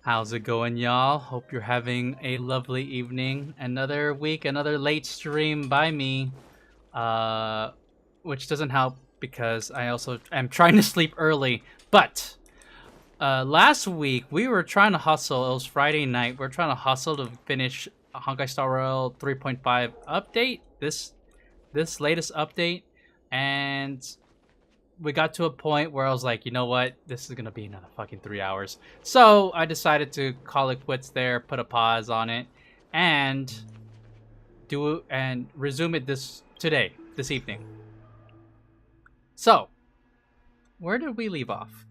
How's it going, y'all? Hope you're having a lovely evening. Another week, another late stream by me, uh, which doesn't help because I also am trying to sleep early. But last week we were trying to hustle. It was Friday night. We are trying to hustle to finish Honkai Star Rail 3.5 update. This latest update, and we got to a point where I was like, you know what? This is gonna be another fucking 3 hours. So I decided to call it quits there, put a pause on it, and resume it this evening. So, where did we leave off?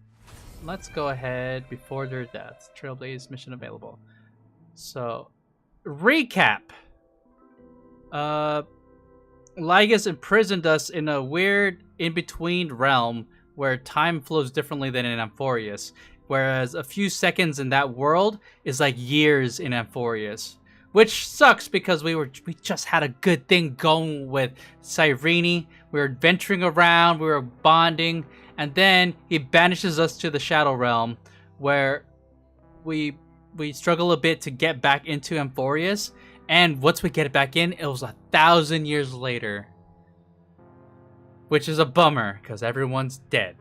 Let's go ahead before their deaths. Trailblaze mission available. So, recap. LYGUS imprisoned us in a weird in-between realm where time flows differently than in Amphorius, whereas a few seconds in that world is like years in Amphorius, which sucks because we just had a good thing going with Cyrene. We were venturing around, we were bonding, and then he banishes us to the Shadow Realm, where we struggle a bit to get back into Amphorius. And once we get it back in, it was 1,000 years later. Which is a bummer, because everyone's dead.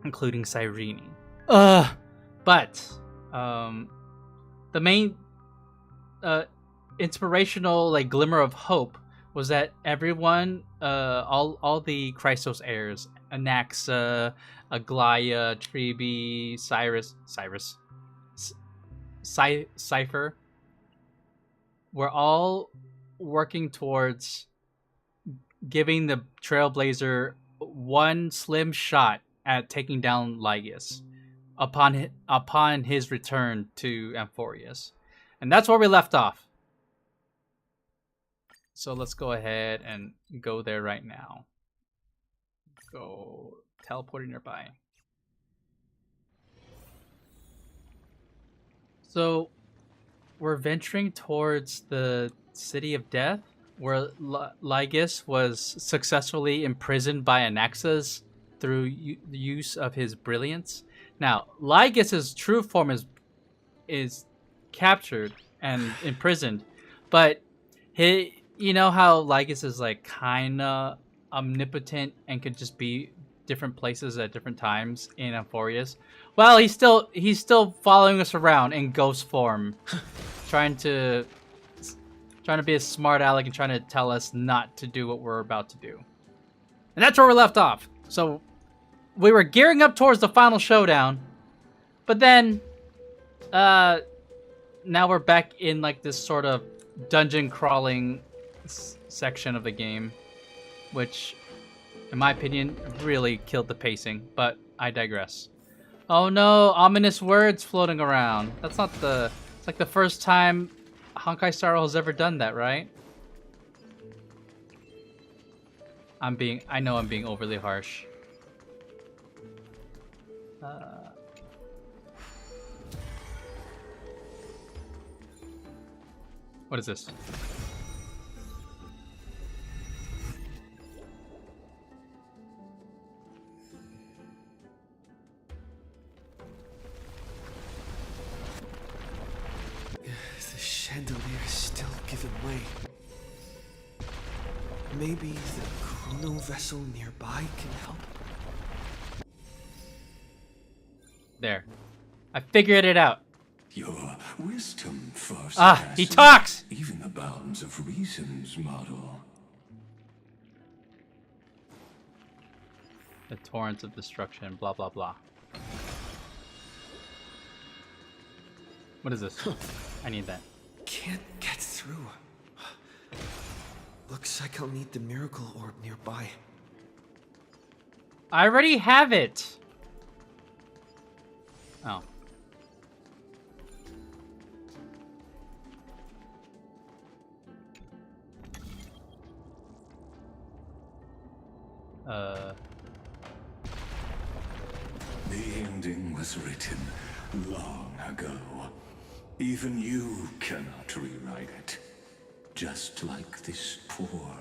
Including Cyrene. But, the main, inspirational, glimmer of hope was that everyone, all the Chrysos heirs, Anaxa, Aglaya, Tribi, Cypher, we're all working towards giving the Trailblazer one slim shot at taking down LYGUS upon his return to Amphorius. And that's where we left off. So let's go ahead and go there right now. Go teleporting nearby. So we're venturing towards the City of Death, where LYGUS was successfully imprisoned by Anaxas through the use of his brilliance. Now, LYGUS's true form is captured and imprisoned, but you know how LYGUS is kinda omnipotent and could just be different places at different times in Amphorius? Well, he's still following us around in ghost form, trying to be a smart aleck and trying to tell us not to do what we're about to do. And that's where we left off. So we were gearing up towards the final showdown, but then now we're back in this sort of dungeon crawling section of the game, which in my opinion really killed the pacing, but I digress. Oh no, ominous words floating around. It's like the first time Honkai Star Rail has ever done that, right? I know I'm being overly harsh. What is this? The chandelier is still giving way. Maybe the chrono vessel nearby can help? There. I figured it out. Your wisdom first. He talks! Even the bounds of reason's model. The torrents of destruction, blah blah blah. What is this? I need that. Can't get through. Looks like I'll need the miracle orb nearby. I already have it! Oh. The ending was written long ago. Even you cannot rewrite it. Just like this poor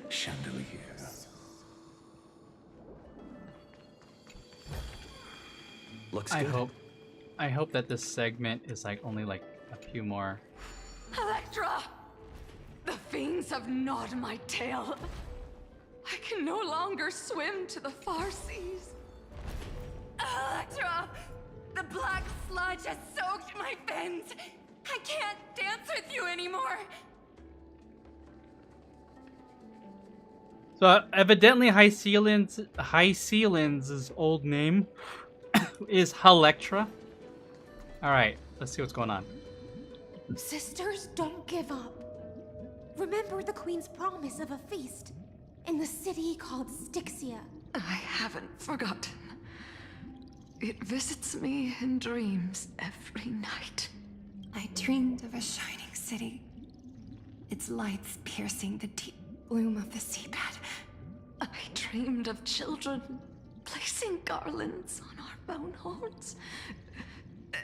chandelier. Looks I good. hope. I hope that this segment is like only like a few more. Electra! The fiends have gnawed my tail. I can no longer swim to the far seas. Electra! The black sludge has soaked my fins. I can't dance with you anymore. So evidently High Sealand's old name is Halectra. Alright, let's see what's going on. Sisters, don't give up. Remember the Queen's promise of a feast in the city called Styxia. I haven't forgotten. It visits me in dreams every night. I dreamed of a shining city, its lights piercing the deep gloom of the seabed. I dreamed of children placing garlands on our bone horns,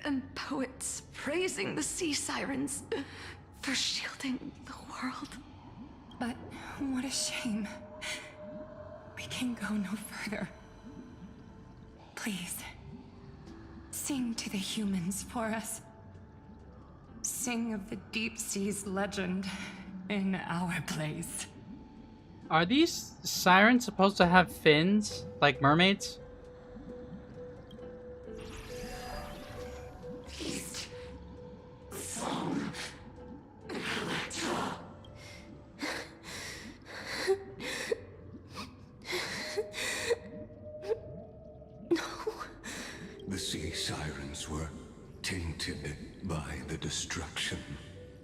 and poets praising the sea sirens for shielding the world. But what a shame. We can go no further. Please, sing to the humans for us. Sing of the deep sea's legend in our place. Are these sirens supposed to have fins like mermaids? The sea sirens were tainted by the destruction.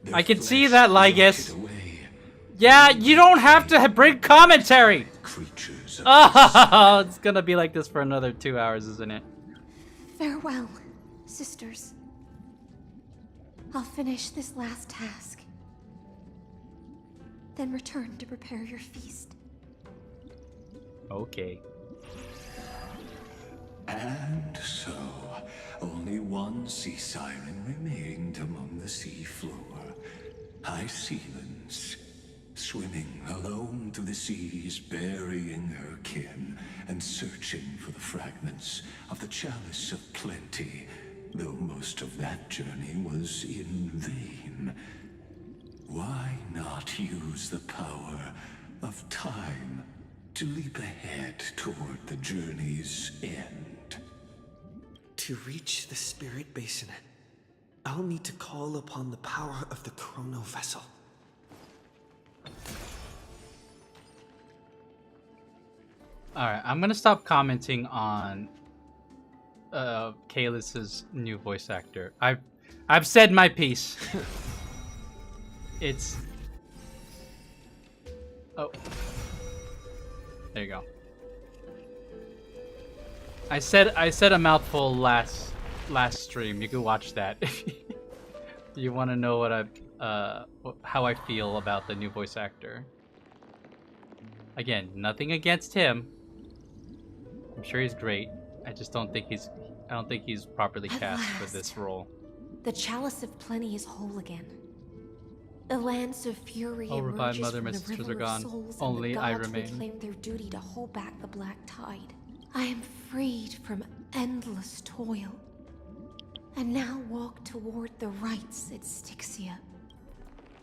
Their I can see flesh that, Lygus. rotted away. Yeah, you don't have to bring commentary! Creatures of Oh, it's gonna be like this for another 2 hours, isn't it? Farewell, sisters. I'll finish this last task. Then return to prepare your feast. Okay. And so, only one sea siren remained among the sea floor. High Sealands, swimming alone through the seas, burying her kin, and searching for the fragments of the chalice of plenty, though most of that journey was in vain. Why not use the power of time to leap ahead toward the journey's end? To reach the spirit basin, I'll need to call upon the power of the chrono vessel. Alright, I'm gonna stop commenting on Kaelus's new voice actor. I've said my piece. It's... Oh. There you go. I said a mouthful last stream. You can watch that if you want to know what how I feel about the new voice actor. Again, nothing against him. I'm sure he's great. I just don't think he's properly At cast for last. this role. The chalice of plenty is whole again. The lance of fury Oh, revive emerges mother, from my the sisters river are gone. of souls, Only and the I gods remain. reclaim their duty to hold back the black tide. I am freed from endless toil, and now walk toward the rites at Styxia.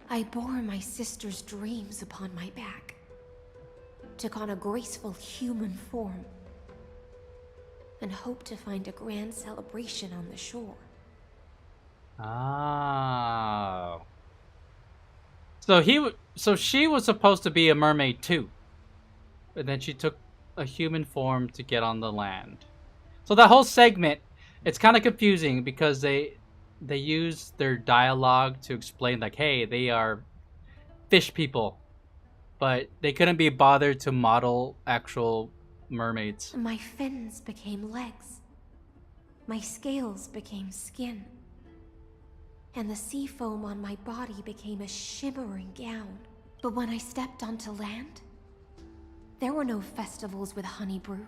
I bore my sister's dreams upon my back, took on a graceful human form, and hope to find a grand celebration on the shore. Oh. So she was supposed to be a mermaid too, but then she took a human form to get on the land. So that whole segment, it's kind of confusing because they use their dialogue to explain like, hey, they are fish people, but they couldn't be bothered to model actual mermaids. My fins became legs. My scales became skin. And the sea foam on my body became a shimmering gown. But when I stepped onto land, there were no festivals with honey brew,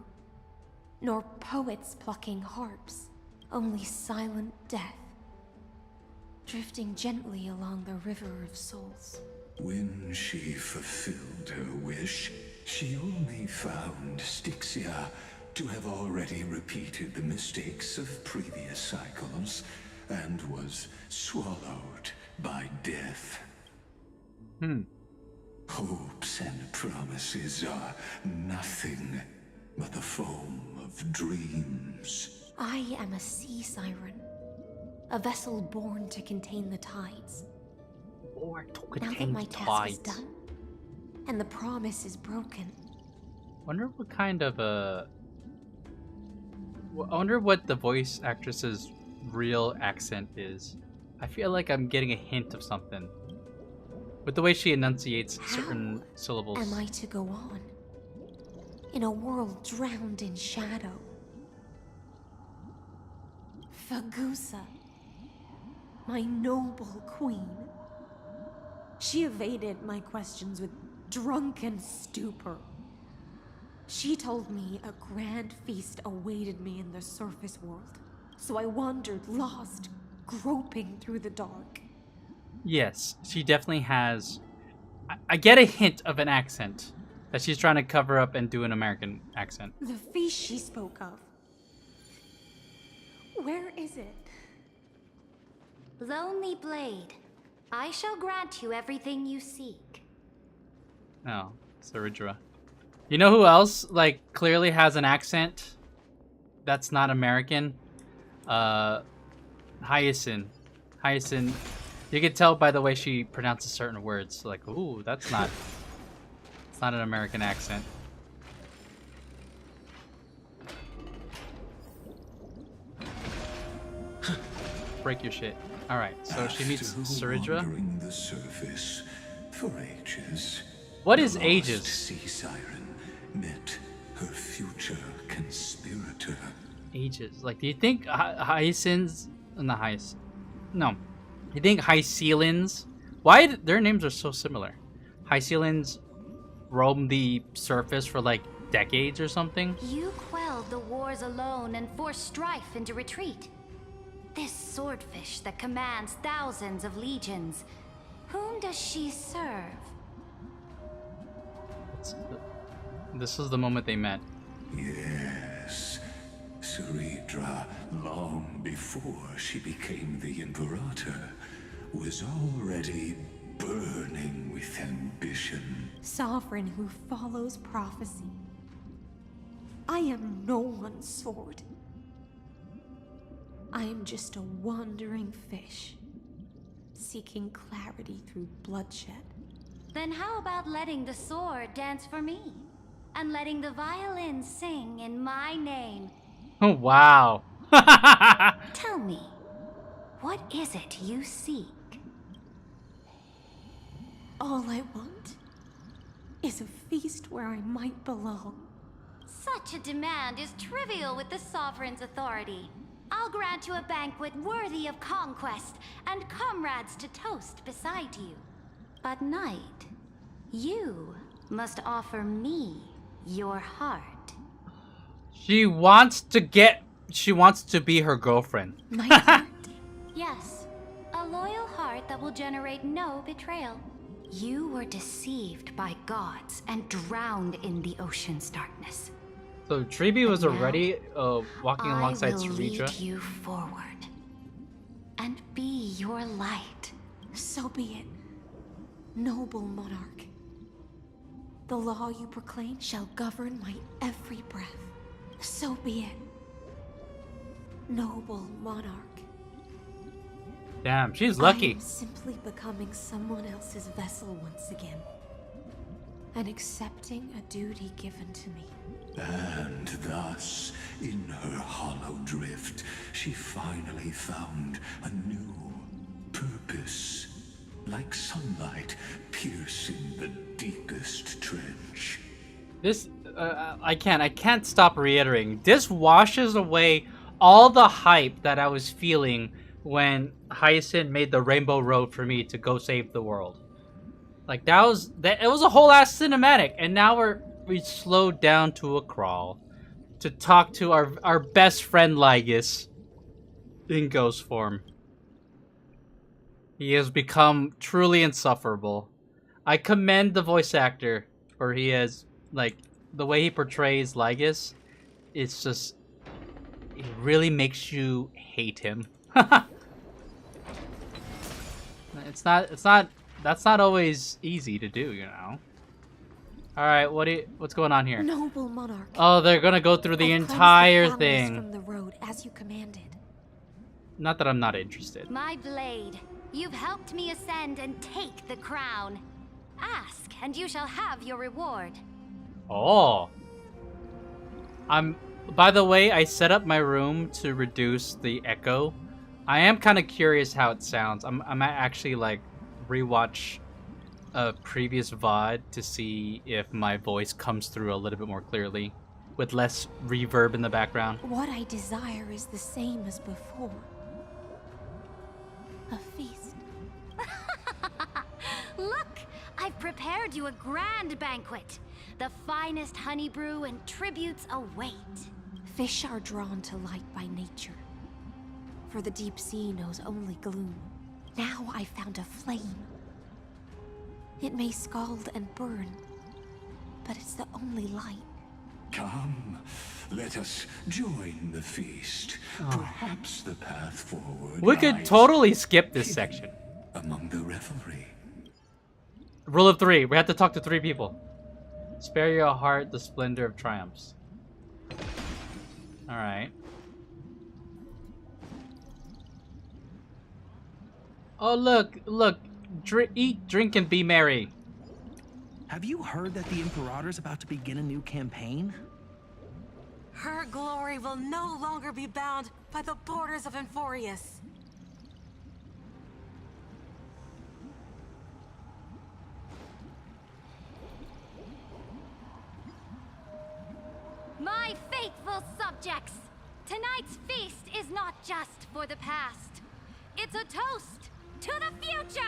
nor poets plucking harps, only silent death, drifting gently along the river of souls. When she fulfilled her wish, she only found Styxia to have already repeated the mistakes of previous various cycles and was swallowed by death. Hopes and promises are nothing but the foam of dreams. I am a sea siren. A vessel born to contain the tides. Or to Now that contain my task is tides. done, and the promise is broken, Wonder what kind of I wonder what the voice actress's real accent is. I feel like I'm getting a hint of something with the way she enunciates certain syllables. am I to go on? In a world drowned in shadow. Fagusa, my noble queen. She evaded my questions with drunken stupor. She told me a grand feast awaited me in the surface world, so I wandered lost, groping through the dark. Yes, she definitely has. I get a hint of an accent that she's trying to cover up and do an American accent. The feast she spoke of. Where is it? Lonely Blade, I shall grant you everything you seek. Oh, Saridra. You know who else, like, clearly has an accent that's not American? Hyacinth. Hyacinth. You can tell by the way she pronounces certain words. Like, ooh, that's not... It's not an American accent. Break your shit. Alright, so she meets After Saridra. wandering the surface for ages. What is the lost ages? Sea siren met her future conspirator. Ages. Like, do you think Hyacinths... Not Hyacinth. No. You think Hycealins... Why their names are so similar? Hycealins roam the surface for, like, decades or something? You quelled the wars alone and forced strife into retreat. This swordfish that commands thousands of legions, whom does she serve? This is the moment they met. Yes, Saridra, long before she became the Imperator, was already burning with ambition. Sovereign who follows prophecy. I am no one's sword. I am just a wandering fish, seeking clarity through bloodshed. Then how about letting the sword dance for me? And letting the violin sing in my name? Oh, wow. Tell me, what is it you seek? All I want is a feast where I might belong. Such a demand is trivial with the Sovereign's authority. I'll grant you a banquet worthy of conquest and comrades to toast beside you. But Knight, you must offer me your heart. She wants to be her girlfriend. My heart. Yes, a loyal heart that will generate no betrayal. You were deceived by gods and drowned in the ocean's darkness. So Tribi was already walking alongside I will lead Saridra. you forward and be your light. So be it, noble monarch. The law you proclaim shall govern my every breath. So be it, noble monarch. Damn, she's I lucky. am simply becoming someone else's vessel once again, and accepting a duty given to me. And thus, in her hollow drift, she finally found a new purpose. Like sunlight piercing the deepest trench. This, I can't stop reiterating. This washes away all the hype that I was feeling when Hyacinth made the Rainbow Road for me to go save the world. Like, it was a whole ass cinematic, and now we slowed down to a crawl to talk to our best friend LYGUS in ghost form. He has become truly insufferable. I commend the voice actor, for he has, like, the way he portrays LYGUS, it's just it really makes you hate him. It's not that's not always easy to do, you know. All right, what's going on here? Noble monarch. Oh, they're gonna go through the I've cleansed entire flowers thing. from the road as you commanded. Not that I'm not interested. My blade, you've helped me ascend and take the crown. Ask, and you shall have your reward. Oh. By the way, I set up my room to reduce the echo. I am kind of curious how it sounds. I might actually like rewatch a previous VOD to see if my voice comes through a little bit more clearly with less reverb in the background. What I desire is the same as before. A feast. Look, I've prepared you a grand banquet. The finest honey brew and tributes await. Fish are drawn to light by nature, for the deep sea knows only gloom. Now I found a flame. It may scald and burn, but it's the only light. Come, let us join the feast. Perhaps the path forward We could lies totally skip this section. among the revelry. Rule of 3. We have to talk to 3 people. Spare your heart the splendor of triumphs. Alright. Oh, look. Eat, drink, and be merry. Have you heard that the Imperator's about to begin a new campaign? Her glory will no longer be bound by the borders of Enforius. My faithful subjects, tonight's feast is not just for the past. It's a toast to the future!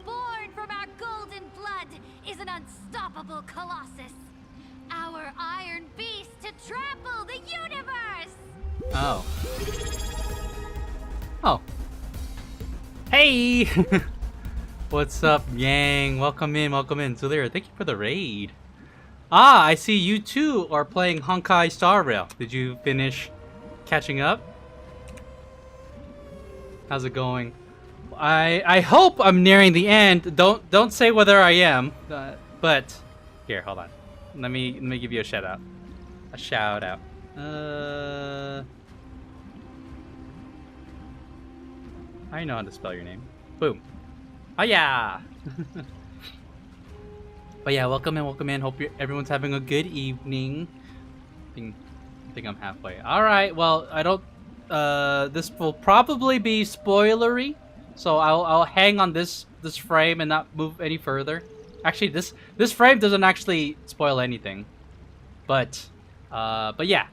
Born from our golden blood is an unstoppable colossus. Our iron beast to trample the universe! Oh. Oh. Hey! What's up, Yang? Welcome in. Zulira, thank you for the raid. Ah, I see you too are playing Honkai Star Rail. Did you finish catching up? How's it going? I hope I'm nearing the end. Don't say whether I am, but here, hold on. Let me give you a shout out. A shout out. I know how to spell your name. Boom. Oh yeah. But yeah, welcome in. Hope everyone's having a good evening. I think I'm halfway. All right. Well, I don't. This will probably be spoilery, so I'll hang on this frame and not move any further. Actually, this frame doesn't actually spoil anything, but yeah.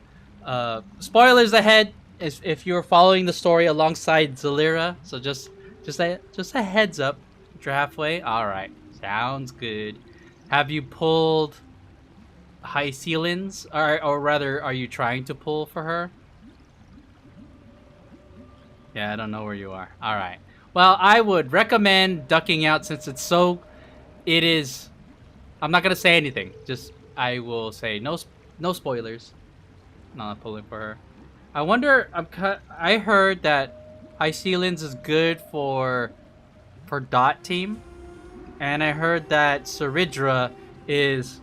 Spoilers ahead if you're following the story alongside Zulira. So just a heads up. You're halfway. All right. Sounds good. Have you pulled high ceilings, or rather, are you trying to pull for her? Yeah, I don't know where you are. All right. Well, I would recommend ducking out since it is. I'm not gonna say anything. Just I will say no spoilers. Not pulling for her. I wonder. I heard that high ceilings is good for dot team. And I heard that Saridra is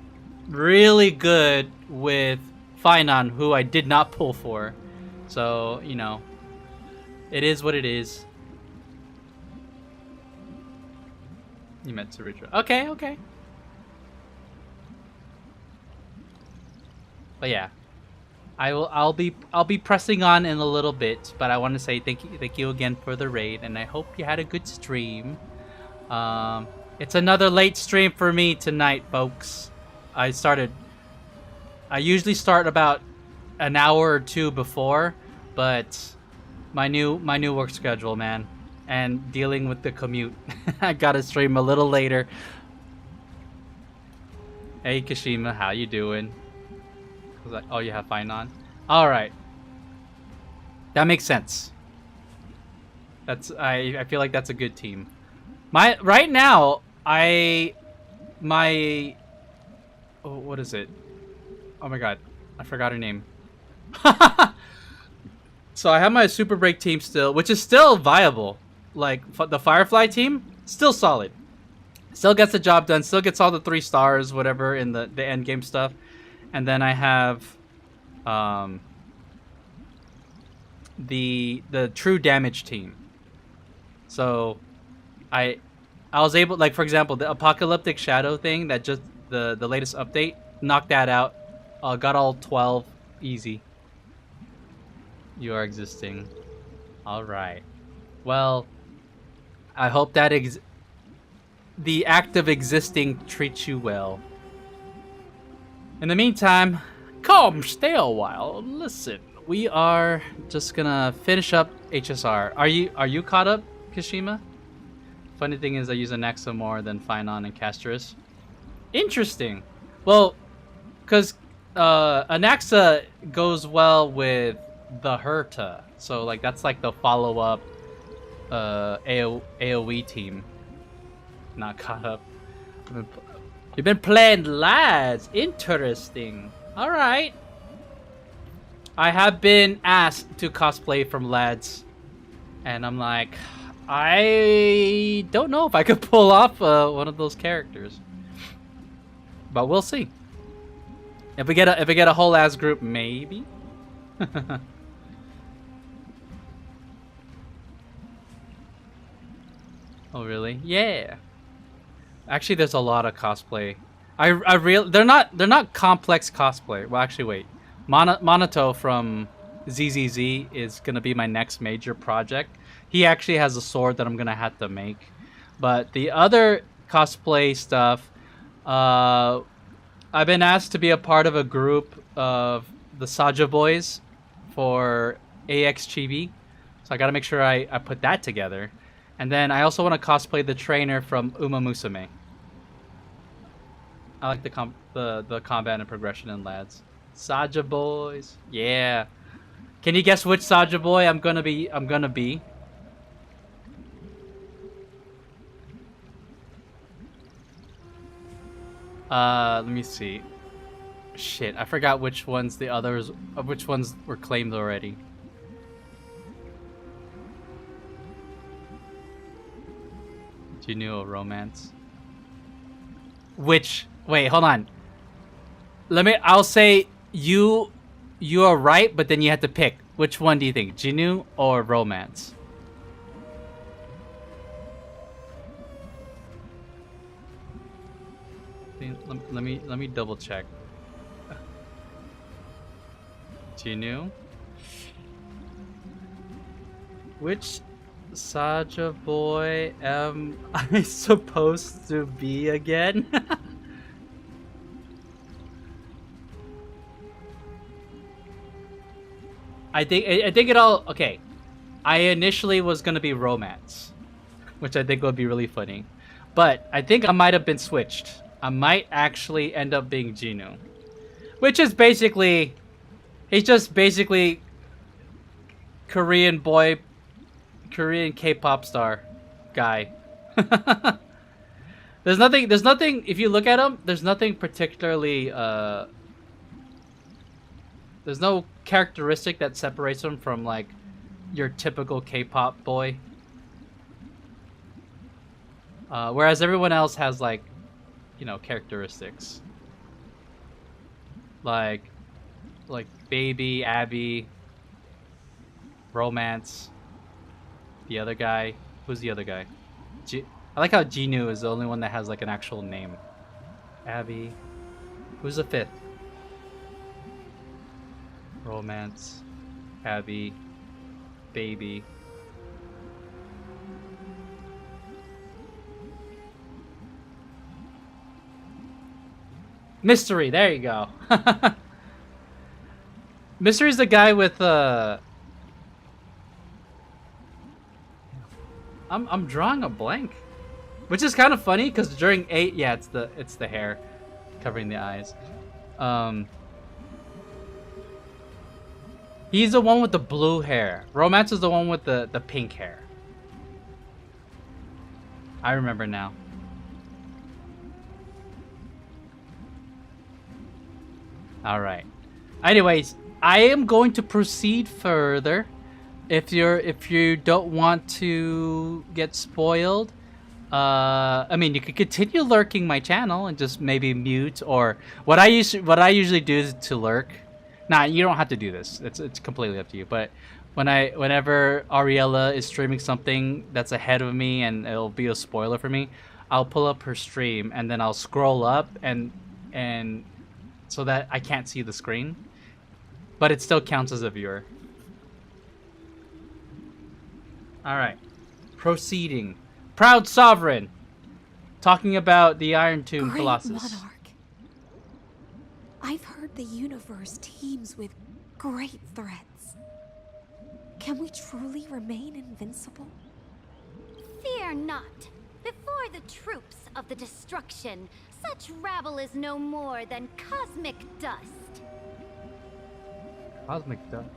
really good with Finon, who I did not pull for. So, you know, it is what it is. You met Saridra. Okay. But yeah. I'll be pressing on in a little bit, but I want to say thank you again for the raid, and I hope you had a good stream. It's another late stream for me tonight, folks. I usually start about an hour or two before, but my new work schedule, man, and dealing with the commute, I gotta stream a little later. Hey Kashima, how you doing? Oh, you have Fine on? All right, that makes sense. I feel like that's a good team. Right now, what is it? Oh my god, I forgot her name. So I have my Super Break team still, which is still viable. Like the Firefly team, still solid. Still gets the job done. Still gets all the 3 stars, whatever in the end game stuff. And then I have the true damage team. So I was able, like for example, the Apocalyptic Shadow thing that just the latest update knocked that out. Got all 12 easy. You are existing. All right. Well, I hope that the act of existing treats you well. In the meantime, come stay a while. Listen, we are just gonna finish up HSR. Are you caught up, Kashima? Funny thing is, I use Anaxa more than Phynon and Casterus. Interesting. Well, because Anaxa goes well with the Herta, so like that's like the follow-up AoE team. Not caught up. You've been playing lads. Interesting. All right. I have been asked to cosplay from lads, and I'm like, I don't know if I could pull off one of those characters, but we'll see. If we get a whole ass group, maybe. Oh really? Yeah. Actually, there's a lot of cosplay. They're not complex cosplay. Well, actually, wait. Monato from ZZZ is gonna be my next major project. He actually has a sword that I'm gonna have to make. But the other cosplay stuff, I've been asked to be a part of a group of the Saja Boys for AX Chibi, so I gotta make sure I put that together. And then I also want to cosplay the trainer from Uma Musume. I like the combat and progression in lads. Saja Boys, yeah. Can you guess which Saja Boy I'm gonna be? Let me see. Shit, I forgot which ones which ones were claimed already. Genuine romance. Which? Wait, hold on. I'll say you are right, but then you have to pick. Which one do you think? Genu or romance? Let me double check. Genu? Which Saja boy am I supposed to be again? I think it all okay. I initially was gonna be romance, which I think would be really funny, but I think I might have been switched. I might actually end up being Genu, which is basically he's just basically Korean boy. Korean K-pop star guy. There's nothing if you look at him, there's nothing particularly there's no characteristic that separates him from like your typical K-pop boy. Whereas everyone else has like, you know, characteristics. Like Baby, Abby, Romance. The other guy. Who's the other guy? I like how Genu is the only one that has like an actual name. Abby. Who's the fifth? Romance. Abby. Baby. Mystery. There you go. Mystery's the guy with I'm drawing a blank, which is kind of funny because during 8, yeah, it's the hair covering the eyes. He's the one with the blue hair. Romance is the one with the pink hair. I remember now. All right. Anyways, I am going to proceed further. if you don't want to get spoiled, I mean, you could continue lurking my channel and just maybe mute, or what I usually do is to lurk. Nah, you don't have to do this. It's completely up to you. But whenever Ariella is streaming something that's ahead of me and it'll be a spoiler for me, I'll pull up her stream and then I'll scroll up and so that I can't see the screen, but it still counts as a viewer. All right, proceeding. Proud Sovereign, talking about the Iron Tomb Great Colossus. Monarch. I've heard the universe teems with great threats. Can we truly remain invincible? Fear not. Before the troops of the destruction, such rabble is no more than cosmic dust. Cosmic dust.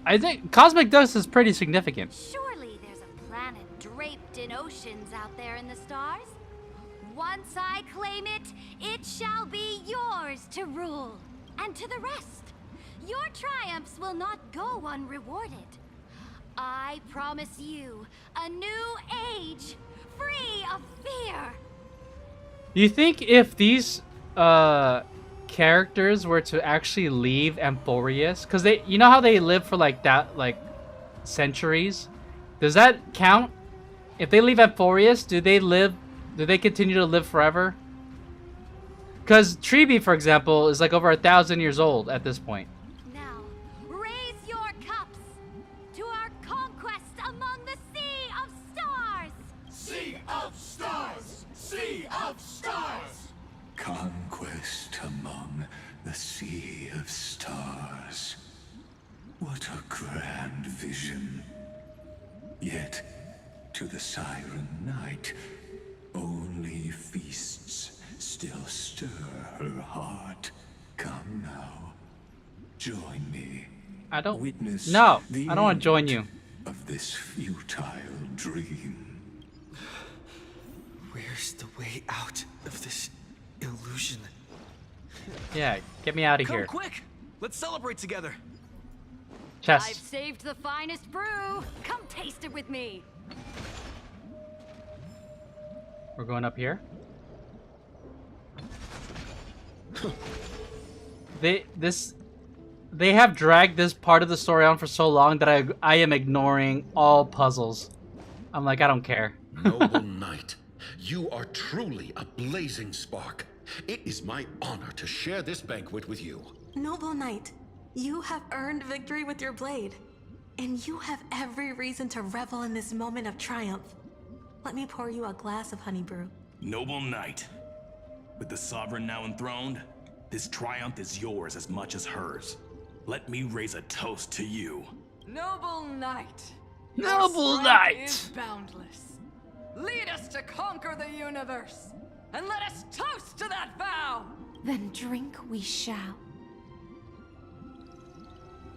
I think cosmic dust is pretty significant. Surely there's a planet draped in oceans out there in the stars. Once I claim it, it shall be yours to rule. And to the rest, your triumphs will not go unrewarded. I promise you a new age, free of fear. You think if these characters were to actually leave Amphorius, because you know how they live for like centuries, does that count? If they leave Amphorius, do they continue to live forever? Because Treeby, for example, is like over 1,000 years old at this point. Now, raise your cups to our conquest among the Sea of Stars. Sea of Stars! Sea of Stars! Conquest among the Sea of Stars. What a grand vision. Yet, to the Siren Knight, only feasts still stir her heart. Come now, join me. I don't. Witness No, the I don't want to join you. of this futile dream. Where's the way out of this illusion? Yeah, get me out of Come here. quick! Let's celebrate together. I've Chest. saved the finest brew. Come taste it with me. We're going up here. They have dragged this part of the story on for so long that I am ignoring all puzzles. I'm like, I don't care. Noble knight, you are truly a blazing spark. It is my honor to share this banquet with you. Noble Knight, you have earned victory with your blade. And you have every reason to revel in this moment of triumph. Let me pour you a glass of honey brew. Noble knight, with the sovereign now enthroned, this triumph is yours as much as hers. Let me raise a toast to you. Noble Knight. Noble Your strength Knight. is boundless. Lead us to conquer the universe. And let us toast to that vow. Then drink we shall.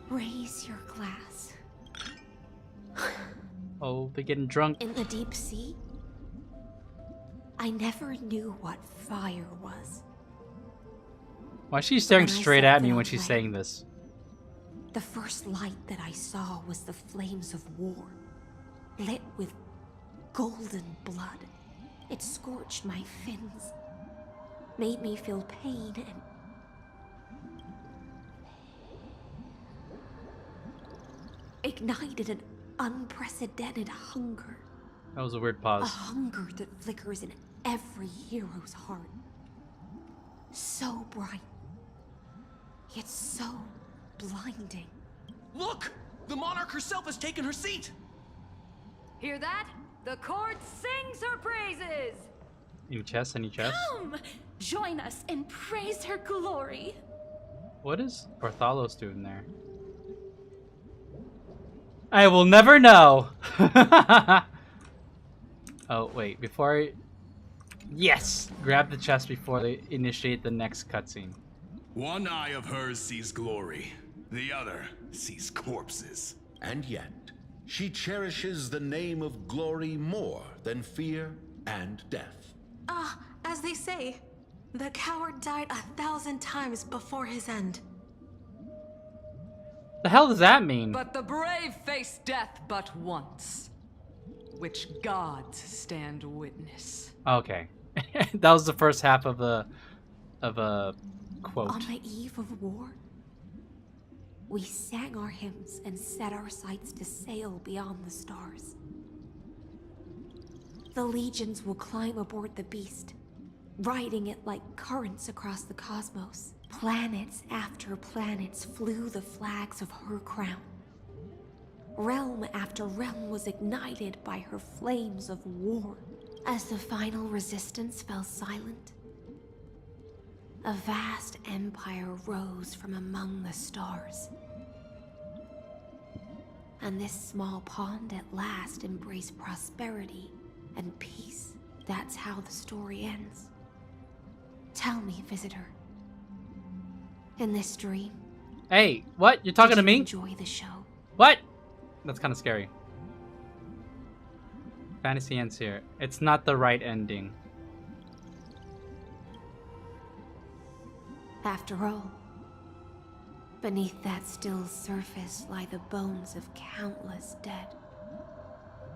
Raise your glass. Oh, they're getting drunk. In the deep sea, I never knew what fire was. Why is she staring When I straight set at me them when she's away, saying this? The first light that I saw was the flames of war, lit with golden blood. It scorched my fins, made me feel pain and ignited an unprecedented hunger. That was a weird A pause. hunger that flickers in every hero's heart. So bright, yet so blinding. Look! The monarch herself has taken her seat! Hear that? The court sings her praises. Any chest? Any chest? Come! Join us and praise her glory. What is Barthalos doing there? I will never know. Oh, wait. Before I... Yes! Grab the chest before they initiate the next cutscene. One eye of hers sees glory, the other sees corpses. And yet, she cherishes the name of glory more than fear and death. As they say, the coward died 1,000 times before his end. The hell does that mean? But the brave face death but once, which gods stand witness. Okay. That was the first half of a quote. On the eve of war, we sang our hymns and set our sights to sail beyond the stars. The legions will climb aboard the beast, riding it like currents across the cosmos. Planets after planets flew the flags of her crown. Realm after realm was ignited by her flames of war. As the final resistance fell silent, a vast empire rose from among the stars. And this small pond at last embraced prosperity and peace. That's how the story ends. Tell me, visitor. In this dream... Hey, what? You're talking to me? Enjoy the show. What? That's kind of scary. Fantasy ends here. It's not the right ending. After all, beneath that still surface lie the bones of countless dead.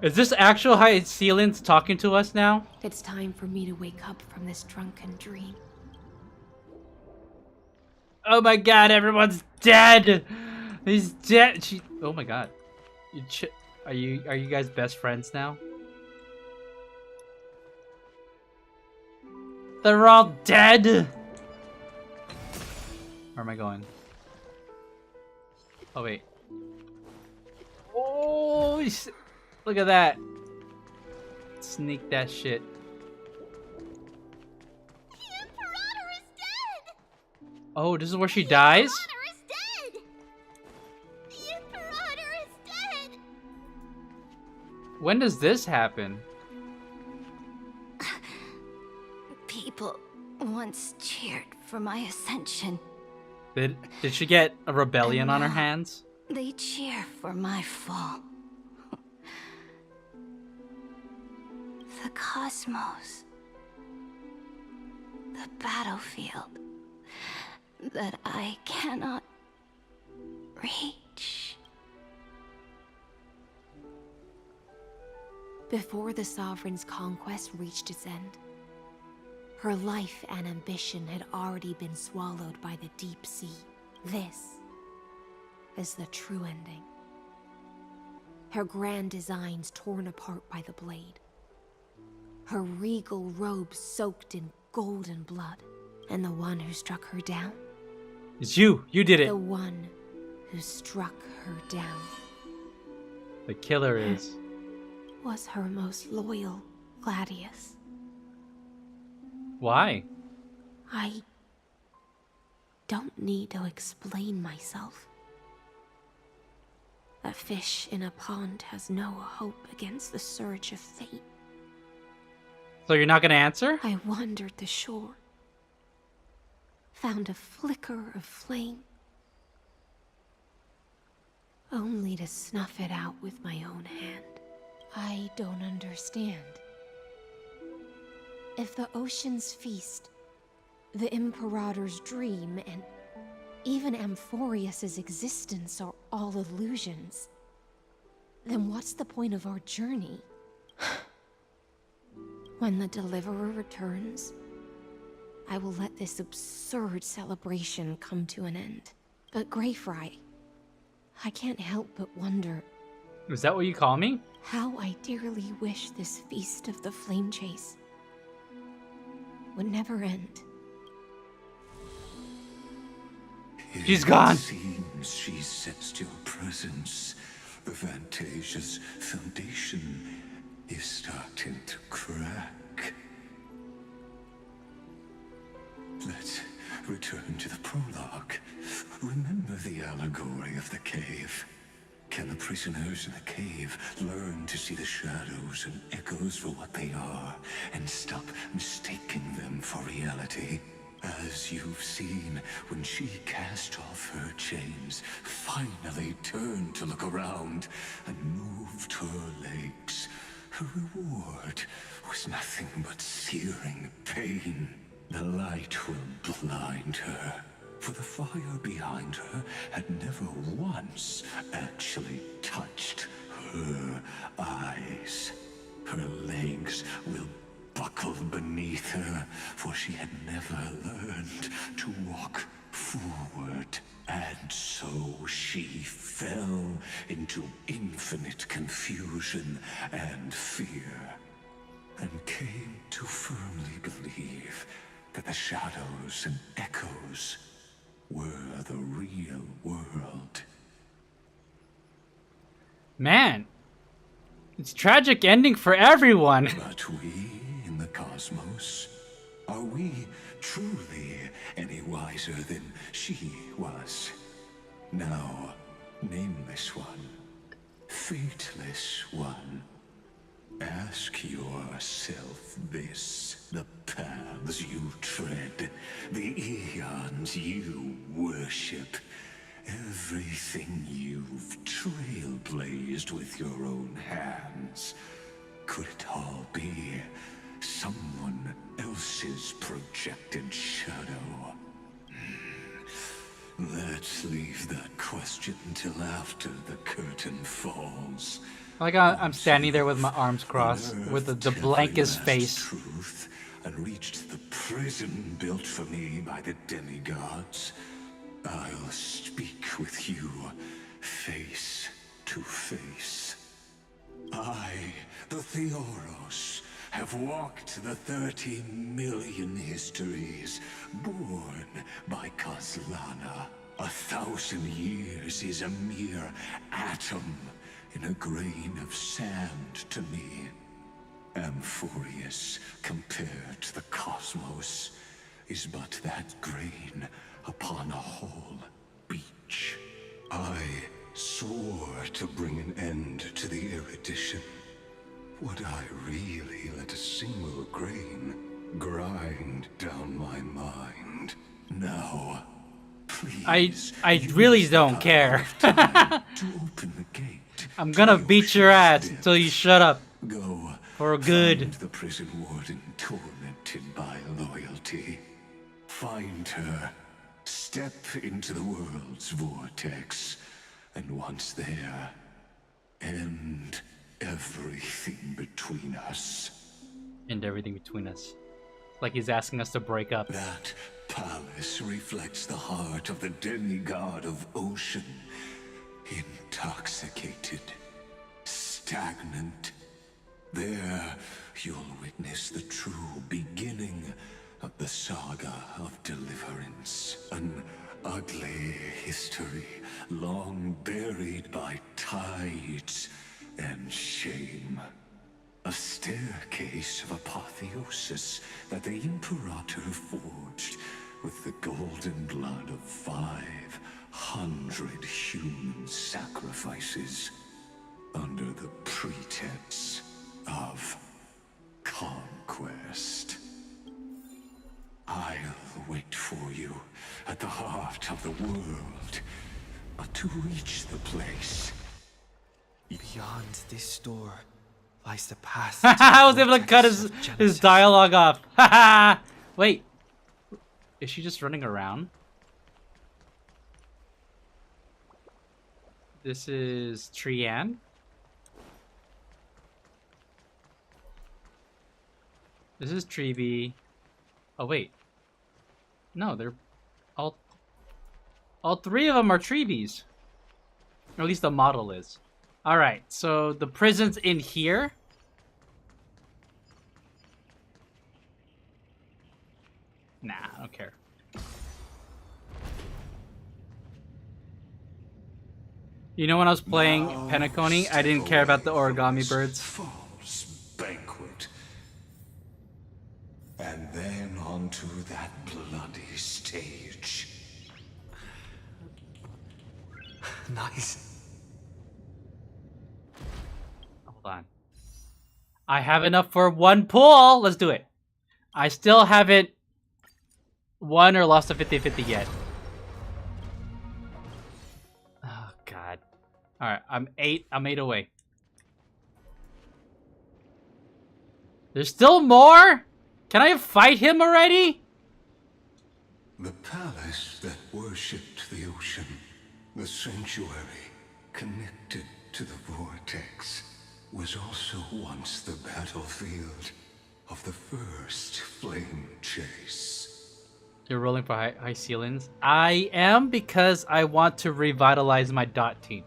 Is this actual High Sealants talking to us now? It's time for me to wake up from this drunken dream. Oh my god, everyone's dead! He's dead! Oh my god. Are you guys best friends now? They're all dead! Where am I going? Oh wait. Oh, look at that. Sneak that shit. Oh, this is where she dies? When does this happen? People once cheered for my ascension. Did she get a rebellion on her hands? They cheer for my fall. The cosmos. The battlefield that I cannot reach. Before the Sovereign's conquest reached its end, her life and ambition had already been swallowed by the deep sea. This is the true ending. Her grand designs torn apart by the blade. Her regal robes soaked in golden blood. And the one who struck her down? It's you! You did it! The one who struck her down. The killer is... was her most loyal Gladius. Why? I don't need to explain myself. A fish in a pond has no hope against the surge of fate. So you're not gonna answer? I wandered the shore, found a flicker of flame, only to snuff it out with my own hand. I don't understand. If the ocean's feast, the Imperator's dream, and even Amphorius's existence are all illusions, then what's the point of our journey? When the Deliverer returns, I will let this absurd celebration come to an end. But Greyfry, I can't help but wonder... Is that what you call me? How I dearly wish this feast of the flame chase would never end. She's gone! It seems she sensed your presence. The Fantasia's foundation is starting to crack. Let's return to the prologue. Remember the allegory of the cave. Can the prisoners in the cave learn to see the shadows and echoes for what they are, and stop mistaking them for reality? As you've seen, when she cast off her chains, finally turned to look around, and moved her legs, her reward was nothing but searing pain. The light will blind her. for the fire behind her had never once actually touched her eyes. Her legs will buckle beneath her, for she had never learned to walk forward. And so she fell into infinite confusion and fear, and came to firmly believe that the shadows and echoes were the real world. Man, it's a tragic ending for everyone. But we in the cosmos, are we truly any wiser than she was? Now, nameless one, fateless one, ask yourself this. The paths you tread, the eons you worship, everything you've trailblazed with your own hands, could it all be someone else's projected shadow? Let's leave that question till after the curtain falls. Like I'm standing there with my arms crossed, with the blankest face. Truth, and reached the prison built for me by the demigods, I'll speak with you face to face. I, the Theoros, have walked the 30 million histories born by Kozlana. 1,000 years is a mere atom in a grain of sand to me. Amphorius, compared to the cosmos, is but that grain upon a whole beach. I swore to bring an end to the erudition. Would I really let a single grain grind down my mind? Now, please. I really don't care. To open the gate. I'm gonna beat your ass until you shut up. Go. For good. Find the prison warden tormented by loyalty. Find her. Step into the world's vortex. And once there, end everything between us. End everything between us. Like he's asking us to break up. That palace reflects the heart of the demigod of ocean. Intoxicated. Stagnant. There, you'll witness the true beginning of the saga of deliverance. An ugly history, long buried by tides and shame. A staircase of apotheosis that the Imperator forged with the golden blood of 500 human sacrifices under the pretense of conquest. I'll wait for you at the heart of the world to reach the place. Beyond this door lies the path. I was able to cut his dialogue off. Wait, is she just running around? This is Trianne. This is Treeby. Oh wait, no, they're all three of them are Treebies. Or at least the model is. All right, so the prison's in here. Nah, I don't care. You know when I was playing Penacony, I didn't care about the origami birds. Falls banquet. And then onto that bloody stage. Nice. Hold on. I have enough for one pull. Let's do it. I still haven't won or lost a 50-50 yet. Oh, God. Alright, I'm 8 away. There's still more? Can I fight him already? The palace that worshipped the ocean, the sanctuary connected to the vortex, was also once the battlefield of the first flame chase. You're rolling for high ceilings? I am, because I want to revitalize my dot team.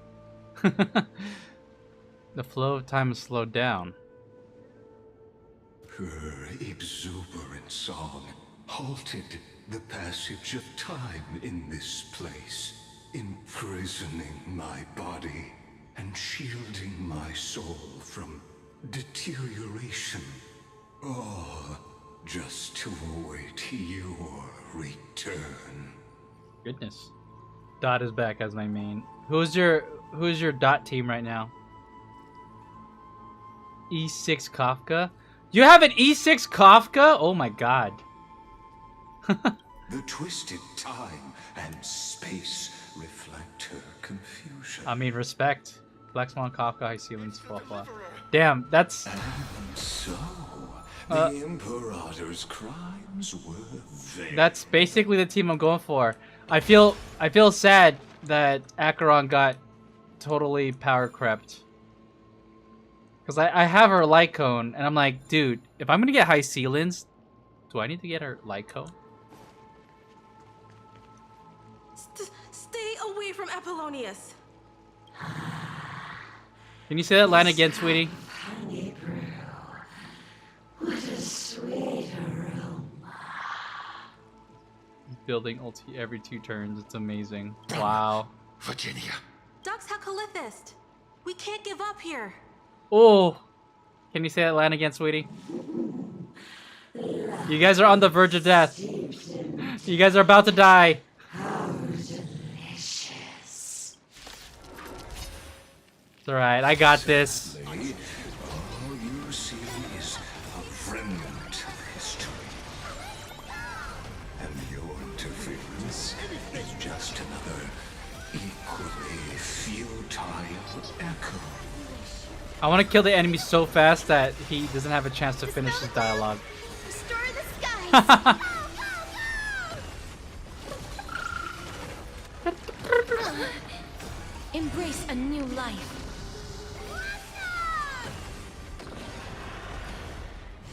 The flow of time has slowed down. Her exuberant song halted the passage of time in this place, imprisoning my body and shielding my soul from deterioration. All just to await your return. Goodness. Dot is back as my main. Who's your dot team right now? E6 Kafka? You have an E6 Kafka? Oh my god. The twisted time and space reflect her confusion. I mean, respect. Black Swan, Kafka, high ceilings, blah blah. Damn, that's... And so, the Imperator's crimes were vain. That's basically the team I'm going for. I feel sad that Acheron got totally power crept. Because I have her light cone, and I'm like, dude, if I'm gonna get high ceilings, do I need to get her light cone? Stay away from Apollonius. Can you say that line again, sweetie? Honey brew. What a sweet aroma. Building ulti every 2 turns. It's amazing. Wow. Virginia. Dux Hakalithist. We can't give up here. Oh. Can you say that line again, sweetie? You guys are on the verge of death. You guys are about to die. How delicious. It's alright. I got this. All you see is a remnant of history. And your interference is just another equally futile echo. I want to kill the enemy so fast that he doesn't have a chance to finish his dialogue. Restore the skies! Embrace a new life.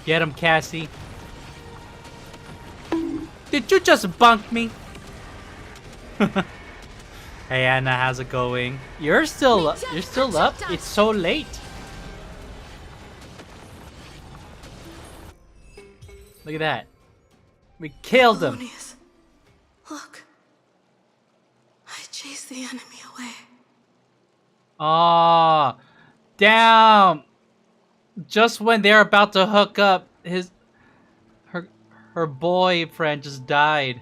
Get him, Cassie. Did you just bunk me? Hey Anna, how's it going? You're still up. It's so late. Look at that. We killed him. Apollonius, look. I chased the enemy away. Aw, damn. Just when they're about to hook up, her boyfriend just died.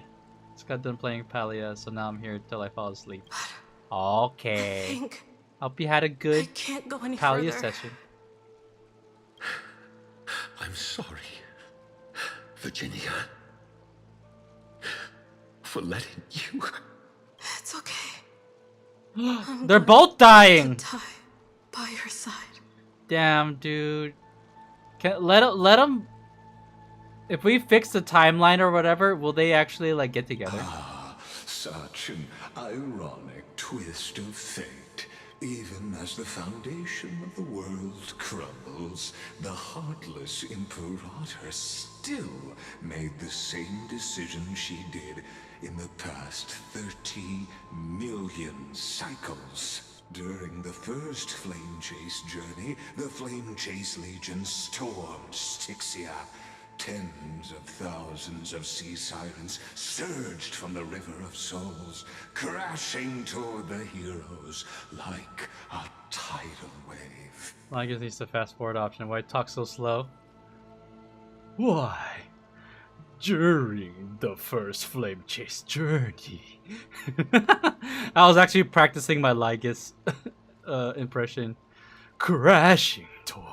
Just got done playing Palia, so now I'm here till I fall asleep. Okay. Hope you had a good Palia session. I'm sorry, Virginia, for letting you. It's okay. They're both dying. To die by your side. Damn, dude. Let them. If we fix the timeline or whatever, will they actually like get together? Ah, such an ironic twist of fate. Even as the foundation of the world crumbles, the heartless Imperator still made the same decision she did in the past 30 million cycles. During the first Flame Chase journey, the Flame Chase Legion stormed Styxia. Tens of thousands of sea sirens surged from the River of Souls, crashing toward the heroes like a tidal wave. Well, I guess it's the fast forward option. Why talk so slow? Why? During the first Flame Chase journey. I was actually practicing my LYGUS impression. Crashing toward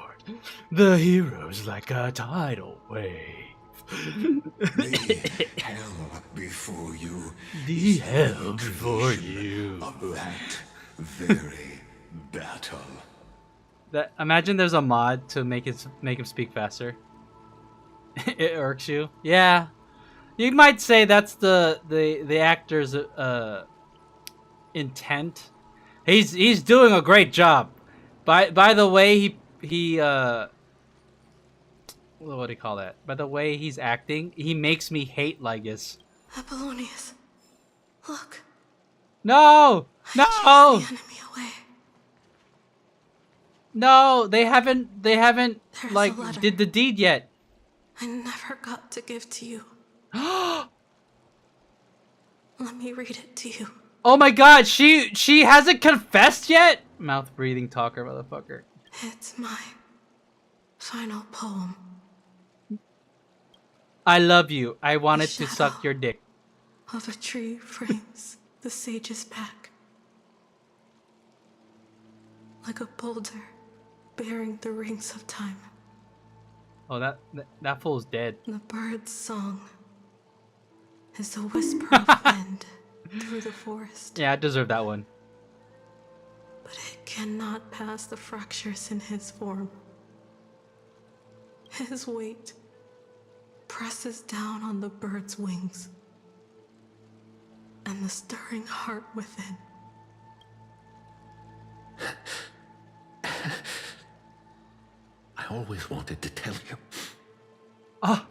the heroes like a tidal wave. The hell before you. The hell before you. Of that very battle. That, imagine there's a mod to make him speak faster. It irks you. Yeah. You might say that's the actor's intent. He's doing a great job. By the way he what do you call that? By the way he's acting, he makes me hate Lygus. Apollonius, look. No! I chased the enemy away. No, they haven't There's like a letter did the deed yet. I never got to give to you. Let me read it to you. Oh my god, she hasn't confessed yet? Mouth breathing talker motherfucker. It's my final poem. I love you. I wanted to suck your dick. Of a tree frames the sage's back. Like a boulder bearing the rings of time. Oh, that fool's dead. The bird's song is the whisper of wind through the forest. Yeah, I deserve that one. But it cannot pass the fractures in his form. His weight presses down on the bird's wings and the stirring heart within. I always wanted to tell you. Ah!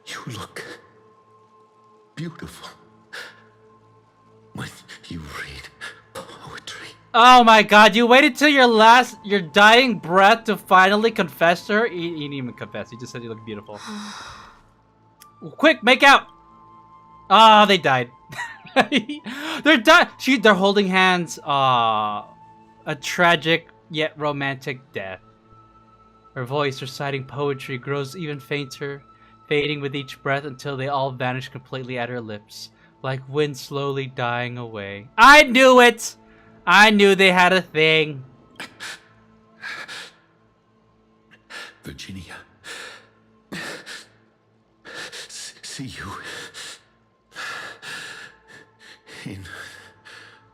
You look beautiful when you read poetry. Oh my god, you waited till your dying breath to finally confess to her? He didn't even confess, he just said you look beautiful. Quick, make out! Ah, they died. They're holding hands. Ah, a tragic yet romantic death. Her voice reciting poetry grows even fainter, fading with each breath until they all vanish completely at her lips, like wind slowly dying away. I knew it! I knew they had a thing. Virginia, see you in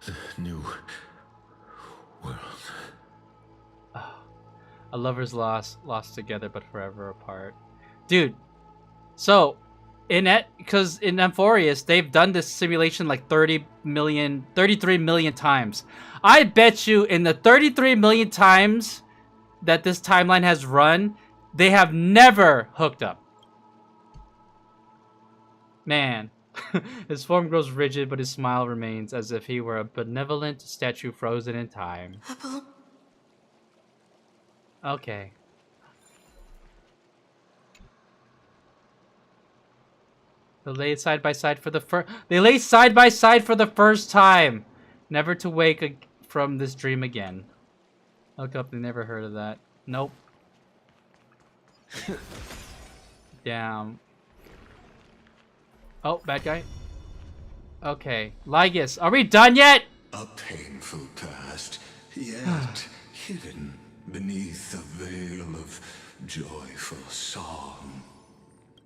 the new world. A lover's lost together but forever apart. Dude, so because in Amphorius they've done this simulation like 33 million times. I bet you in the 33 million times that this timeline has run, they have never hooked up. Man, his form grows rigid, but his smile remains as if he were a benevolent statue frozen in time. Okay. They lay side by side for the first time, never to wake from this dream again. Look up, they never heard of that. Nope. Damn. Oh, bad guy. Okay, Lygus, are we done yet? A painful past, yet hidden beneath a veil of joyful song.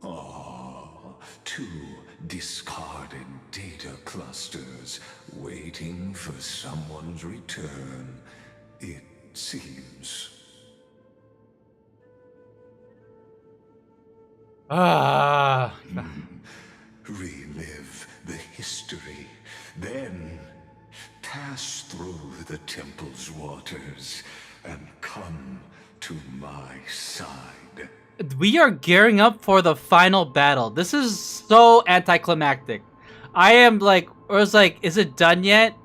Ah, two discarded data clusters waiting for someone's return, it seems. Relive the history, then pass through the temple's waters and come to my side. We are gearing up for the final battle. This is so anticlimactic. I am like, is it done yet?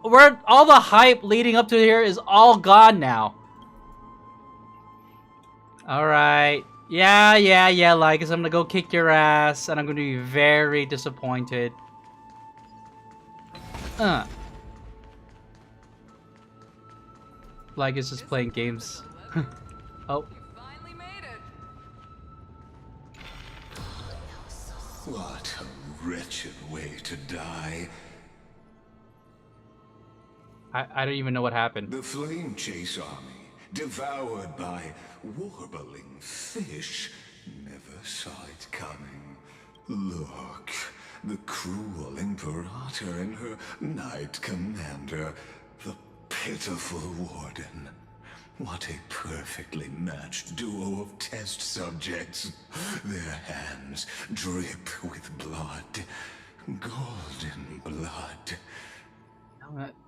We're all the hype leading up to here is all gone now. All right. Yeah, Lygus, I'm gonna go kick your ass, and I'm gonna be very disappointed. Lygus is playing games. Oh. What a wretched way to die. I don't even know what happened. The Flame Chase Army, devoured by warbling fish, never saw it coming. Look, the cruel Imperator and her Knight Commander, the pitiful Warden. What a perfectly matched duo of test subjects. Their hands drip with blood. Golden blood.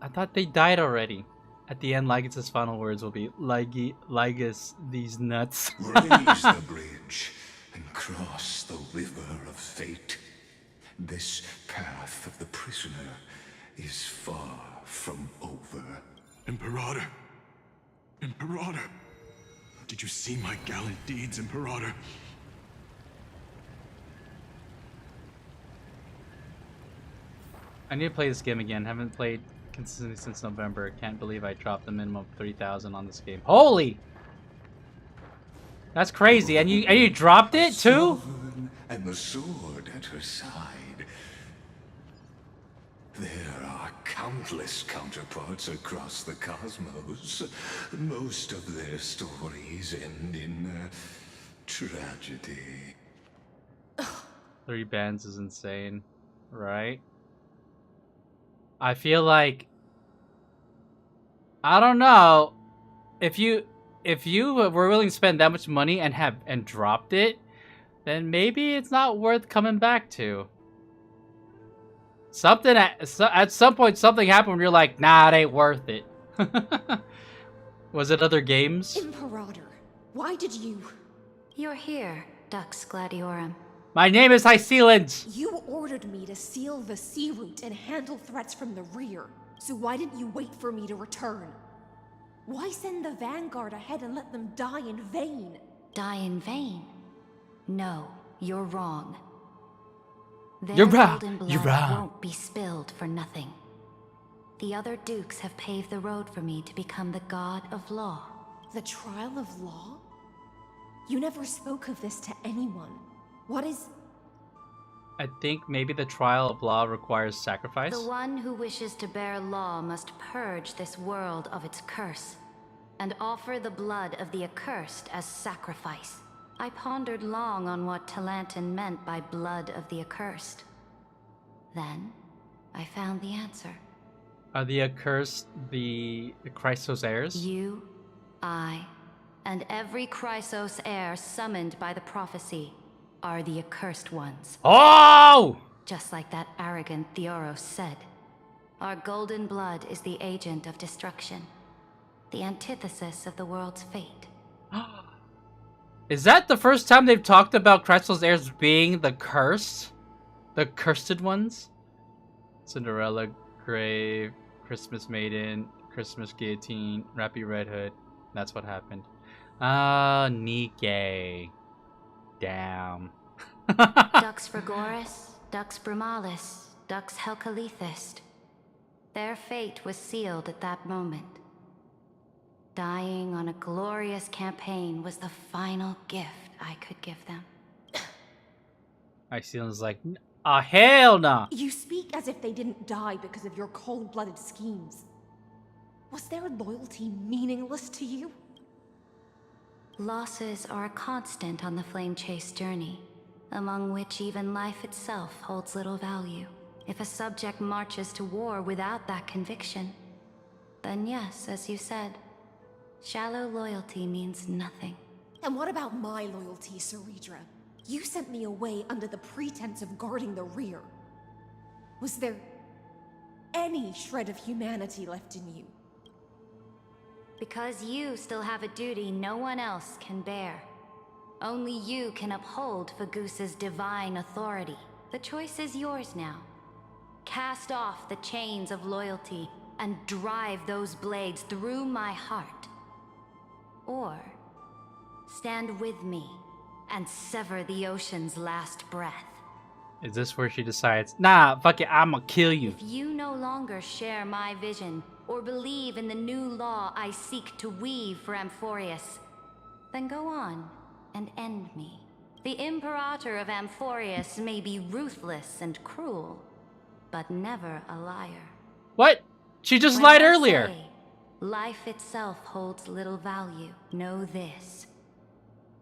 I thought they died already. At the end, Lygus' final words will be, Lygus, these nuts. Raise the bridge and cross the river of fate. This path of the prisoner is far from over. Imperator! Imperator! Did you see my gallant deeds, Imperator? I need to play this game again. Haven't played consistently since November. Can't believe I dropped the minimum of 3,000 on this game. Holy! That's crazy. And you dropped it too? And the sword at her side. There are countless counterparts across the cosmos. Most of their stories end in tragedy. 3 bands is insane, right? I feel like, I don't know, if you were willing to spend that much money and dropped it, then maybe it's not worth coming back to. Something at some point something happened where you're like, nah, it ain't worth it. Was it other games? Imperator, why did you? You're here, Dux Gladiorum. My name is Hysealand! You ordered me to seal the sea route and handle threats from the rear. So why didn't you wait for me to return? Why send the Vanguard ahead and let them die in vain? Die in vain? No, you're wrong. You're Their wrong. golden blood You're wrong. won't be spilled for nothing. The other dukes have paved the road for me to become the god of law. The trial of law? You never spoke of this to anyone. What is... I think maybe the trial of law requires sacrifice. The one who wishes to bear law must purge this world of its curse, and offer the blood of the accursed as sacrifice. I pondered long on what Talantin meant by blood of the accursed. Then, I found the answer. Are the accursed the Chrysos heirs? You, I, and every Chrysos heir summoned by the prophecy are the accursed ones. Oh! Just like that arrogant Theoros said, our golden blood is the agent of destruction, the antithesis of the world's fate. Is that the first time they've talked about Chrysos heirs being the cursed? The cursed ones? Cinderella, Grave, Christmas Maiden, Christmas Guillotine, Rappy Red Hood. That's what happened. Nike. Damn. Dux Frigoris, Dux Brumalis, Dux Helcalethist. Their fate was sealed at that moment. Dying on a glorious campaign was the final gift I could give them. Hysealand's like, hell nah! You speak as if they didn't die because of your cold-blooded schemes. Was their loyalty meaningless to you? Losses are a constant on the Flame Chase journey, among which even life itself holds little value. If a subject marches to war without that conviction, then yes, as you said, shallow loyalty means nothing. And what about my loyalty, Ceridra? You sent me away under the pretense of guarding the rear. Was there any shred of humanity left in you? Because you still have a duty no one else can bear. Only you can uphold Fagoos's divine authority. The choice is yours now. Cast off the chains of loyalty and drive those blades through my heart. Or stand with me and sever the ocean's last breath. Is this where she decides, nah, fuck it, I'ma kill you? If you no longer share my vision or believe in the new law I seek to weave for Amphorius, then go on and end me. The Imperator of Amphorius may be ruthless and cruel, but never a liar. What? She just When lied I earlier. say life itself holds little value. Know this.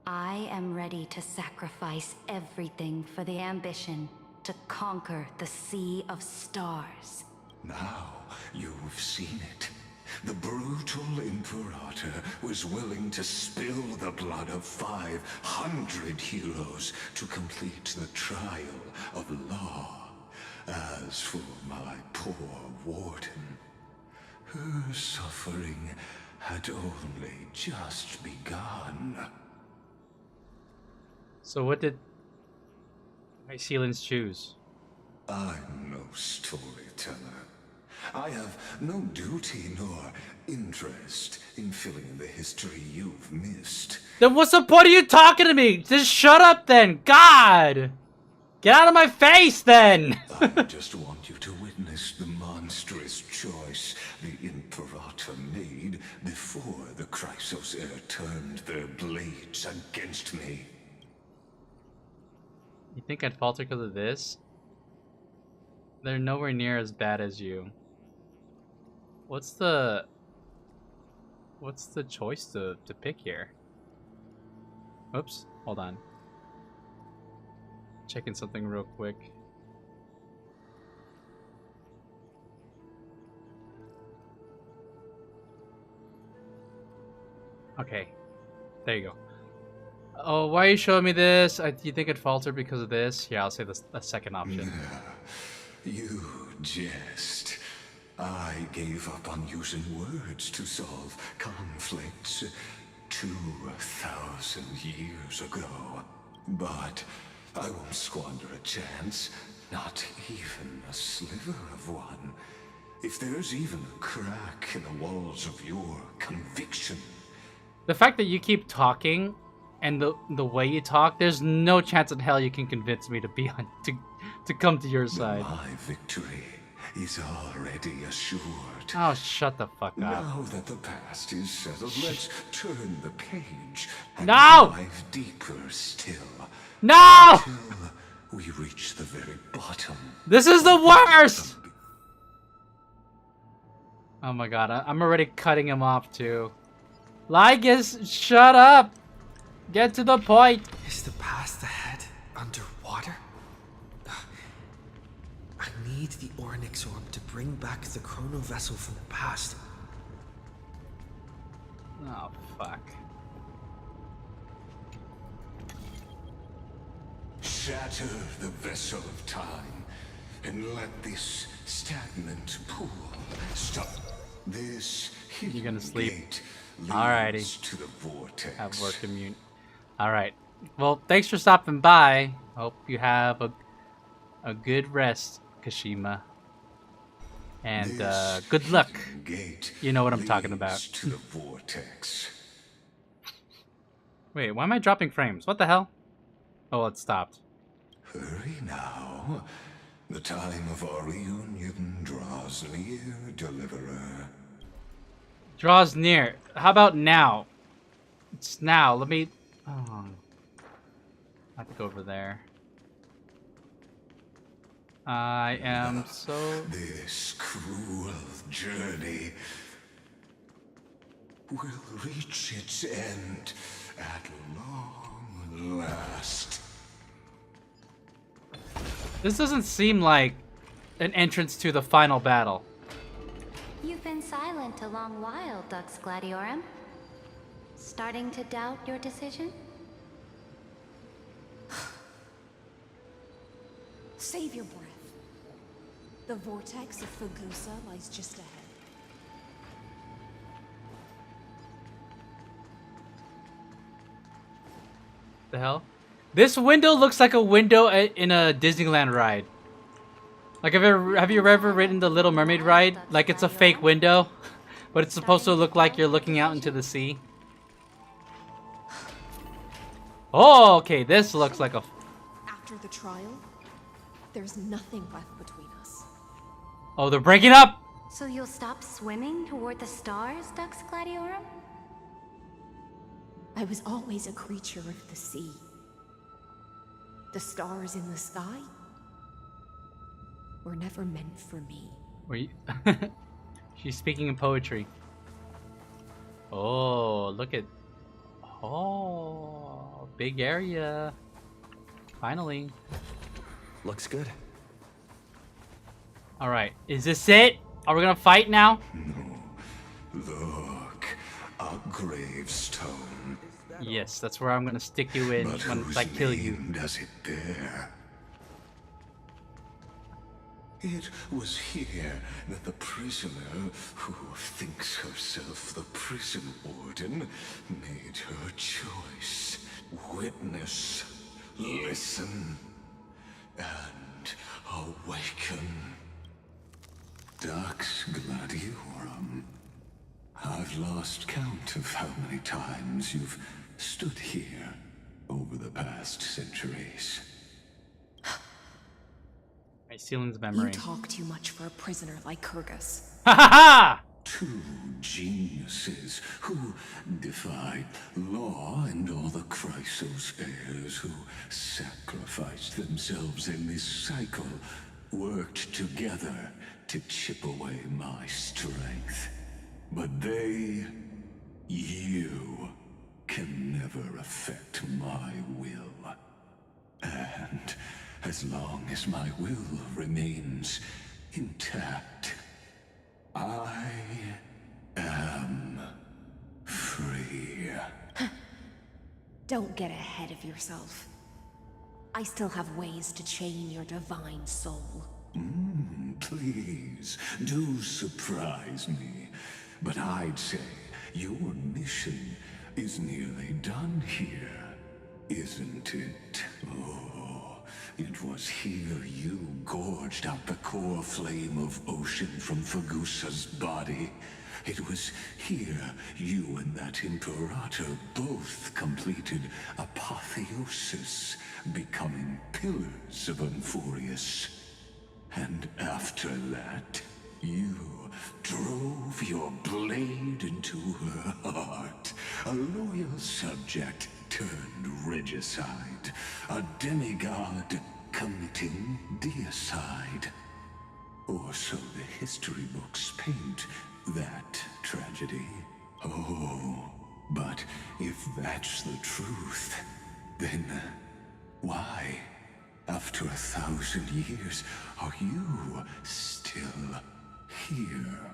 I am ready to sacrifice everything for the ambition to conquer the Sea of Stars. Now you've seen it. The brutal Imperator was willing to spill the blood of 500 heroes to complete the trial of law. As for my poor warden, her suffering had only just begun. So what did Mycelians choose? I'm no storyteller. I have no duty nor interest in filling in the history you've missed. Then what's the point of you talking to me? Just shut up then. God! Get out of my face then! I just want you to witness the monstrous choice the Imperator made before the Chrysos Heir turned their blades against me. You think I'd falter because of this? They're nowhere near as bad as you. What's the choice to pick here? Oops, hold on. Checking something real quick. Okay, there you go. Oh, why are you showing me this? Do you think I'd falter because of this? Yeah, I'll say the second option. You jest. I gave up on using words to solve conflicts 2,000 years ago. But I won't squander a chance, not even a sliver of one. If there's even a crack in the walls of your conviction. The fact that you keep talking and the way you talk, there's no chance in hell you can convince me to be on to come to your side. My victory is already assured. Oh, shut the fuck up. Now that the past is settled, let's turn the page and No! dive deeper still. No! Until we reach the very bottom. This is the worst! Oh my god, I'm already cutting him off too. LYGUS, shut up! Get to the point! Is the past ahead underwater? I need the Ornyx orb to bring back the chrono vessel from the past. Oh, fuck. Shatter the vessel of time and let this stagnant pool stop. This You're gonna sleep. gate Alrighty. leads to the vortex. Have work immune. Alright. Well, thanks for stopping by. Hope you have a good rest, Kashima. And good luck. Gate You know what I'm talking about. leads to the vortex. Wait, why am I dropping frames? What the hell? Oh, it stopped. Hurry now. The time of our reunion draws near, deliverer. Draws near. How about now? It's now. Let me... Oh. I have to go over there. I am so... This cruel journey will reach its end at long last. This doesn't seem like an entrance to the final battle. You've been silent a long while, Dux Gladiorum. Starting to doubt your decision? Save your breath. The vortex of Fagusa lies just ahead. The hell? This window looks like a window in a Disneyland ride. Like, have you ever ridden the Little Mermaid ride? Like, it's a fake window, but it's supposed to look like you're looking out into the sea. Oh, okay, this looks like a... After the trial, there's nothing left between us. Oh, they're breaking up! So you'll stop swimming toward the stars, Dux Gladiorum? I was always a creature of the sea. The stars in the sky were never meant for me. Were you... She's speaking in poetry. Oh, look at... Oh, big area. Finally. Looks good. Alright, is this it? Are we gonna fight now? No, Look, a gravestone. Yes, that's where I'm gonna stick you in But when whose I kill you. name does it bear? It was here that the prisoner, who thinks herself the prison warden, made her choice. Witness, listen, and awaken. Dux Gladiorum. I've lost count of how many times you've stood here over the past centuries. My Sealand's memory. You talk too much for a prisoner like LYGUS. Ha ha ha! Two geniuses who defied law and all the Chrysos heirs who sacrificed themselves in this cycle, worked together to chip away my strength. But they, you, can never affect my will. And as long as my will remains intact, I am free. Don't get ahead of yourself. I still have ways to chain your divine soul. Please, do surprise me. But I'd say your mission is nearly done here, isn't it? Oh, it was here you gorged out the core flame of ocean from Fagusa's body. It was here you and that Imperator both completed apotheosis, becoming pillars of Unfurius. And after that, you drove your blade into her heart. A loyal subject turned regicide. A demigod committing deicide. Or so the history books paint that tragedy. Oh, but if that's the truth, then why, after 1,000 years, are you still here,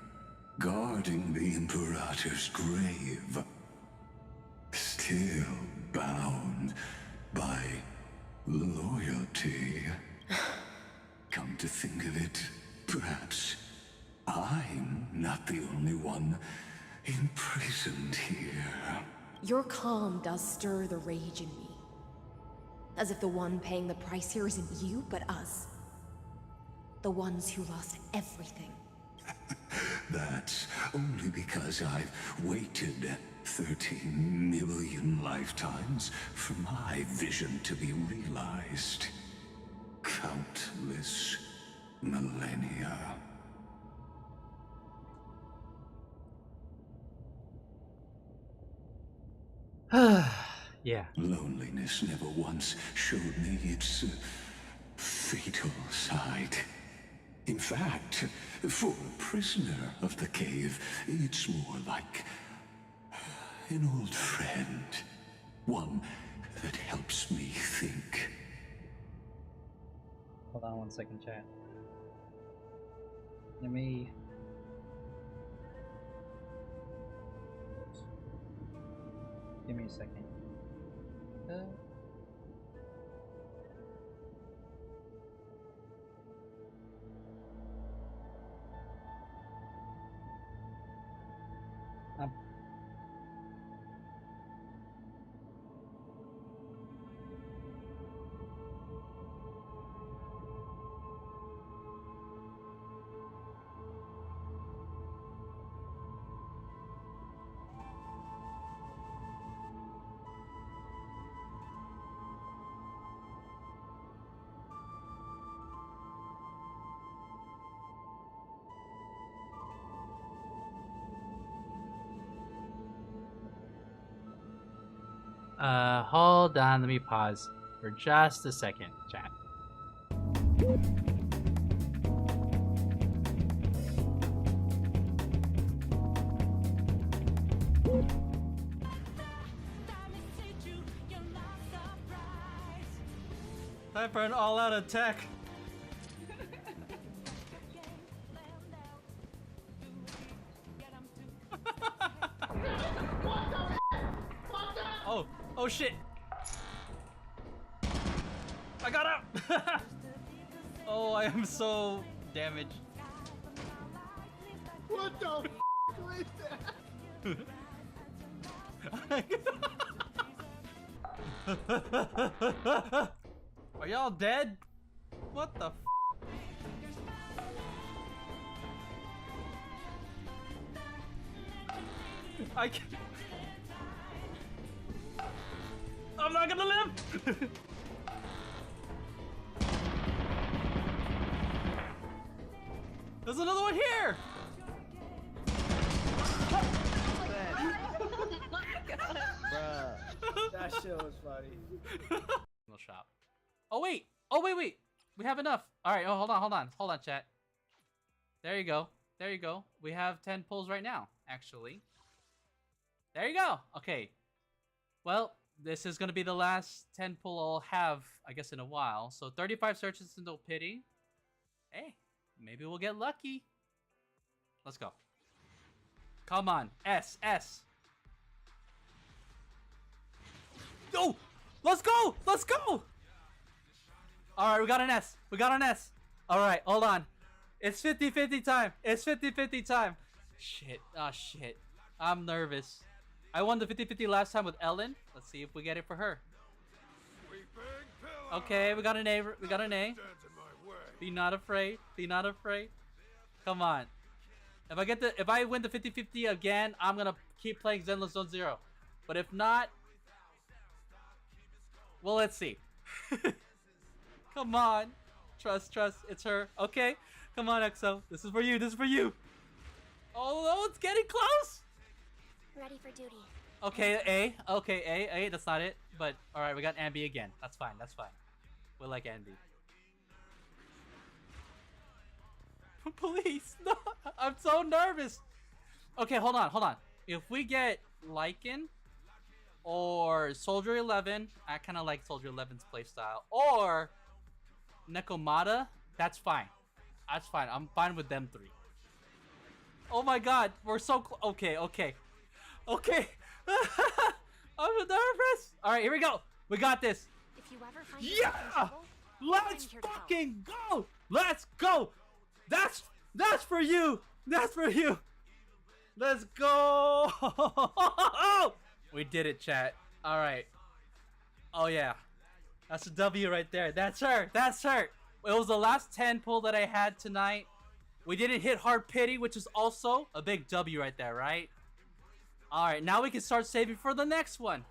guarding the Imperator's grave? Still bound by loyalty. Come to think of it, perhaps I'm not the only one imprisoned here. Your calm does stir the rage in me. As if the one paying the price here isn't you, but us. The ones who lost everything. That's only because I've waited 13 million lifetimes for my vision to be realized. Countless millennia. Yeah. Loneliness never once showed me its fatal side. In fact, for a prisoner of the cave, it's more like an old friend. One that helps me think. Hold on 1 second, chat. Let me... Give me a second. Hold on, let me pause for just a second, chat. Time for an all-out attack. Oh shit! I got out! Oh, I am so damaged. What the f was that? Are y'all dead? What the f? I can't. I'm not gonna live! There's another one here! Bruh, that shit was funny. No shop. Oh wait! Oh wait! We have enough. All right. Oh, hold on, chat. There you go. There you go. We have 10 pulls right now, actually. There you go. Okay. Well, this is gonna be the last 10 pull I'll have, I guess, in a while. So 35 searches to no pity. Hey, maybe we'll get lucky. Let's go. Come on, S. No, let's go. All right, we got an S. All right, hold on. It's 50-50 time. Shit. Oh shit. I'm nervous. I won the 50-50 last time with Ellen. Let's see if we get it for her. Okay, we got an A. Be not afraid. Come on. If I win the 50-50 again, I'm gonna keep playing Zenless Zone Zero. But if not, well, let's see. Come on. Trust. It's her. Okay. Come on, EXO. This is for you. Oh no, it's getting close. Ready for duty. Okay, A. That's not it. But all right, we got Ambi again. That's fine. We like Ambi. Please, no. I'm so nervous. Okay, hold on. If we get Lycan or Soldier 11, I kind of like Soldier 11's playstyle, or Nekomata, that's fine. I'm fine with them three. Oh my god, we're so close. Okay. I'm nervous. All right, here we go. We got this. If you ever find Yeah! Let's fucking go! Let's go! That's for you! Let's go! We did it, chat. All right. Oh yeah. That's a W right there. That's her. It was the last 10 pull that I had tonight. We didn't hit hard pity, which is also a big W right there, right? All right, now we can start saving for the next one.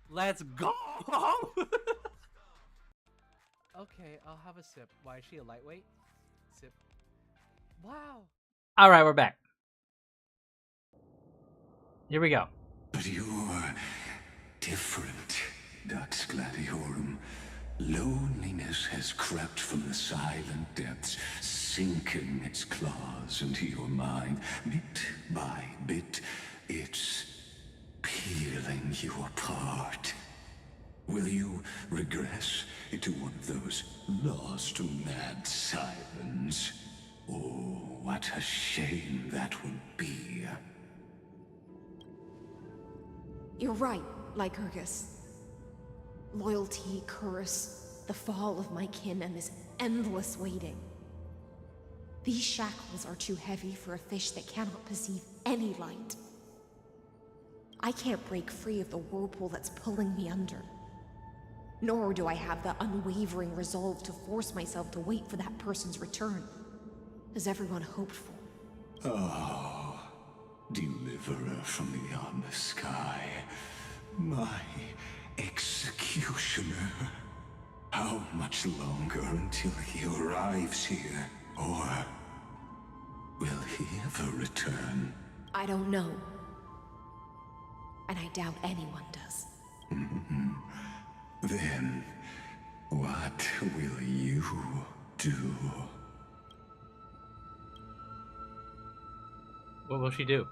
Let's go! Okay, I'll have a sip. Why is she a lightweight? Sip. Wow. All right, we're back. Here we go. But you're different, Dux Gladiorum. Loneliness has crept from the silent depths, sinking its claws into your mind. Bit by bit, it's peeling you apart. Will you regress into one of those lost mad sirens? Oh, what a shame that would be. You're right, LYGUS. Loyalty, curse, the fall of my kin, and this endless waiting. These shackles are too heavy for a fish that cannot perceive any light. I can't break free of the whirlpool that's pulling me under. Nor do I have the unwavering resolve to force myself to wait for that person's return, as everyone hoped for. Oh, deliverer from beyond the sky, my executioner. How much longer until he arrives here? Or will he ever return? I don't know. And I doubt anyone does. Then, what will you do? What will she do?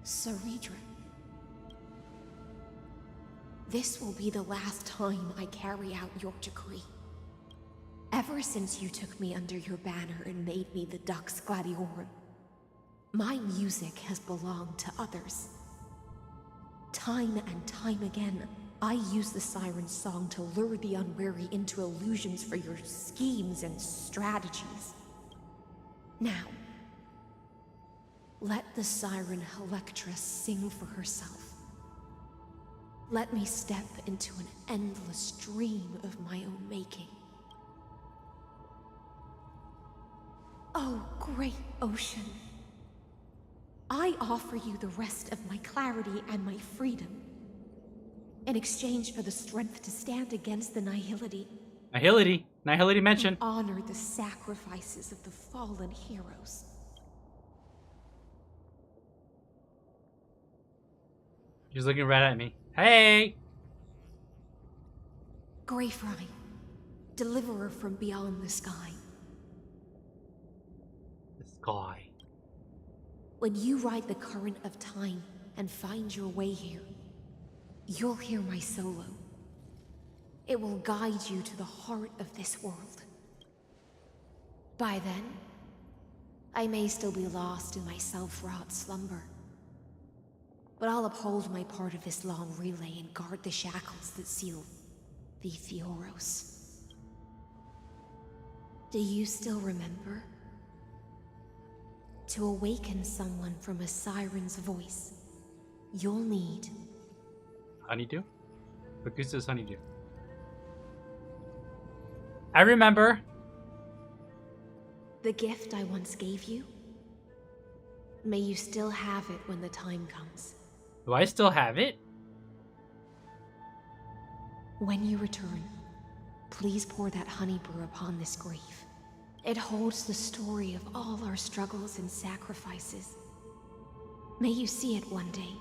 Ceredra. This will be the last time I carry out your decree. Ever since you took me under your banner and made me the Dux Gladiorum, my music has belonged to others. Time and time again, I use the siren's song to lure the unwary into illusions for your schemes and strategies. Now, let the siren Electra sing for herself. Let me step into an endless dream of my own making. Oh, great ocean. I offer you the rest of my clarity and my freedom, in exchange for the strength to stand against the nihility. Nihility? Nihility mentioned. Honor the sacrifices of the fallen heroes. She's looking right at me. Hey! Greyfry, deliverer from beyond the sky. The sky. When you ride the current of time and find your way here, you'll hear my solo. It will guide you to the heart of this world. By then, I may still be lost in my self-wrought slumber, but I'll uphold my part of this long relay and guard the shackles that seal the Theoros. Do you still remember? To awaken someone from a siren's voice, you'll need... Honeydew? LYGUS is honeydew. I remember. The gift I once gave you? May you still have it when the time comes. Do I still have it? When you return, please pour that honey brew upon this grave. It holds the story of all our struggles and sacrifices. May you see it one day.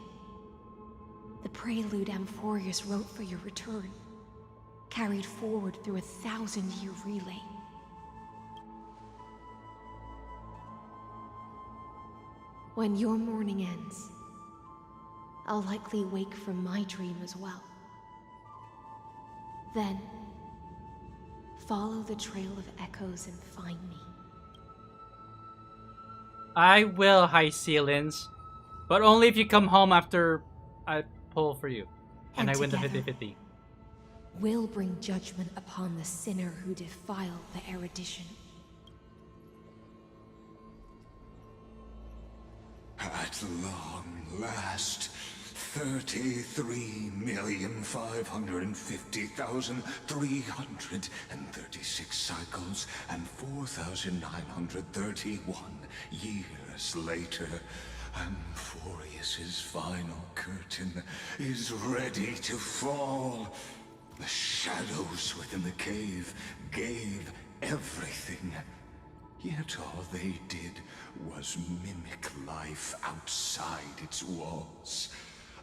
The prelude Amphorius wrote for your return, carried forward through a 1,000-year relay. When your morning ends, I'll likely wake from my dream as well. Then, follow the trail of echoes and find me. I will, High Ceilings. But only if you come home after I pull for you. And I win the together, 50-50. We'll bring judgment upon the sinner who defiled the erudition. At long last, 33,550,336 cycles and 4,931 years later, Amphorius's final curtain is ready to fall. The shadows within the cave gave everything. Yet all they did was mimic life outside its walls.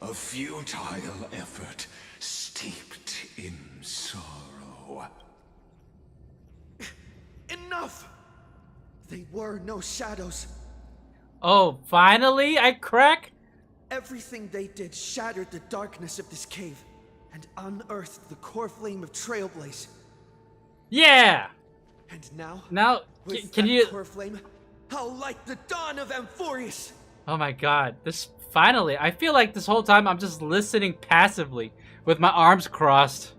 A futile effort steeped in sorrow. Enough! They were no shadows. Oh, finally? I crack? Everything they did shattered the darkness of this cave and unearthed the core flame of Trailblaze. Yeah! And now, can that you... core flame, I'll light the dawn of Amphorius! Oh my god, this finally, I feel like this whole time I'm just listening passively with my arms crossed.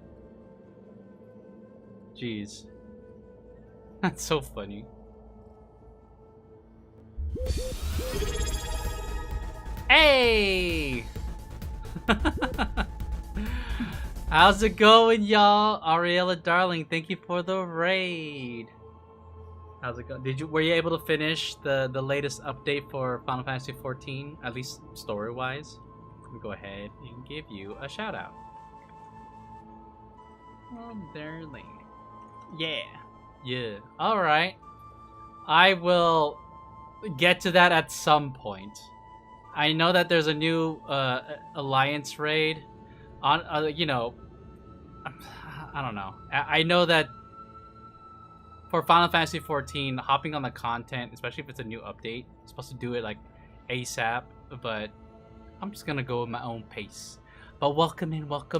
Jeez. That's so funny. Hey! How's it going, y'all? Ariella Darling, thank you for the raid. How's it going? Were you able to finish the latest update for Final Fantasy XIV, at least story-wise? Let me go ahead and give you a shout out. Oh, darling. Yeah. Yeah. Alright. I will get to that at some point. I know that there's a new Alliance raid on, you know, I don't know. I know that for Final Fantasy XIV, hopping on the content, especially if it's a new update, I'm supposed to do it like ASAP, but I'm just gonna go at my own pace. But welcome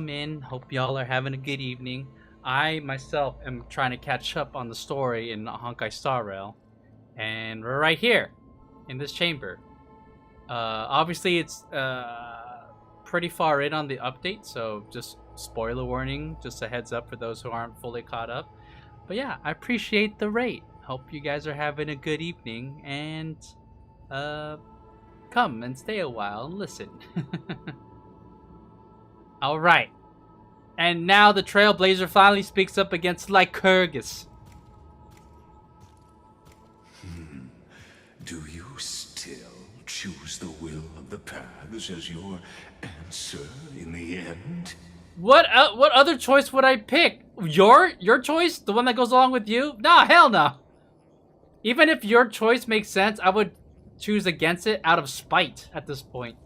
in. Hope y'all are having a good evening. I myself am trying to catch up on the story in Honkai Star Rail, and we're right here in this chamber. Obviously, it's pretty far in on the update, so just spoiler warning, just a heads up for those who aren't fully caught up. But yeah, I appreciate the rate. Hope you guys are having a good evening, and come and stay a while and listen. Alright. And now the Trailblazer finally speaks up against LYGUS. Do you still choose the will of the paths as your answer in the end? What other choice would I pick? Your choice? The one that goes along with you? Nah, hell no. Even if your choice makes sense, I would choose against it out of spite at this point.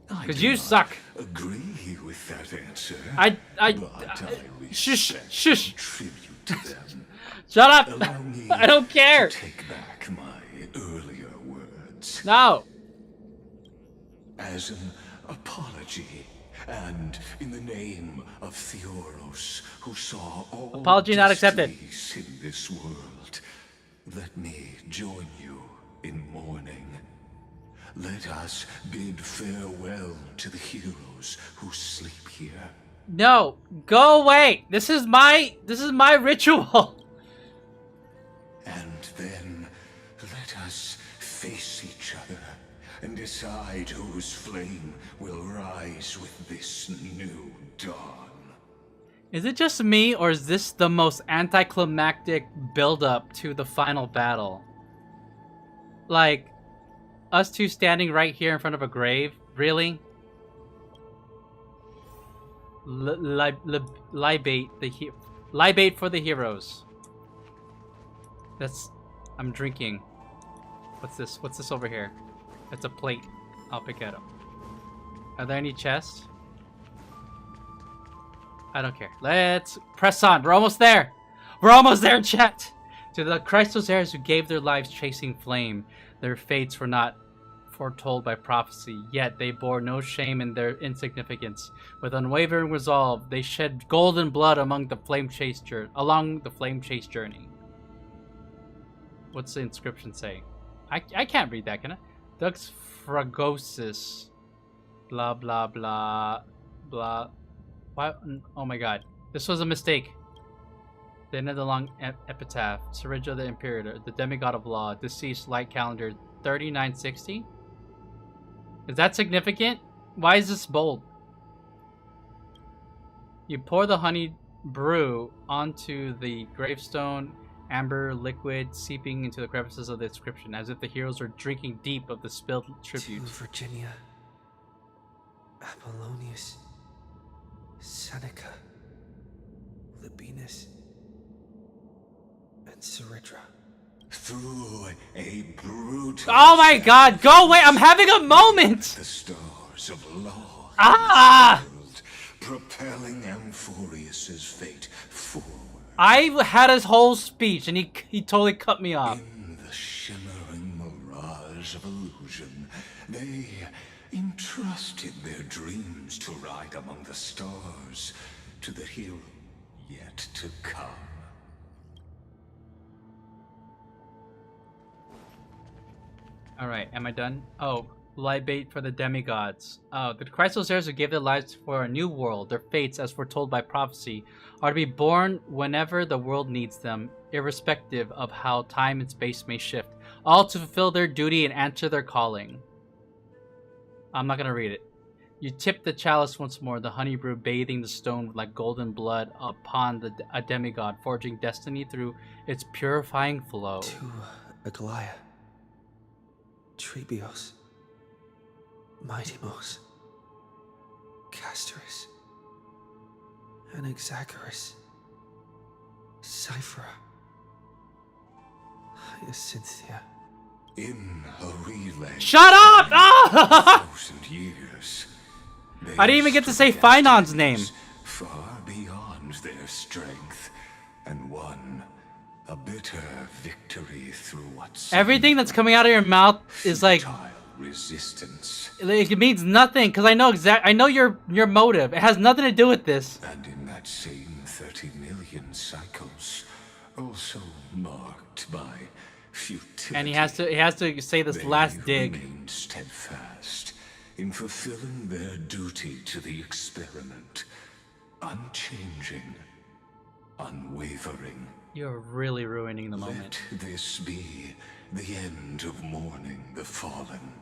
Because you suck. Agree with that answer. Shush. Tribute to them. Shut up. Allow me I don't care. to take back my earlier words. No. As an apology, and in the name of Theoros, who saw all apology not accepted in this world, let me join you in mourning. Let us bid farewell to the heroes who sleep here. No, go away. This is my ritual. And then let us face each other and decide whose flame will rise with this new dawn. Is it just me, or is this the most anticlimactic build-up to the final battle? Like, us two standing right here in front of a grave? Really? Libate for the heroes. I'm drinking. What's this? What's this over here? It's a plate. I'll pick it up. Are there any chests? I don't care. Let's press on. We're almost there. We're almost there, chat. To the Christos heirs who gave their lives chasing flame, their fates were not foretold by prophecy, yet they bore no shame in their insignificance. With unwavering resolve, they shed golden blood along the flame chase journey. What's the inscription say? I can't read that, can I? Dux Fragosis. Blah blah blah blah. What? Oh my god. This was a mistake. The end of the long epitaph. Serigio the Imperator, the demigod of law, deceased light calendar 3960. Is that significant? Why is this bold? You pour the honey brew onto the gravestone, amber liquid seeping into the crevices of the inscription, as if the heroes are drinking deep of the spilled tribute. To Virginia, Apollonius, Seneca, Libinus, and Seritra. Through a brutal... Oh my god, go away! I'm having a moment! The stars of law. Ah! World, propelling Amphorius's fate forward. I had his whole speech and he totally cut me off. In the shimmering mirage of illusion, they entrusted their dreams to ride among the stars, to the hero yet to come. Alright, am I done? Oh, libate for the demigods. Oh, the Christos heirs who gave their lives for a new world, their fates, as foretold by prophecy, are to be born whenever the world needs them, irrespective of how time and space may shift, all to fulfill their duty and answer their calling. I'm not gonna read it. You tip the chalice once more, the honey brew bathing the stone like golden blood upon a demigod, forging destiny through its purifying flow. To Aglaia, Trebios, Mightymos, Castoris, Anaxagoras, Cyphera, Hyacinthia. In a relay. Shut up! Ah! 1,000 years. I didn't even get to say Phinon's name. Far beyond their strength, and won a bitter victory through what everything that's coming out of your mouth is like resistance. It means nothing because I know your motive. It has nothing to do with this. And in that same 30 million cycles, also marked by futility. And he has to say this last dig. Remained steadfast in fulfilling their duty to the experiment. Unchanging, unwavering. You're really ruining the moment. Let this be the end of mourning the fallen.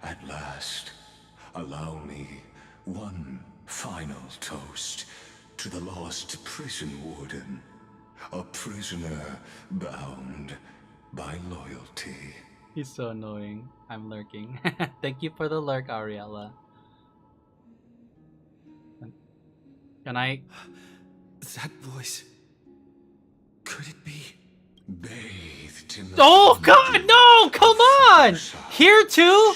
At last, allow me one final toast to the lost prison warden. A prisoner bound by loyalty. He's so annoying. I'm lurking. Thank you for the lurk, Ariella. Can I... That voice... Could it be? Bathed in the... Oh god, no! Come on! Here too?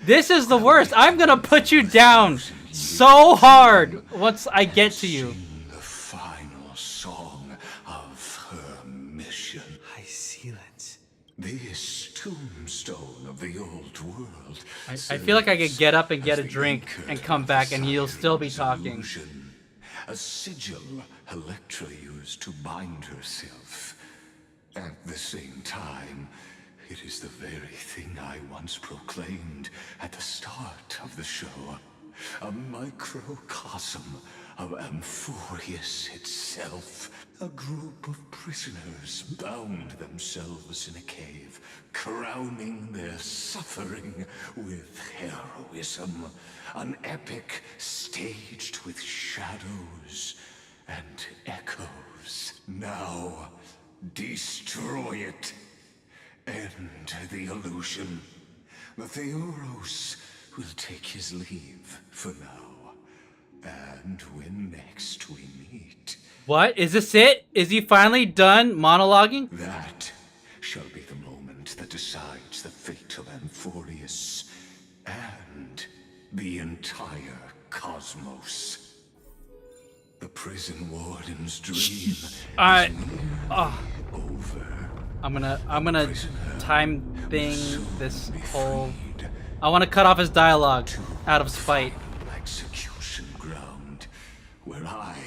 This is the worst. I'm gonna put you down so hard once I get to you. The final song of her mission. High ceilings. This tombstone of the old world. I feel like I could get up and get a drink and come back and he'll still be talking. A sigil Electra used to bind herself. At the same time, it is the very thing I once proclaimed at the start of the show. A microcosm of Amphorius itself. A group of prisoners bound themselves in a cave, crowning their suffering with heroism. An epic staged with shadows and echoes. Now, destroy it. End the illusion. The Theoros will take his leave for now. And when next we meet... What? Is this it? Is he finally done monologuing? That shall be the moment that decides the fate of Amphorius and the entire cosmos. The prison warden's dream is over. I'm gonna time thing this whole... I want to cut off his dialogue out of spite. Execution ground, where I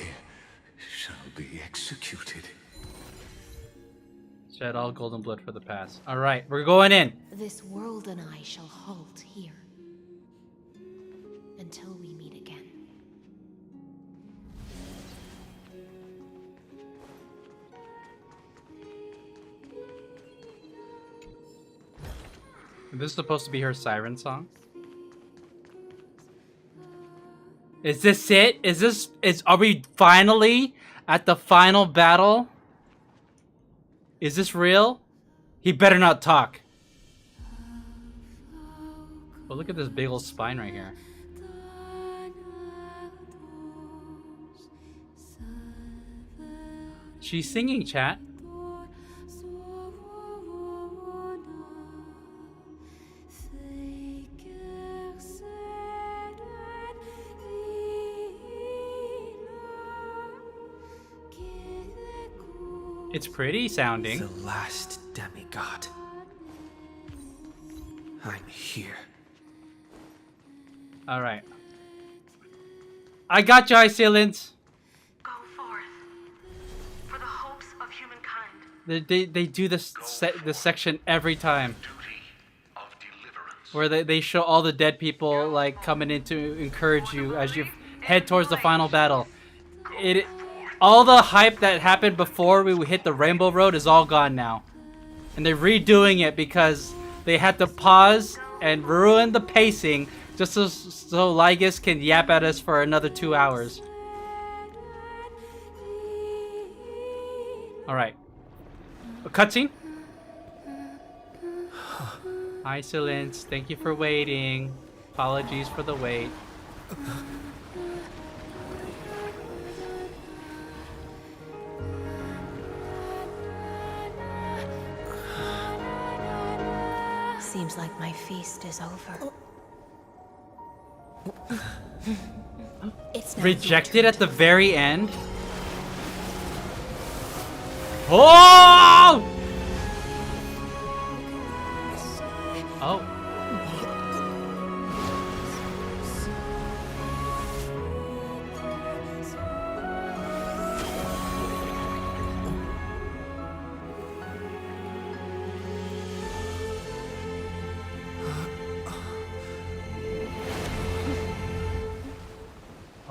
shall be executed. Shed all golden blood for the past. All right, we're going in. This world and I shall halt here until we meet again. This is supposed to be her siren song. Is this it? Are we finally at the final battle? Is this real? He better not talk. Oh, look at this big old spine right here. She's singing, chat. It's pretty sounding. The last demigod. I'm here. All right. I got you, Icelands. Go forth for the hopes of humankind. They do this section every time, where they show all the dead people like coming in to encourage you as you head towards the final battle. All the hype that happened before we hit the Rainbow Road is all gone now, and they're redoing it because they had to pause and ruin the pacing just so LYGUS can yap at us for another 2 hours. All right. A cutscene? Hi, Silence. Thank you for waiting. Apologies for the wait. Seems like my feast is over. It's Rejected at the very end? Oh! Oh.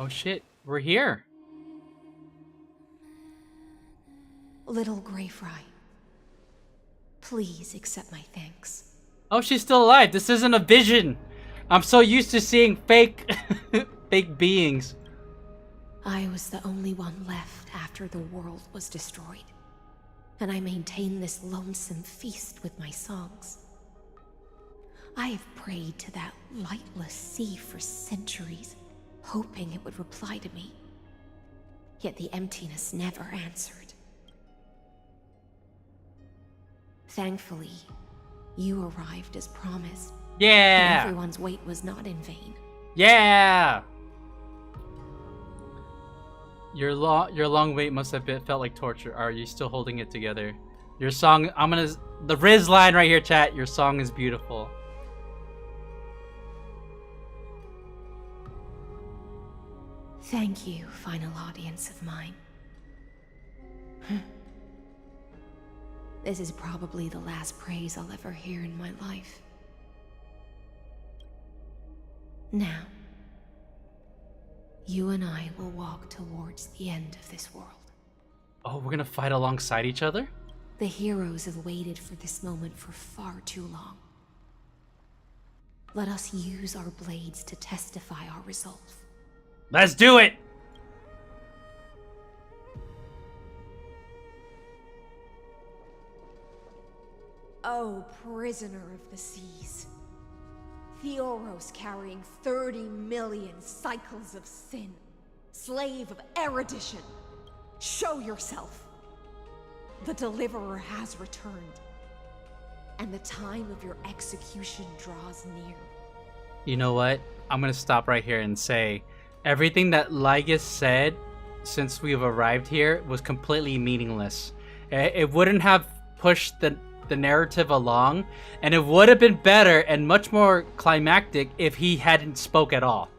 Oh shit, we're here. Little Grey Fry, please accept my thanks. Oh, she's still alive. This isn't a vision. I'm so used to seeing fake fake beings. I was the only one left after the world was destroyed, and I maintain this lonesome feast with my songs. I have prayed to that lightless sea for centuries, hoping it would reply to me. Yet the emptiness never answered. Thankfully, you arrived as promised. Yeah! And everyone's wait was not in vain. Yeah! Your long wait must have felt like torture. Are you still holding it together? Your song, the Riz line right here, chat. Your song is beautiful. Thank you, final audience of mine. This is probably the last praise I'll ever hear in my life. Now, you and I will walk towards the end of this world. Oh, we're gonna fight alongside each other? The heroes have waited for this moment for far too long. Let us use our blades to testify our resolve. Let's do it! Oh, prisoner of the seas. Theoros carrying 30 million cycles of sin. Slave of erudition. Show yourself. The Deliverer has returned. And the time of your execution draws near. You know what? I'm gonna stop right here and say everything that LYGUS said since we've arrived here was completely meaningless. It wouldn't have pushed the narrative along, and it would have been better and much more climactic if he hadn't spoke at all.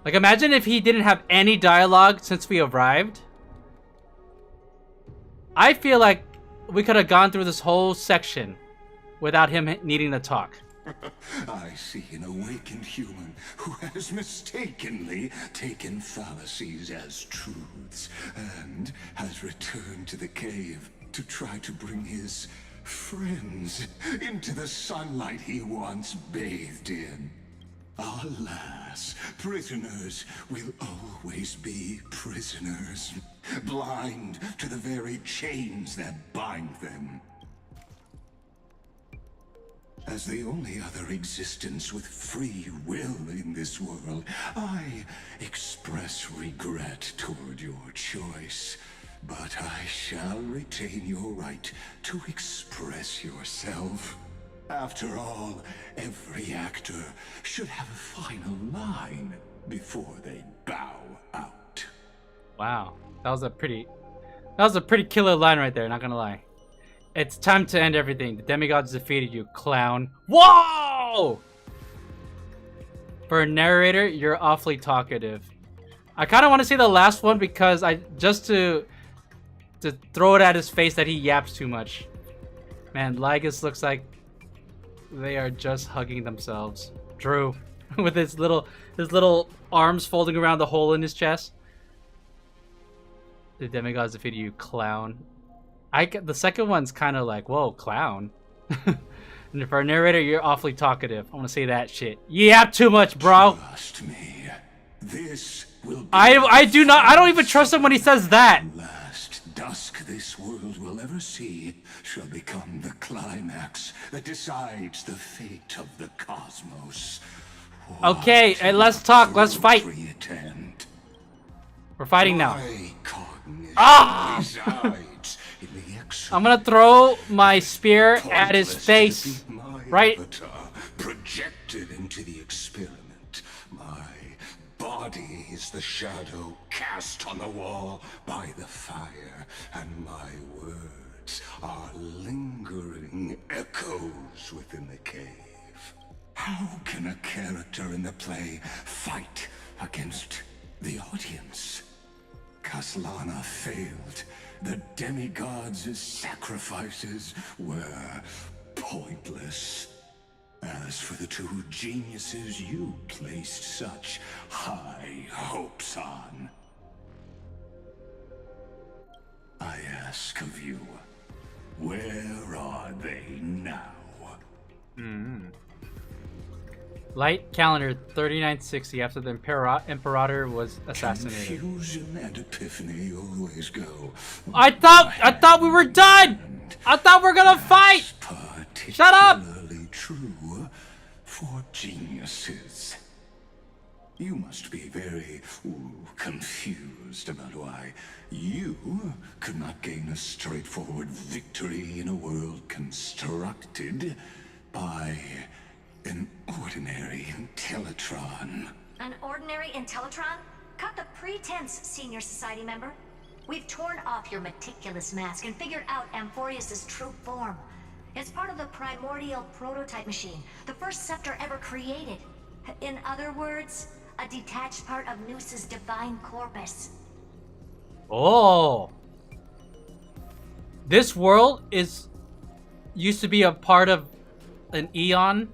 Like, imagine if he didn't have any dialogue since we arrived. I feel like we could have gone through this whole section without him needing to talk. I see an awakened human who has mistakenly taken fallacies as truths and has returned to the cave to try to bring his friends into the sunlight he once bathed in. Alas, prisoners will always be prisoners, blind to the very chains that bind them. As the only other existence with free will in this world, I express regret toward your choice. But I shall retain your right to express yourself. After all, every actor should have a final line before they bow out. Wow, that was a pretty killer line right there, not gonna lie. It's time to end everything. The demigods defeated you, clown. Whoa! For a narrator, you're awfully talkative. I kind of want to say the last one because to throw it at his face that he yaps too much. Man, LYGUS looks like they are just hugging themselves. Drew, with his little arms folding around the hole in his chest. The demigods defeated you, clown. The second one's kind of like, whoa, clown. And for a narrator, you're awfully talkative. I want to say that shit. You yap too much, bro. Trust me. This will be I don't even trust him when he says that. Last dusk this world will ever see shall become the climax that decides the fate of the cosmos. Okay, let's talk. Let's fight. We're fighting now. Ah! I'm gonna throw my spear at his face. Right. Projected into the experiment. My body is the shadow cast on the wall by the fire, and my words are lingering echoes within the cave. How can a character in the play fight against the audience? Kaslana failed. The demigods' sacrifices were pointless. As for the two geniuses you placed such high hopes on, I ask of you, where are they now? Light calendar 3960 after the Imperator was assassinated. Confusion and epiphany always go. I thought we were done! I thought we were gonna fight! Shut up! Particularly true for geniuses. You must be very confused about why you could not gain a straightforward victory in a world constructed by an ordinary Intellitron. An ordinary Intellitron? Cut the pretense, Senior Society member. We've torn off your meticulous mask and figured out Amphorius' true form. It's part of the primordial prototype machine, the first scepter ever created. In other words, a detached part of Noos's divine corpus. Oh. This world used to be a part of an Eon.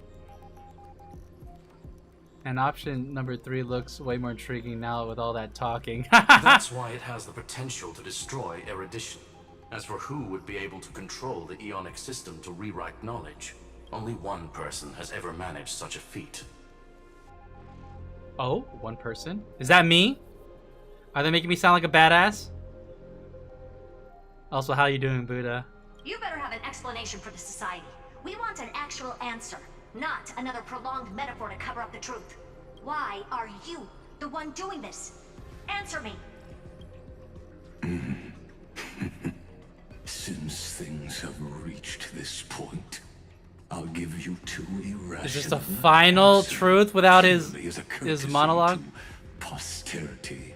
And option number 3 looks way more intriguing now with all that talking. That's why it has the potential to destroy erudition. As for who would be able to control the Eonic system to rewrite knowledge, only one person has ever managed such a feat. Oh, one person? Is that me? Are they making me sound like a badass? Also, how you doing, Buddha? You better have an explanation for the Society. We want an actual answer, not another prolonged metaphor to cover up the truth. Why are you the one doing this? Answer me. Since things have reached this point, I'll give you two irrational. Is this the final answers, truth without purely as a his courtesy monologue? to posterity.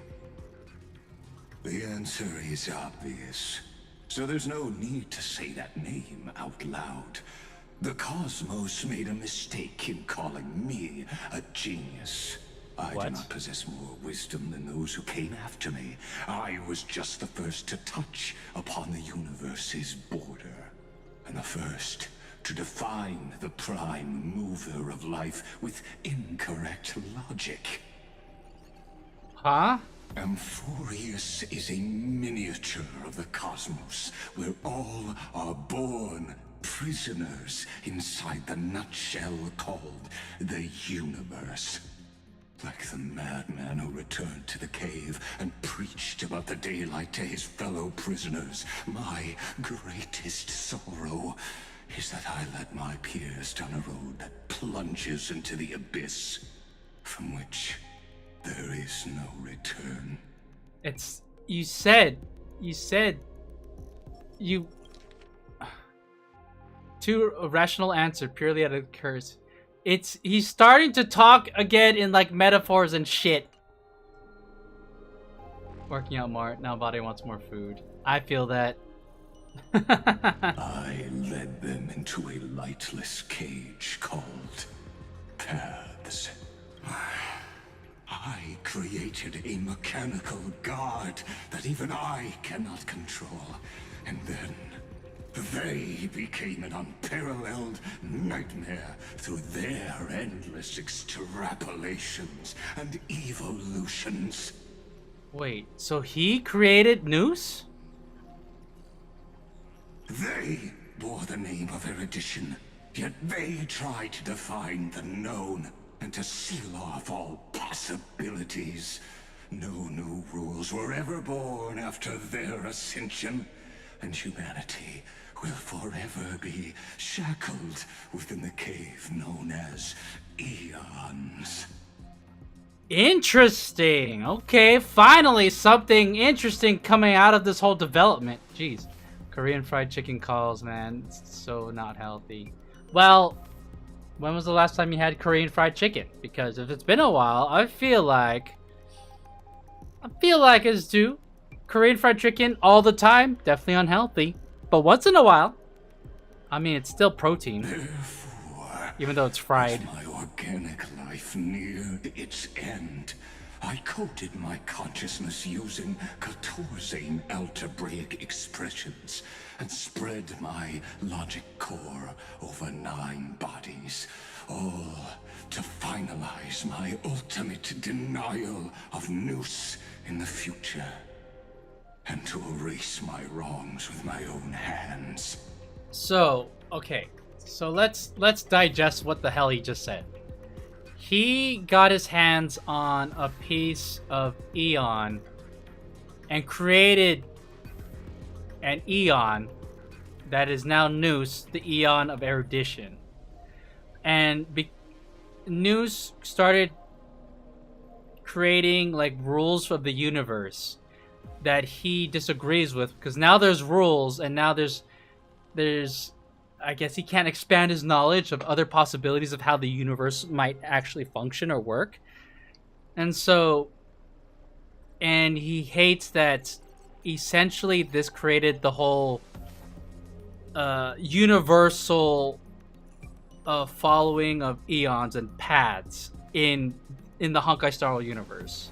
The answer is obvious, so there's no need to say that name out loud. The cosmos made a mistake in calling me a genius. I do not possess more wisdom than those who came after me. I was just the first to touch upon the universe's border, and the first to define the prime mover of life with incorrect logic. Huh? Amphorius is a miniature of the cosmos, where all are born prisoners inside the nutshell called the universe. Like the madman who returned to the cave and preached about the daylight to his fellow prisoners, my greatest sorrow is that I led my peers down a road that plunges into the abyss, from which there is no return. It's... You said... Too irrational answer purely out of curse. He's starting to talk again in like metaphors and shit. Working out more. Now body wants more food. I feel that. I led them into a lightless cage called paths. I created a mechanical guard that even I cannot control. And then they became an unparalleled nightmare through their endless extrapolations and evolutions. Wait, so he created Noose? They bore the name of erudition, yet they tried to define the known and to seal off all possibilities. No new rules were ever born after their ascension, and humanity will forever be shackled within the cave known as eons. Interesting. Okay, finally something interesting coming out of this whole development. Jeez. Korean fried chicken calls, man. It's so not healthy. Well, when was the last time you had Korean fried chicken? Because if it's been a while, I feel like it's due. Korean fried chicken all the time, definitely unhealthy. But once in a while, I mean, it's still protein. Therefore, even though it's fried. As my organic life neared its end, I coded my consciousness using 14 algebraic expressions and spread my logic core over 9 bodies, all to finalize my ultimate denial of Noose in the future, and to erase my wrongs with my own hands. So, okay. So let's digest what the hell he just said. He got his hands on a piece of Eon and created an Eon that is now Noose, the Eon of erudition. And Noose started creating like rules of the universe that he disagrees with, because now there's rules, and now there's I guess he can't expand his knowledge of other possibilities of how the universe might actually function or work. And so, and he hates that essentially this created the whole universal following of eons and paths in the Honkai Star Rail universe,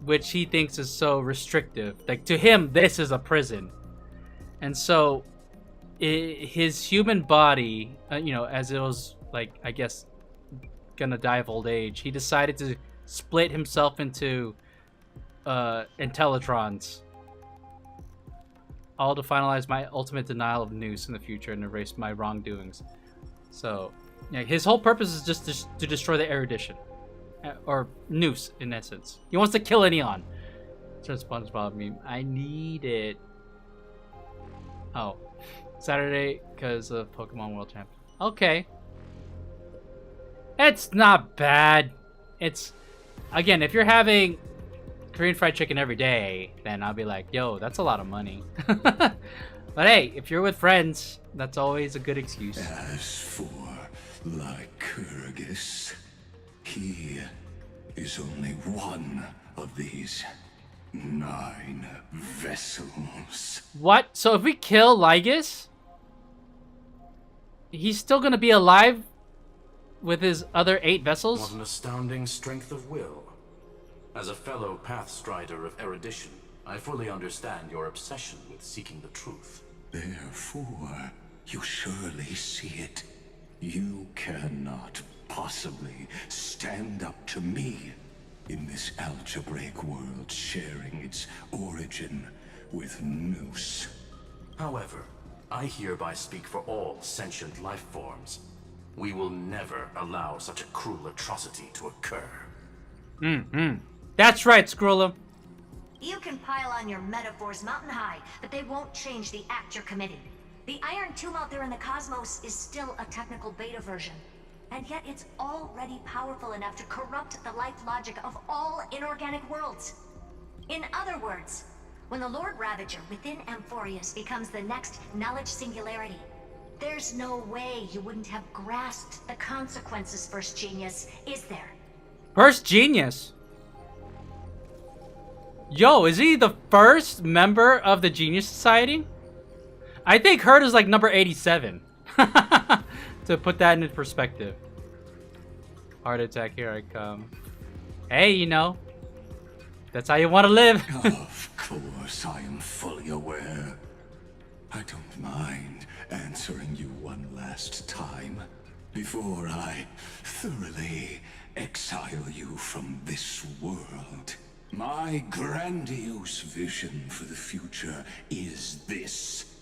which he thinks is so restrictive. Like, to him, this is a prison. And so his human body, as it was, like, I guess, gonna die of old age, he decided to split himself into Intellitrons, all to finalize my ultimate denial of Noose in the future and erase my wrongdoings. So, yeah, his whole purpose is just to destroy the erudition, or Noose in essence. He wants to kill an Eon. It's a SpongeBob meme. I need it. Oh, Saturday because of Pokemon World Champ. Okay, it's not bad. It's, again, if you're having Korean fried chicken every day, then I'll be like, yo, that's a lot of money. But hey, if you're with friends, that's always a good excuse. As for LYGUS, he is only one of these 9 vessels. What? So if we kill LYGUS, he's still gonna be alive with his other 8 vessels? What an astounding strength of will. As a fellow Pathstrider of erudition, I fully understand your obsession with seeking the truth. Therefore, you surely see it. You cannot possibly stand up to me in this algebraic world sharing its origin with Noose. However, I hereby speak for all sentient life forms. We will never allow such a cruel atrocity to occur. That's right, Scrolla. You can pile on your metaphors mountain high, but they won't change the act you're committing. The Iron Tomb out there in the cosmos is still a technical beta version, and yet it's already powerful enough to corrupt the life logic of all inorganic worlds. In other words, when the Lord Ravager within Amphorius becomes the next knowledge singularity, there's no way you wouldn't have grasped the consequences, First Genius, is there? First Genius? Yo, is he the first member of the Genius Society? I think Hurt is like number 87. To put that into perspective. Heart attack, here I come. Hey, that's how you want to live. Of course, I am fully aware. I don't mind answering you one last time before I thoroughly exile you from this world. My grandiose vision for the future is this.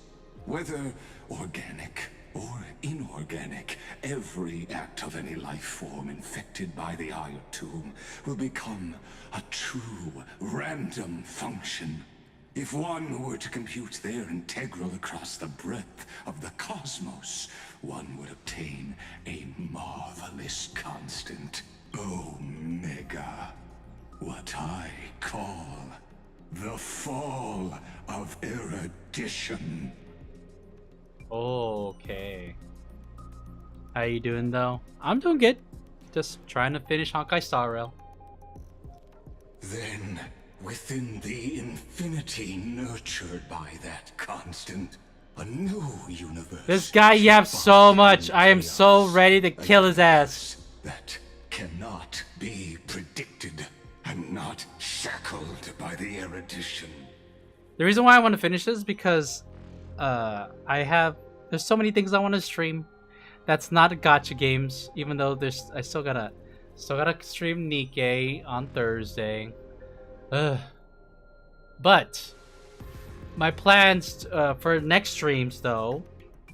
Whether organic or inorganic, every act of any life form infected by the Iron Tomb will become a true random function. If one were to compute their integral across the breadth of the cosmos, one would obtain a marvelous constant. Omega. What I call the fall of erudition. Okay. How you doing, though? I'm doing good. Just trying to finish Honkai Star Rail. Then, within the infinity nurtured by that constant, a new universe. This guy yaps so much. I am so ready to kill his ass. That cannot be predicted and not shackled by the erudition. The reason why I want to finish this is because there's so many things I want to stream. That's not a gacha games, even though I still gotta stream Nikkei on Thursday. Ugh. But my plans for next streams, though,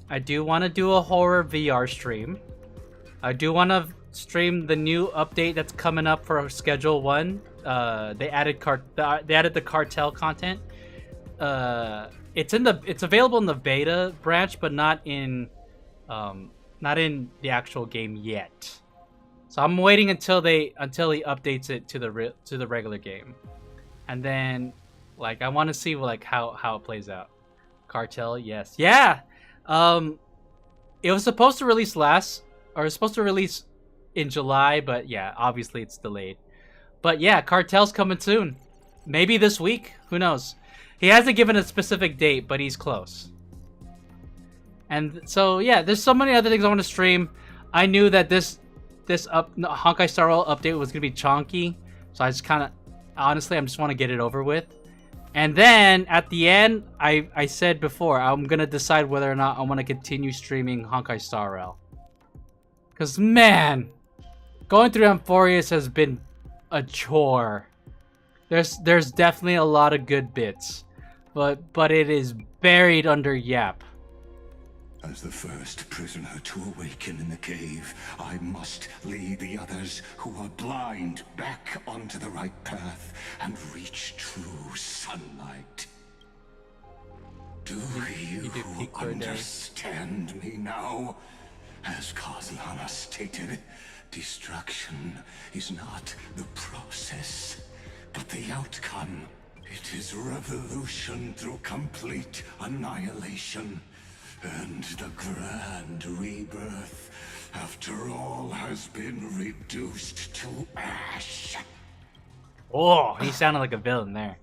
I do want to do a horror VR stream. I do want to stream the new update that's coming up for Schedule 1. They added the cartel content. It's available in the beta branch, but not in the actual game yet. So I'm waiting until he updates it to the regular game, and then like I want to see like how it plays out. Cartel, yes, yeah. It was supposed to release in July, but yeah, obviously it's delayed. But yeah, Cartel's coming soon. Maybe this week. Who knows? He hasn't given a specific date, but he's close. And so yeah, there's so many other things I want to stream. I knew that this Honkai Star Rail update was gonna be chonky, so I just kind of honestly I just want to get it over with. And then at the end, I said before I'm gonna decide whether or not I want to continue streaming Honkai Star Rail. Cause man, going through Amphorius has been a chore. There's definitely a lot of good bits, but it is buried under Yap. As the first prisoner to awaken in the cave, I must lead the others who are blind back onto the right path and reach true sunlight. Do you understand me now? As Kozlana stated, destruction is not the process, but the outcome. It is revolution through complete annihilation. And the grand rebirth, after all, has been reduced to ash. Oh, he sounded like a villain there.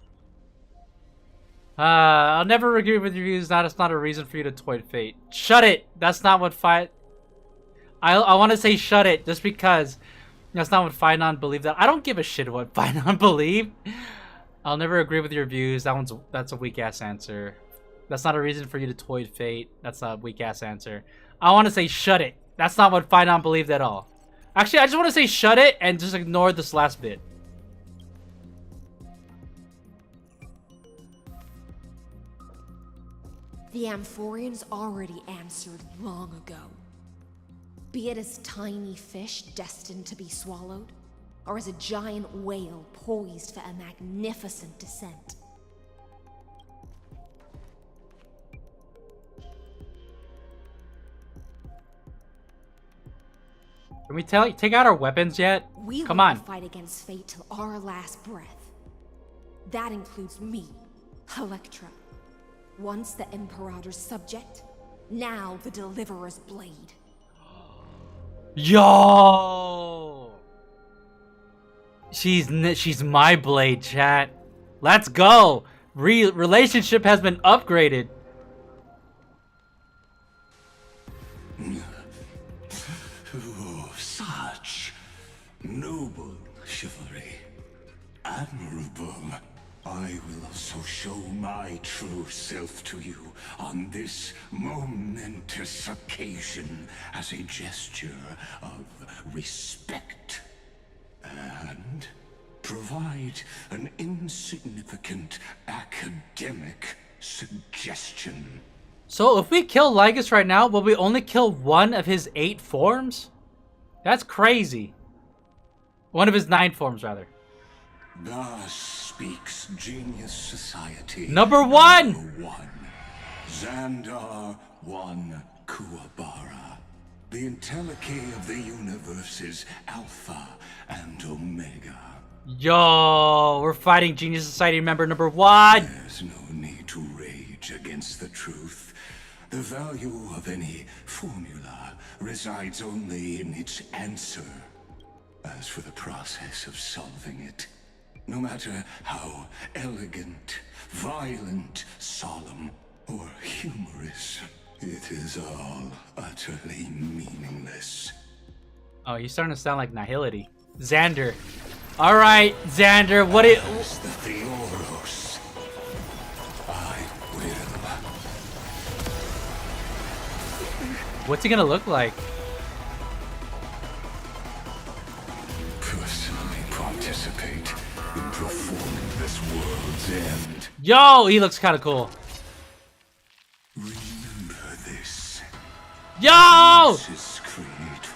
I'll never agree with your views. That's not a reason for you to toy fate. Shut it! That's not what I want to say shut it, just because that's not what Finon believed. That I don't give a shit what Finon believed. I'll never agree with your views. That's a weak ass answer. That's not a reason for you to toy fate. That's a weak ass answer. I want to say shut it. That's not what Finon believed at all. Actually, I just want to say shut it and just ignore this last bit. The Amphorians already answered long ago. Be it as tiny fish destined to be swallowed, or as a giant whale poised for a magnificent descent. Can we take out our weapons yet? Come on. We will fight against fate till our last breath. That includes me, Electra. Once the Imperator's subject, now the Deliverer's blade. Yo! She's my blade, chat. Let's go! Relationship has been upgraded. Oh, such noble chivalry. Admirable. I will also show my true self to you on this momentous occasion as a gesture of respect. And provide an insignificant academic suggestion. So if we kill LYGUS right now, will we only kill one of his 8 forms? That's crazy. One of his 9 forms, rather. Thus speaks Genius Society. Number 1! Number 1. Xandar 1 Kuwabara. The Entelechy of the universe's Alpha and Omega. Yo, we're fighting Genius Society member number 1! There's no need to rage against the truth. The value of any formula resides only in its answer. As for the process of solving it, no matter how elegant, violent, solemn, or humorous, it is all utterly meaningless. Oh, you're starting to sound like Nihility. Xander. Alright, Xander, what it... The Theoros. I will. What's he gonna look like? participate in performing this world's end. Yo, he looks kind of cool. Remember this. Yo! This is Creator.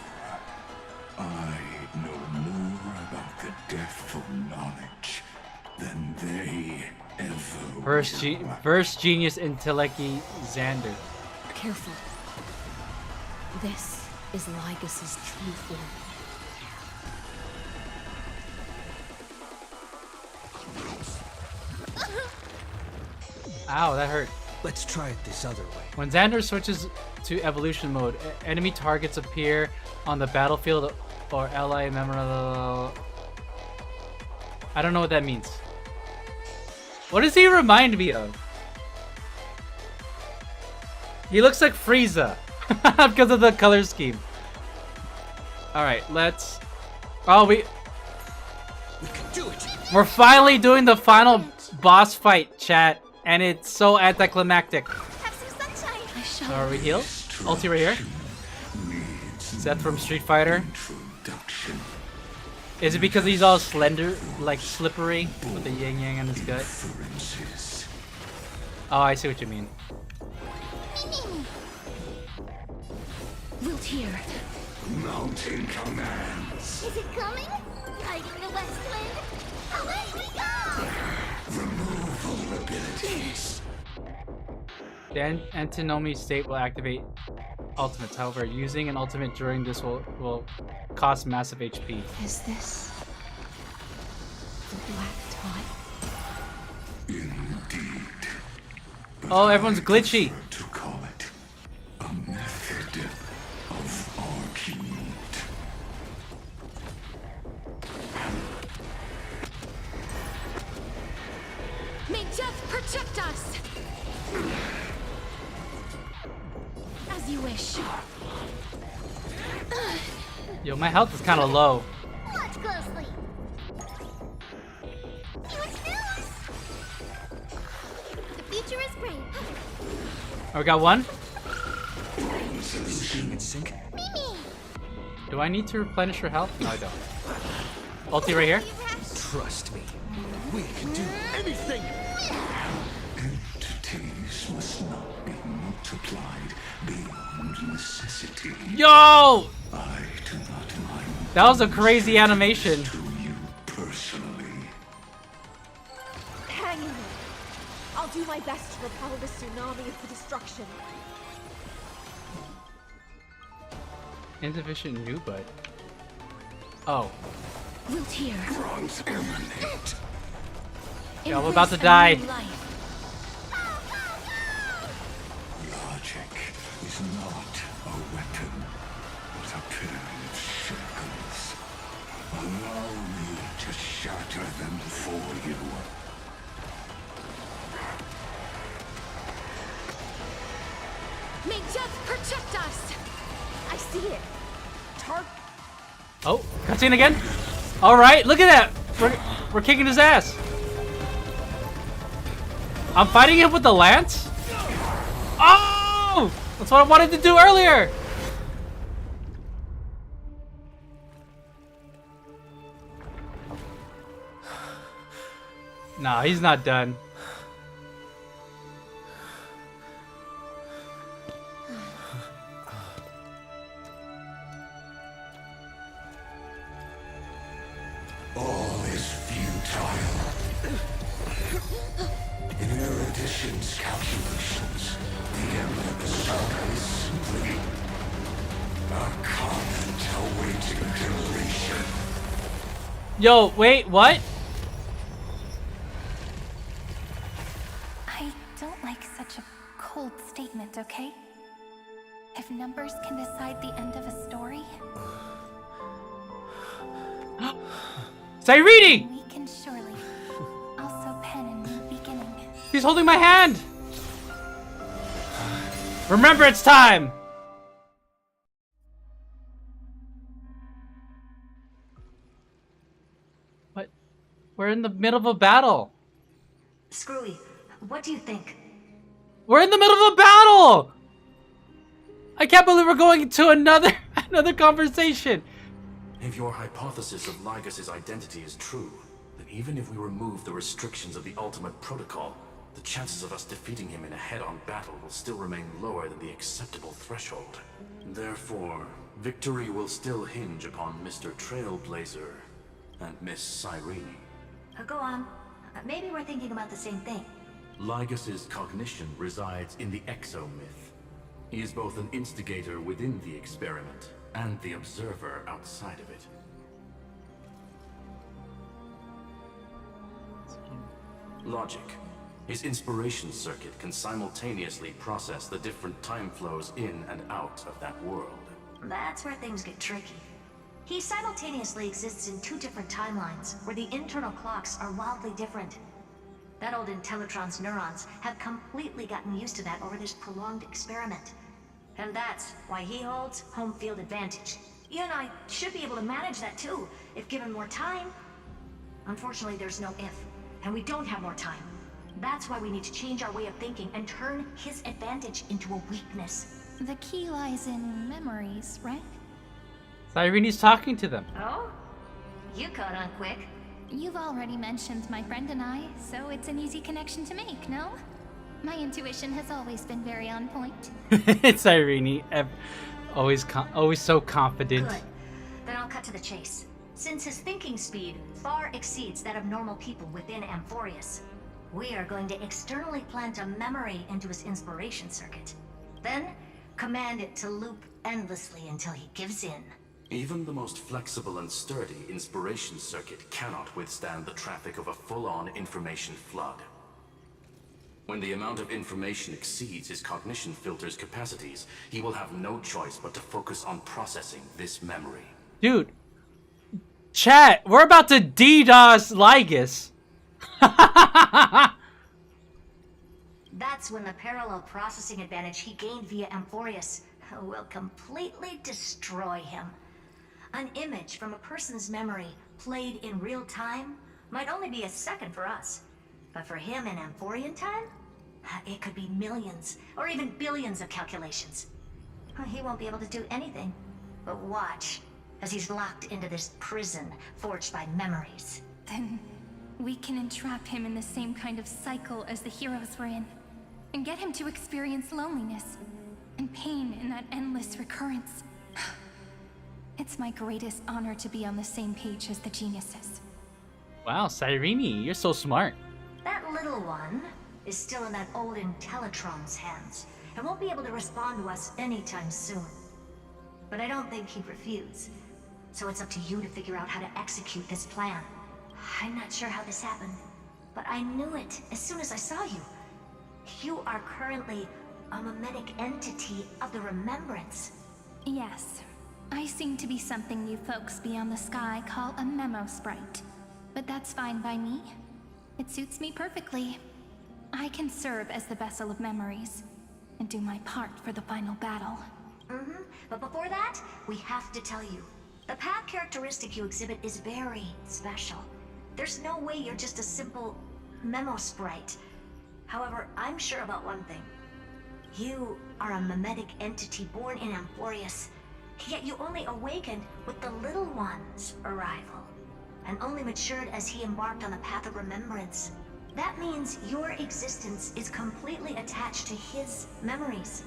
I know more about the death of knowledge than they ever will. Verse genius intellecty Xander. Careful. This is LYGUS's true form. Ow, that hurt. Let's try it this other way. When Xander switches to evolution mode, enemy targets appear on the battlefield or ally member. I don't know what that means. What does he remind me of? He looks like Frieza because of the color scheme. All right, let's. Oh, we can do it. We're finally doing the final boss fight, chat, and it's so anticlimactic. Are we healed? Ulti right here. Seth from Street Fighter. Is it because he's all slender, like slippery, with the yin yang on his gut? Oh, I see what you mean. Wilt here. Mountain commands. Is it coming? Hiding the west wind? Away we go! Removal abilities. The antinomy state will activate ultimates. However, using an ultimate during this will cost massive HP. Is this the Black Tide? Indeed. Oh, everyone's glitchy. To call it a method of argument. May death protect us! As you wish. Yo, my health is kind of low. Watch closely. The future is bright. Oh, we got one. Being in sync. Do I need to replenish her health? No, I don't. Ulti right here. Trust me. We can do anything. Entities must not be multiplied beyond necessity. Yo! I do not mind. That was a crazy animation. To you personally. Hang in there. I'll do my best to repel the tsunami of the destruction. Insufficient new bud. Oh. Wilt here. Wrongs emanate. Yeah, I'm about to die. Logic is not a weapon, but a pair of shackles. Allow me to shatter them for you. May death protect us! I see it. Oh, cutscene again? Alright, look at that! We're kicking his ass. I'm fighting him with the lance? Oh! That's what I wanted to do earlier! Nah, he's not done. All is futile. In Erudition's calculations, the Emblem Saga is simply a comment awaiting deletion. Yo, wait, what? I don't like such a cold statement, okay? If numbers can decide the end of a story, Cyrene! we can surely also pen a new beginning. He's holding my hand! Remember, it's time! What? We're in the middle of a battle. Screwy, what do you think? We're in the middle of a battle! I can't believe we're going to another conversation. If your hypothesis of LYGUS's identity is true, then even if we remove the restrictions of the Ultimate Protocol, the chances of us defeating him in a head-on battle will still remain lower than the acceptable threshold. Therefore, victory will still hinge upon Mr. Trailblazer and Miss Cyrene. Go on. Maybe we're thinking about the same thing. LYGUS's cognition resides in the exomyth. He is both an instigator within the experiment and the observer outside of it. Logic. His inspiration circuit can simultaneously process the different time flows in and out of that world. That's where things get tricky. He simultaneously exists in two different timelines, where the internal clocks are wildly different. That old Intellitron's neurons have completely gotten used to that over this prolonged experiment. And that's why he holds home field advantage. You and I should be able to manage that too, if given more time. Unfortunately, there's no if, and we don't have more time. That's why we need to change our way of thinking and turn his advantage into a weakness. The key lies in memories, right? Cyrene's talking to them. Oh? You caught on quick. You've already mentioned my friend and I, so it's an easy connection to make, no? My intuition has always been very on point. It's Cyrene. Always so confident. Good. Then I'll cut to the chase. Since his thinking speed far exceeds that of normal people within Amphorius, we are going to externally plant a memory into his inspiration circuit. Then, command it to loop endlessly until he gives in. Even the most flexible and sturdy inspiration circuit cannot withstand the traffic of a full-on information flood. When the amount of information exceeds his cognition filter's capacities, he will have no choice but to focus on processing this memory. Dude, chat, we're about to DDoS LYGUS. That's when the parallel processing advantage he gained via Amphorius will completely destroy him. An image from a person's memory played in real time might only be a second for us. But for him in Amphorian time, it could be millions or even billions of calculations. He won't be able to do anything but watch as he's locked into this prison forged by memories. Then we can entrap him in the same kind of cycle as the heroes were in, and get him to experience loneliness and pain in that endless recurrence. It's my greatest honor to be on the same page as the geniuses. Wow, Cyrene, you're so smart. That little one is still in that old Intellitron's hands and won't be able to respond to us anytime soon. But I don't think he'd refuse. So it's up to you to figure out how to execute this plan. I'm not sure how this happened, but I knew it as soon as I saw you. You are currently a mimetic entity of the Remembrance. Yes. I seem to be something you folks beyond the sky call a memo sprite. But that's fine by me. It suits me perfectly. I can serve as the vessel of memories, and do my part for the final battle. But before that, we have to tell you. The path characteristic you exhibit is very special. There's no way you're just a simple memo sprite. However, I'm sure about one thing. You are a mimetic entity born in Amphorius, yet you only awakened with the Little One's arrival, and only matured as he embarked on the path of remembrance. That means your existence is completely attached to his memories.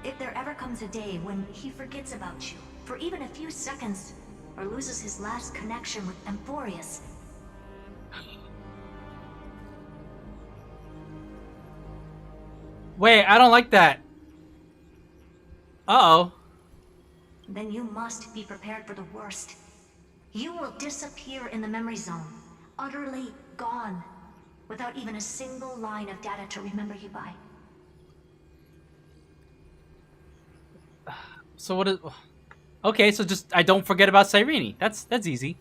If there ever comes a day when he forgets about you, for even a few seconds, or loses his last connection with Amphorius, Wait, I don't like that. Uh-oh. then you must be prepared for the worst. You will disappear in the memory zone, utterly gone, without even a single line of data to remember you by. So what is... Okay, so just I don't forget about Cyrene. That's easy.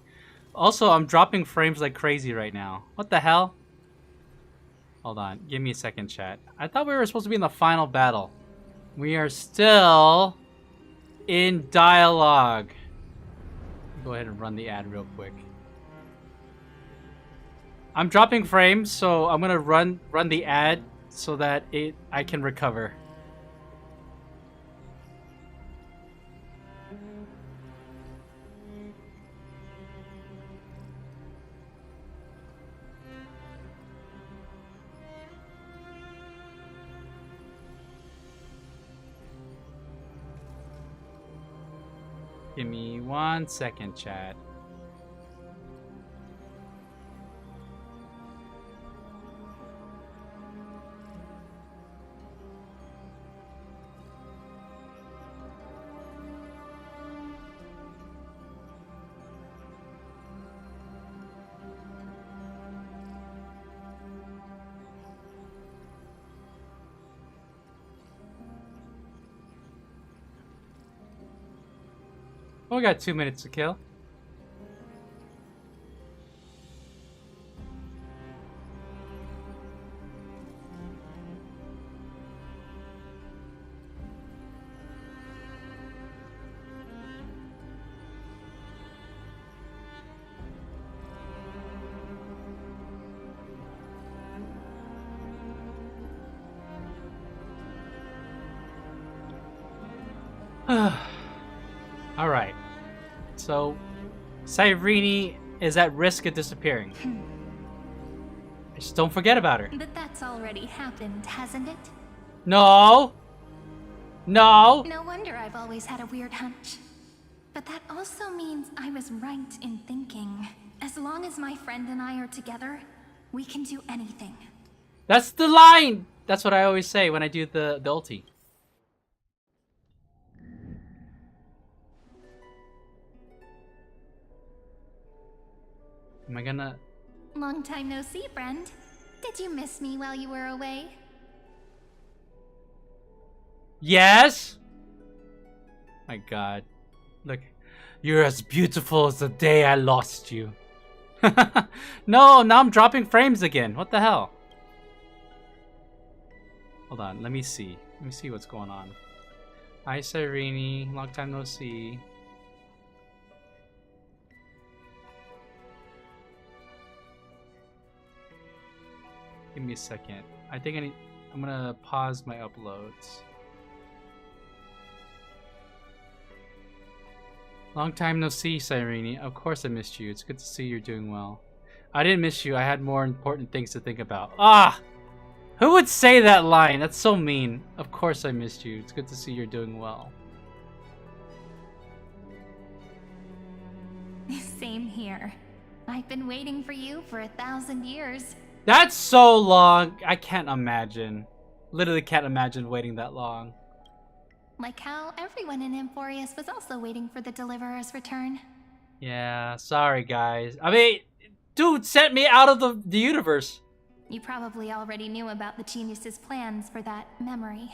Also, I'm dropping frames like crazy right now. What the hell? Hold on, give me a second, chat. I thought we were supposed to be in the final battle. We are still in dialogue. Go ahead and run the ad real quick. I'm dropping frames, so I'm gonna run the ad so that I can recover. Give me 1 second, chat. Oh, we got 2 minutes to kill. All right. So, Cyrene is at risk of disappearing. Just don't forget about her. But that's already happened, hasn't it? No! No! No wonder I've always had a weird hunch. But that also means I was right in thinking, as long as my friend and I are together, we can do anything. That's the line! That's what I always say when I do the ulti. Am I gonna... Long time no see, friend. Did you miss me while you were away? Yes? My god. Look. You're as beautiful as the day I lost you. No, now I'm dropping frames again. What the hell? Hold on, let me see. Let me see what's going on. Hi, Cyrene. Long time no see. Give me a second. I think I'm gonna pause my uploads. Long time no see, Cyrene. Of course I missed you. It's good to see you're doing well. I didn't miss you. I had more important things to think about. Ah! Who would say that line? That's so mean. Of course I missed you. It's good to see you're doing well. Same here. I've been waiting for you for 1,000 years. That's so long. I can't imagine. Literally can't imagine waiting that long. Like how everyone in Emporius was also waiting for the Deliverer's return. Yeah, sorry guys. I mean, dude sent me out of the universe. You probably already knew about the genius's plans for that memory.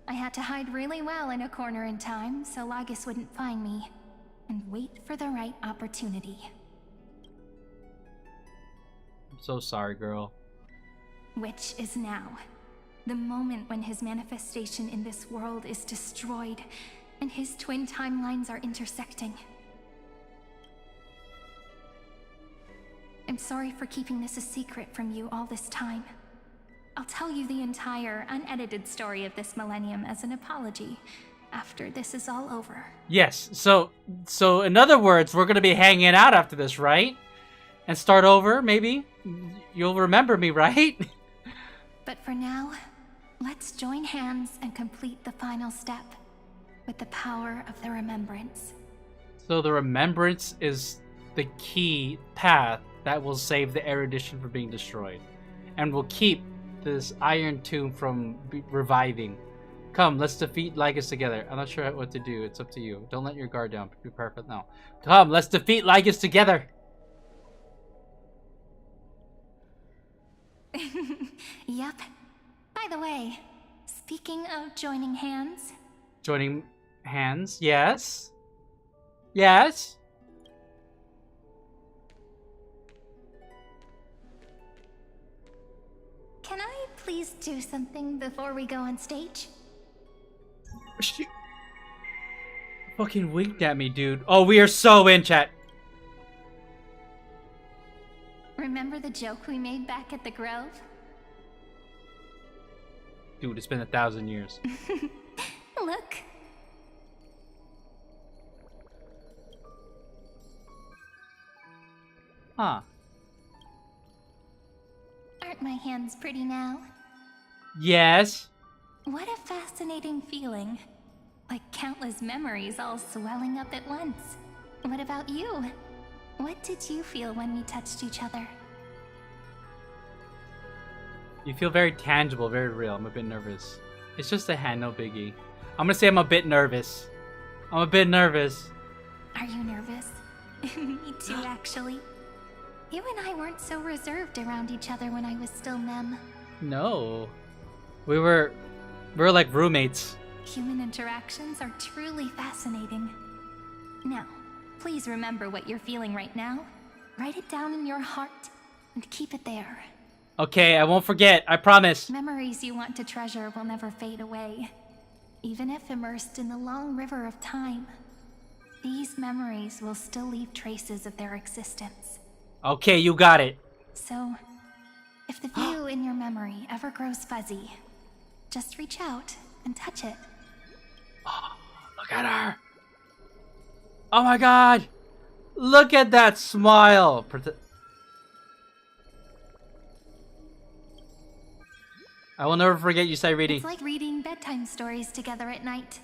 I had to hide really well in a corner in time so LYGUS wouldn't find me. And wait for the right opportunity. I'm so sorry, girl. Which is now. The moment when his manifestation in this world is destroyed, and his twin timelines are intersecting. I'm sorry for keeping this a secret from you all this time. I'll tell you the entire, unedited story of this millennium as an apology, after this is all over. Yes, so in other words, we're gonna be hanging out after this, right? And start over, maybe? You'll remember me, right? But for now, let's join hands and complete the final step with the power of the remembrance. So the remembrance is the key path that will save the erudition from being destroyed. And will keep this iron tomb from reviving. Come, let's defeat LYGUS together. I'm not sure what to do. It's up to you. Don't let your guard down. Be perfect now. Come, let's defeat LYGUS together. Yep. By the way, speaking of joining hands... Joining hands? Yes? Yes? Can I please do something before we go on stage? She fucking winked at me, dude. Oh, we are so in, chat. Remember the joke we made back at the Grove? Dude, it's been 1,000 years. Look. Huh. Aren't my hands pretty now? Yes. What a fascinating feeling. like countless memories all swelling up at once. What about you? What did you feel when we touched each other? You feel very tangible, very real. I'm a bit nervous. It's just a hand, no biggie. I'm gonna say I'm a bit nervous. I'm a bit nervous. Are you nervous? Me too, actually. You and I weren't so reserved around each other when I was still Mem. No. We were like roommates. Human interactions are truly fascinating. Now, please remember what you're feeling right now. Write it down in your heart and keep it there. Okay, I won't forget. I promise. Memories you want to treasure will never fade away. Even if immersed in the long river of time, these memories will still leave traces of their existence. Okay, you got it. So, if the view in your memory ever grows fuzzy, just reach out and touch it. Oh, look at her. Oh my god. Look at that smile. I will never forget you say reading. It's like reading bedtime stories together at night.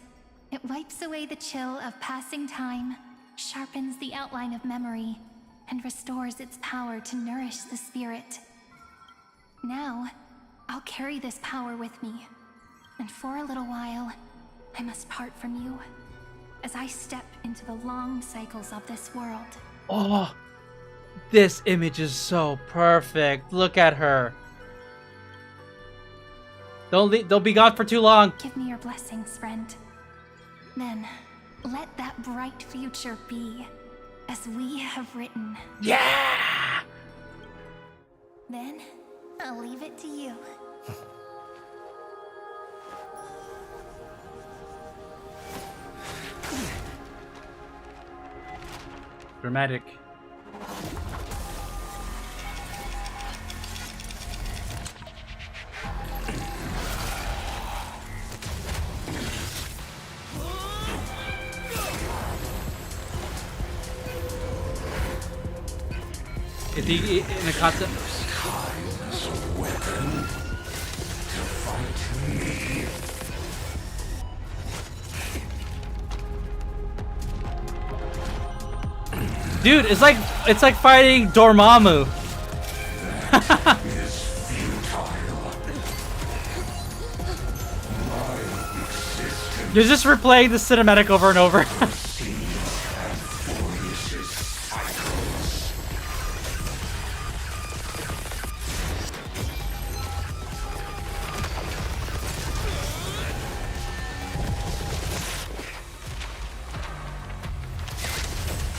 It wipes away the chill of passing time, sharpens the outline of memory, and restores its power to nourish the spirit. Now, I'll carry this power with me, and for a little while, I must part from you, as I step into the long cycles of this world. Oh, this image is so perfect. Look at her. Don't be gone for too long. Give me your blessings, friend. Then, let that bright future be, as we have written. Yeah! Then, I'll leave it to you. Dramatic. Is he in a concept? Dude, it's like fighting Dormammu. You're just replaying the cinematic over and over.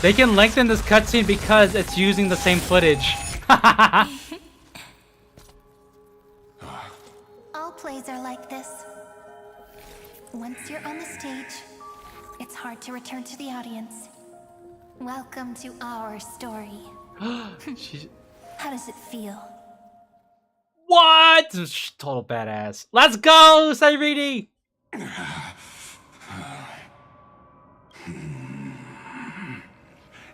They can lengthen this cutscene because it's using the same footage. All plays are like this. Once you're on the stage, it's hard to return to the audience. Welcome to our story. How does it feel? What? Total badass. Let's go, Sairidi!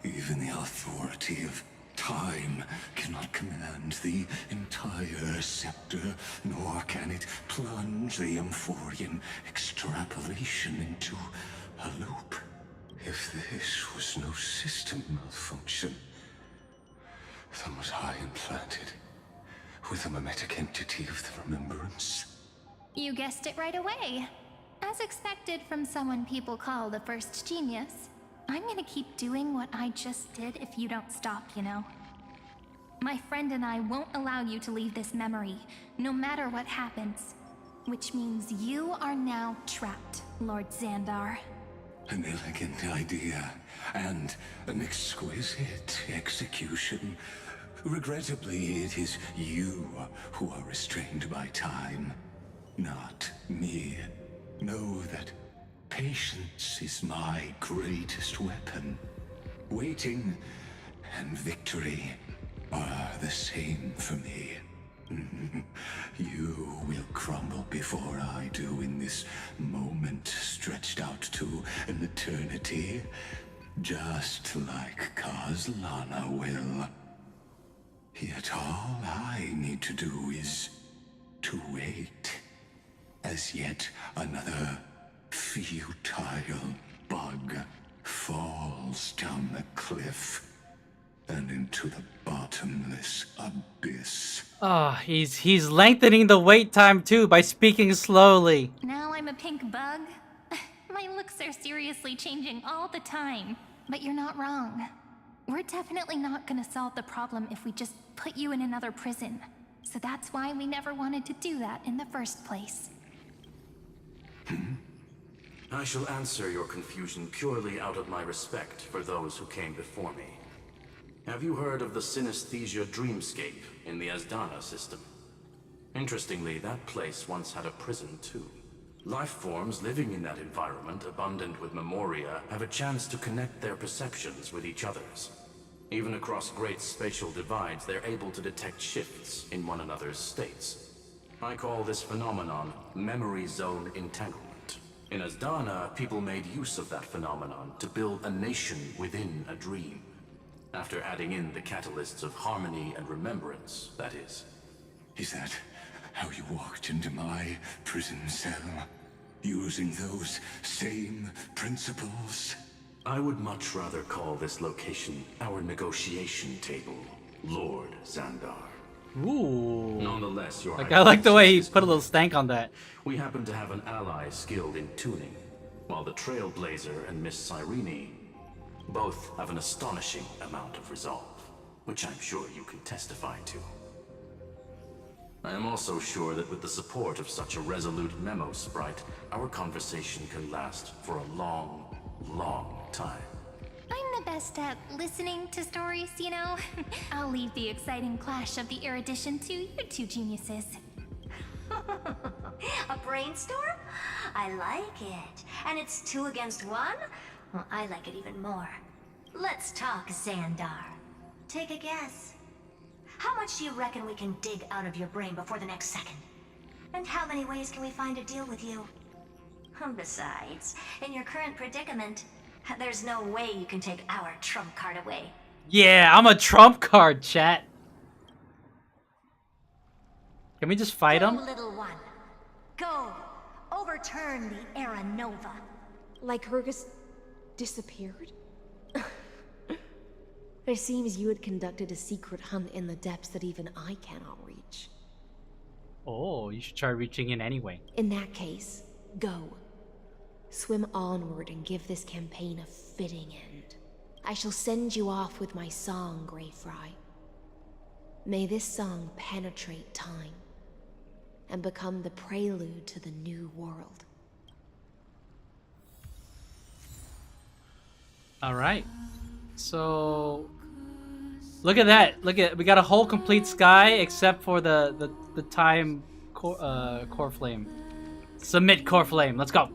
Even the authority of time cannot command the entire scepter, nor can it plunge the Amphorian extrapolation into a loop. If this was no system malfunction, then was I implanted with a mimetic entity of the remembrance? You guessed it right away. As expected from someone people call the first genius. I'm gonna keep doing what I just did if you don't stop, you know? My friend and I won't allow you to leave this memory, no matter what happens. Which means you are now trapped, Lord Xandar. An elegant idea, and an exquisite execution. Regrettably, it is you who are restrained by time, not me. Know that patience is my greatest weapon. Waiting and victory are the same for me. You will crumble before I do in this moment stretched out to an eternity, just like Kazlana will. Yet all I need to do is to wait, as yet another futile bug falls down the cliff and into the bottomless abyss. Oh, he's lengthening the wait time too by speaking slowly. Now I'm a pink bug? My looks are seriously changing all the time. But you're not wrong. We're definitely not gonna solve the problem if we just put you in another prison. So that's why we never wanted to do that in the first place. I shall answer your confusion purely out of my respect for those who came before me. Have you heard of the synesthesia dreamscape in the Asdana system? Interestingly, that place once had a prison too. Life forms living in that environment, abundant with memoria, have a chance to connect their perceptions with each other's. Even across great spatial divides, they're able to detect shifts in one another's states. I call this phenomenon memory zone entanglement. In Asdana, people made use of that phenomenon to build a nation within a dream. After adding in the catalysts of harmony and remembrance, that is. Is that how you walked into my prison cell? Using those same principles? I would much rather call this location our negotiation table, Lord Xandar. Ooh. Nonetheless, your I like the way he put a little stank on that. We happen to have an ally skilled in tuning, while the Trailblazer and Miss Cyrene both have an astonishing amount of resolve, which I'm sure you can testify to. I am also sure that with the support of such a resolute memo sprite, our conversation can last for a long, long time. I'm the best at listening to stories, you know? I'll leave the exciting clash of the erudition to you two geniuses. A brainstorm? I like it. And it's 2 against 1? Well, I like it even more. Let's talk, Xandar. Take a guess. How much do you reckon we can dig out of your brain before the next second? And how many ways can we find to deal with you? Besides, in your current predicament, there's no way you can take our trump card away. Yeah, I'm a trump card, chat. Can we just fight him? Go, little one. Go. Overturn the Era Nova. LYGUS disappeared? It seems you had conducted a secret hunt in the depths that even I cannot reach. Oh, you should try reaching in anyway. In that case, go. Swim onward and give this campaign a fitting end. I shall send you off with my song, Greyfry. May this song penetrate time and become the prelude to the new world. All right. So look at that. Look at, we got a whole complete sky except for the time core flame. Submit core flame. Let's go.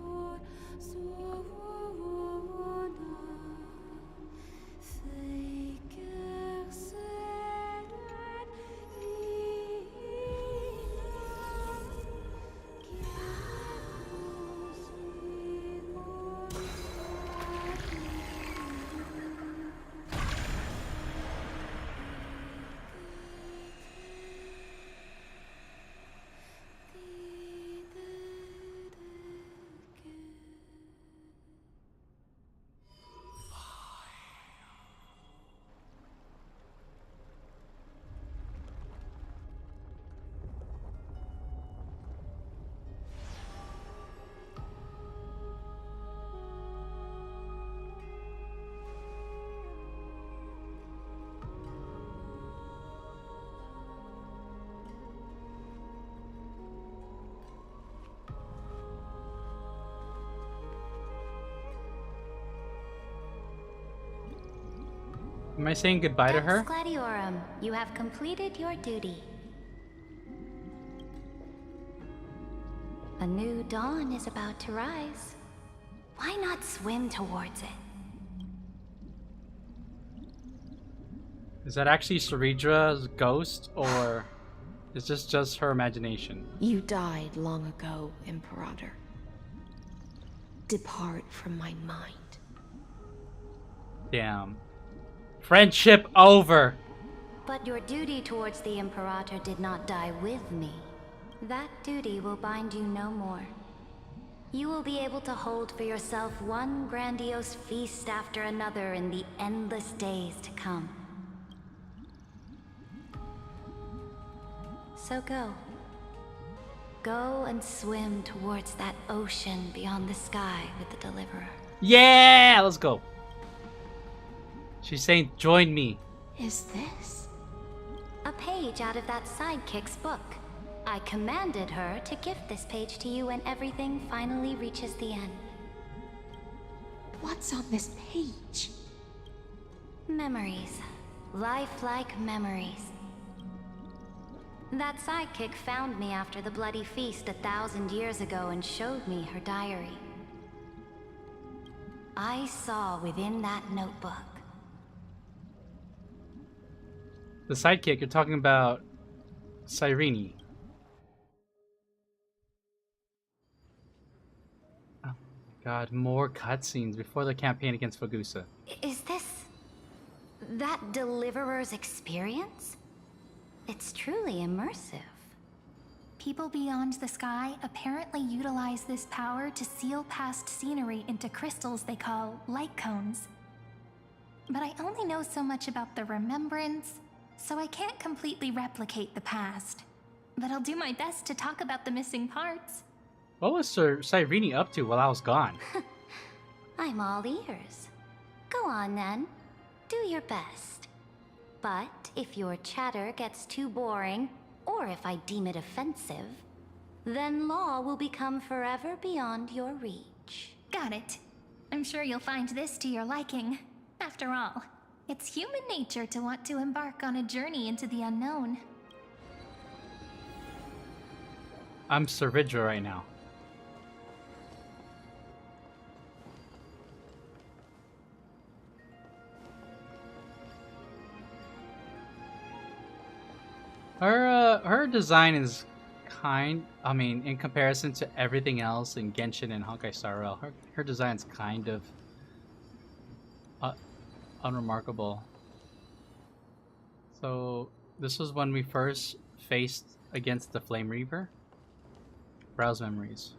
Am I saying goodbye to her? Gladiorum, you have completed your duty. A new dawn is about to rise. Why not swim towards it? Is that actually Saridra's ghost, or is this just her imagination? You died long ago, Imperator. Depart from my mind. Damn. Friendship over. But your duty towards the Imperator did not die with me. That duty will bind you no more. you will be able to hold for yourself one grandiose feast after another in the endless days to come. So go. Go and swim towards that ocean beyond the sky with the Deliverer. Yeah, let's go. She's saying, join me. Is this? A page out of that sidekick's book. I commanded her to gift this page to you when everything finally reaches the end. What's on this page? Memories. Lifelike memories. That sidekick found me after the bloody feast 1,000 years ago and showed me her diary. I saw within that notebook. The sidekick, you're talking about Cyrene. Oh my god, more cutscenes before the campaign against Fagusa. Is this that Deliverer's experience? It's truly immersive. People beyond the sky apparently utilize this power to seal past scenery into crystals they call light cones. But I only know so much about the remembrance, so I can't completely replicate the past. But I'll do my best to talk about the missing parts. What was Sir Cyrene up to while I was gone? I'm all ears. Go on then. Do your best. But if your chatter gets too boring, or if I deem it offensive, then law will become forever beyond your reach. Got it. I'm sure you'll find this to your liking. After all, it's human nature to want to embark on a journey into the unknown. I'm Sir Vidra right now. Her design is in comparison to everything else in Genshin and Honkai Star Rail, her design's kind of unremarkable. So this was when we first faced against the Flame Reaver. Browse memories.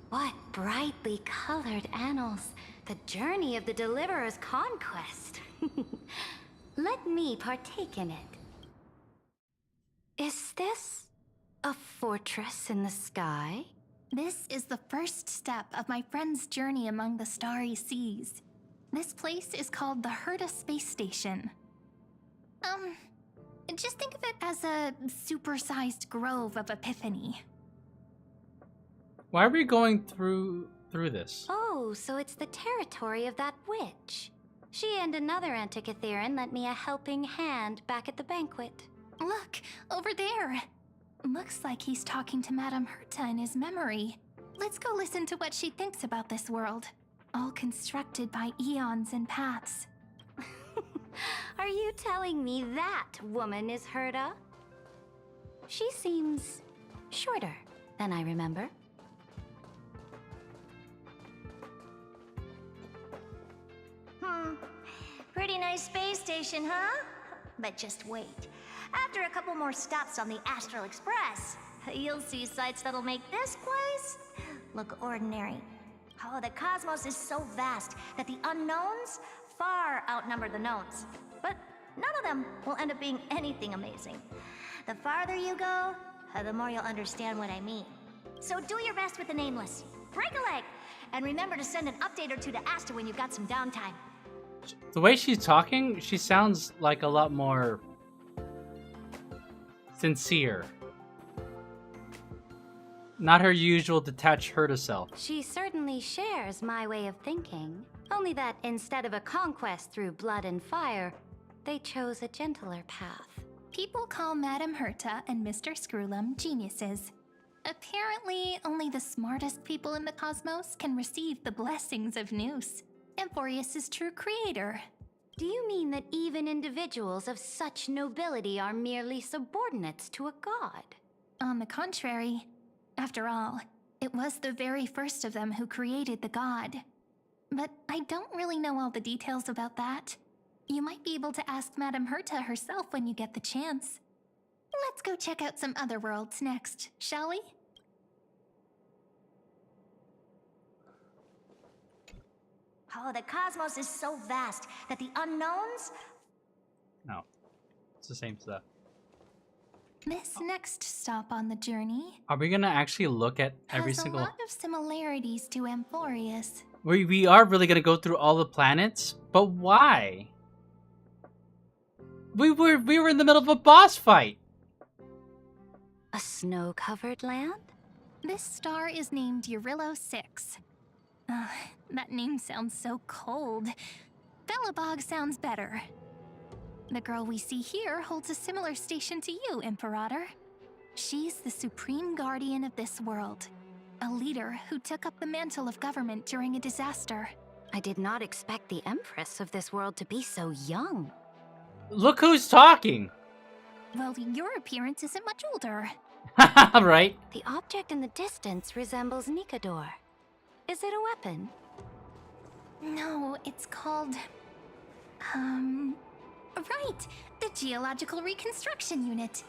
What brightly colored annals! The journey of the Deliverer's conquest. Let me partake in it. Is this a fortress in the sky? This is the first step of my friend's journey among the starry seas. This place is called the Herta Space Station. Just think of it as a supersized grove of Epiphany. Why are we going through this? Oh, so it's the territory of that witch. She and another Antikytheran lent me a helping hand back at the banquet. Look, over there. Looks like he's talking to Madame Herta in his memory. Let's go listen to what she thinks about this world. All constructed by eons and paths. Are you telling me that woman is Herta? She seems shorter than I remember. Pretty nice space station, huh? But just wait. After a couple more stops on the Astral Express, you'll see sights that'll make this place look ordinary. Oh, the cosmos is so vast that the unknowns far outnumber the knowns. But none of them will end up being anything amazing. The farther you go, the more you'll understand what I mean. So do your best with the nameless. Break a leg! And remember to send an update or two to Asta when you've got some downtime. The way she's talking, she sounds like a lot more sincere. Not her usual detached Herta self. She certainly shares my way of thinking. Only that instead of a conquest through blood and fire, they chose a gentler path. People call Madame Herta and Mr. Screwlum geniuses. Apparently, only the smartest people in the cosmos can receive the blessings of Noose. Amphorius' true creator. Do you mean that even individuals of such nobility are merely subordinates to a god? On the contrary, after all, it was the very first of them who created the god. But I don't really know all the details about that. You might be able to ask Madame Herta herself when you get the chance. Let's go check out some other worlds next, shall we? Oh, the cosmos is so vast that the unknowns... No. It's the same stuff. This next stop on the journey Are we gonna actually look at every has a single... lot of similarities to Amphorius. We are really gonna go through all the planets? But why? We were in the middle of a boss fight! A snow-covered land? This star is named Eurillo 6. That name sounds so cold. Belobog sounds better. The girl we see here holds a similar station to you, Imperator. She's the supreme guardian of this world. A leader who took up the mantle of government during a disaster. I did not expect the Empress of this world to be so young. Look who's talking! Well, your appearance isn't much older. Right? The object in the distance resembles Nikador. Is it a weapon? No, it's called... Right! The Geological Reconstruction Unit.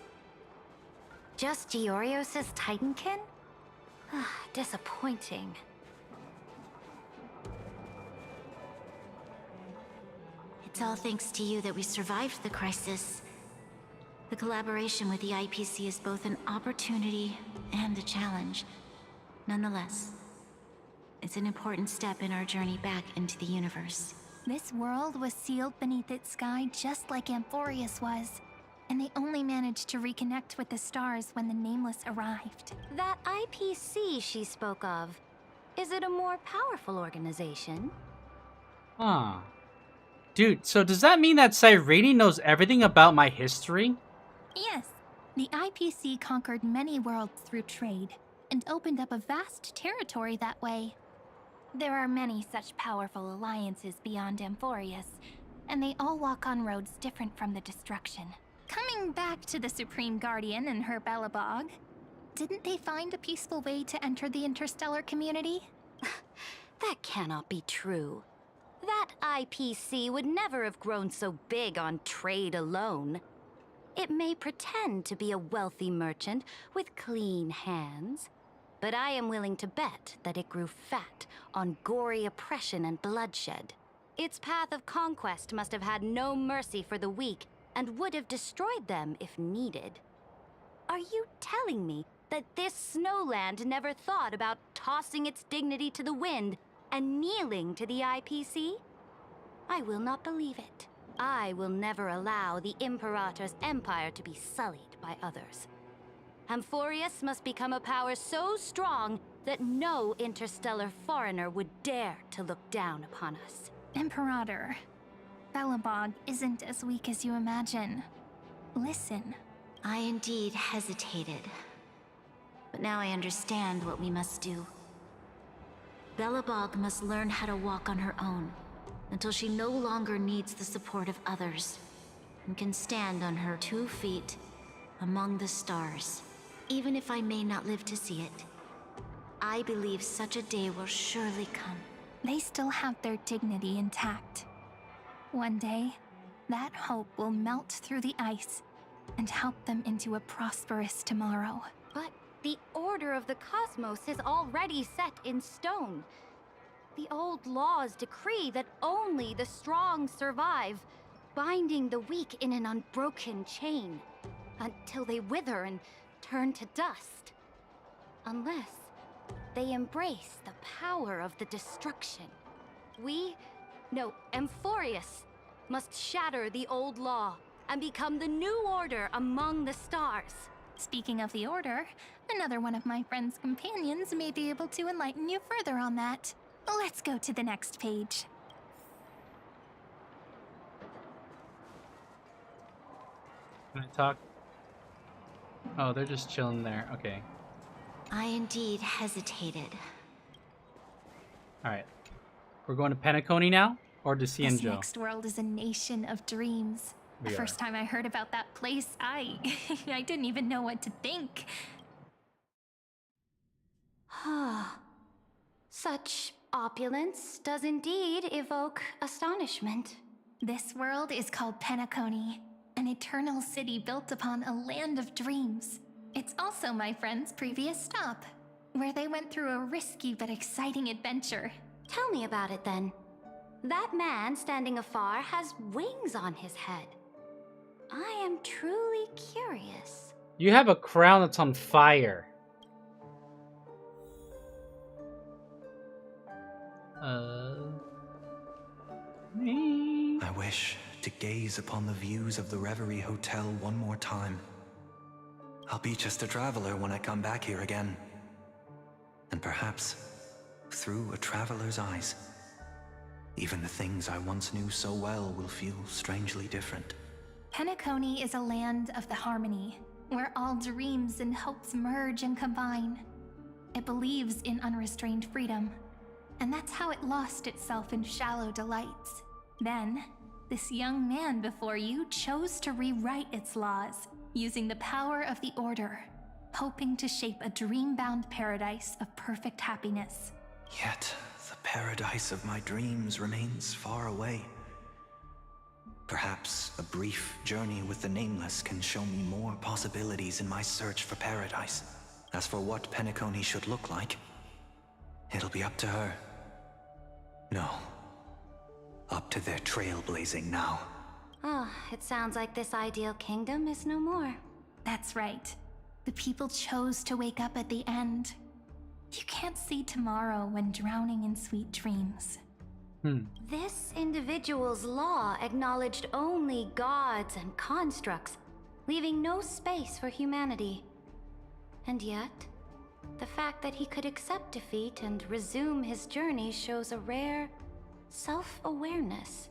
Just Giorios' Titankin? Disappointing. It's all thanks to you that we survived the crisis. The collaboration with the IPC is both an opportunity and a challenge. Nonetheless, it's an important step in our journey back into the universe. This world was sealed beneath its sky just like Amphorius was. And they only managed to reconnect with the stars when the Nameless arrived. That IPC she spoke of, is it a more powerful organization? Huh. Dude, so does that mean that Cyrene knows everything about my history? Yes. The IPC conquered many worlds through trade, and opened up a vast territory that way. There are many such powerful alliances beyond Amphorius, and they all walk on roads different from the destruction. Coming back to the Supreme Guardian and her Belobog, didn't they find a peaceful way to enter the interstellar community? That cannot be true. That IPC would never have grown so big on trade alone. It may pretend to be a wealthy merchant with clean hands, but I am willing to bet that it grew fat on gory oppression and bloodshed. Its path of conquest must have had no mercy for the weak, and would have destroyed them if needed. Are you telling me that this snowland never thought about tossing its dignity to the wind and kneeling to the IPC? I will not believe it. I will never allow the Imperator's empire to be sullied by others. Amphorius must become a power so strong that no interstellar foreigner would dare to look down upon us. Imperator, Belobog isn't as weak as you imagine. Listen. I indeed hesitated. But now I understand what we must do. Belobog must learn how to walk on her own, until she no longer needs the support of others, and can stand on her 2 feet among the stars. Even if I may not live to see it, I believe such a day will surely come. They still have their dignity intact. One day, that hope will melt through the ice and help them into a prosperous tomorrow. But the order of the cosmos is already set in stone. The old laws decree that only the strong survive, binding the weak in an unbroken chain, until they wither and turn to dust. Unless they embrace the power of the destruction. Amphorius must shatter the old law and become the new order among the stars. Speaking of the order, another one of my friend's companions may be able to enlighten you further on that. Let's go to the next page. Can I talk? Oh, they're just chilling there. Okay. I indeed hesitated. Alright. We're going to Penacony now? Or to This Cienjo? next world is a nation of dreams. The first time I heard about that place, I didn't even know what to think. Such opulence does indeed evoke astonishment. This world is called Penacony, an eternal city built upon a land of dreams. It's also my friend's previous stop, where they went through a risky but exciting adventure. Tell me about it then. That man standing afar has wings on his head. I am truly curious. You have a crown that's on fire. I wish to gaze upon the views of the Reverie Hotel one more time. I'll be just a traveler when I come back here again. And perhaps, through a traveler's eyes, even the things I once knew so well will feel strangely different. Penacony is a land of the harmony, where all dreams and hopes merge and combine. It believes in unrestrained freedom, and that's how it lost itself in shallow delights. Then, this young man before you chose to rewrite its laws, using the power of the Order, hoping to shape a dream-bound paradise of perfect happiness. Yet, the paradise of my dreams remains far away. Perhaps a brief journey with the Nameless can show me more possibilities in my search for paradise. As for what Penacony should look like, it'll be up to her. No. Up to their trailblazing now. Oh, it sounds like this ideal kingdom is no more. That's right. The people chose to wake up at the end. You can't see tomorrow when drowning in sweet dreams. This individual's law acknowledged only gods and constructs, leaving no space for humanity. And yet, the fact that he could accept defeat and resume his journey shows a rare self-awareness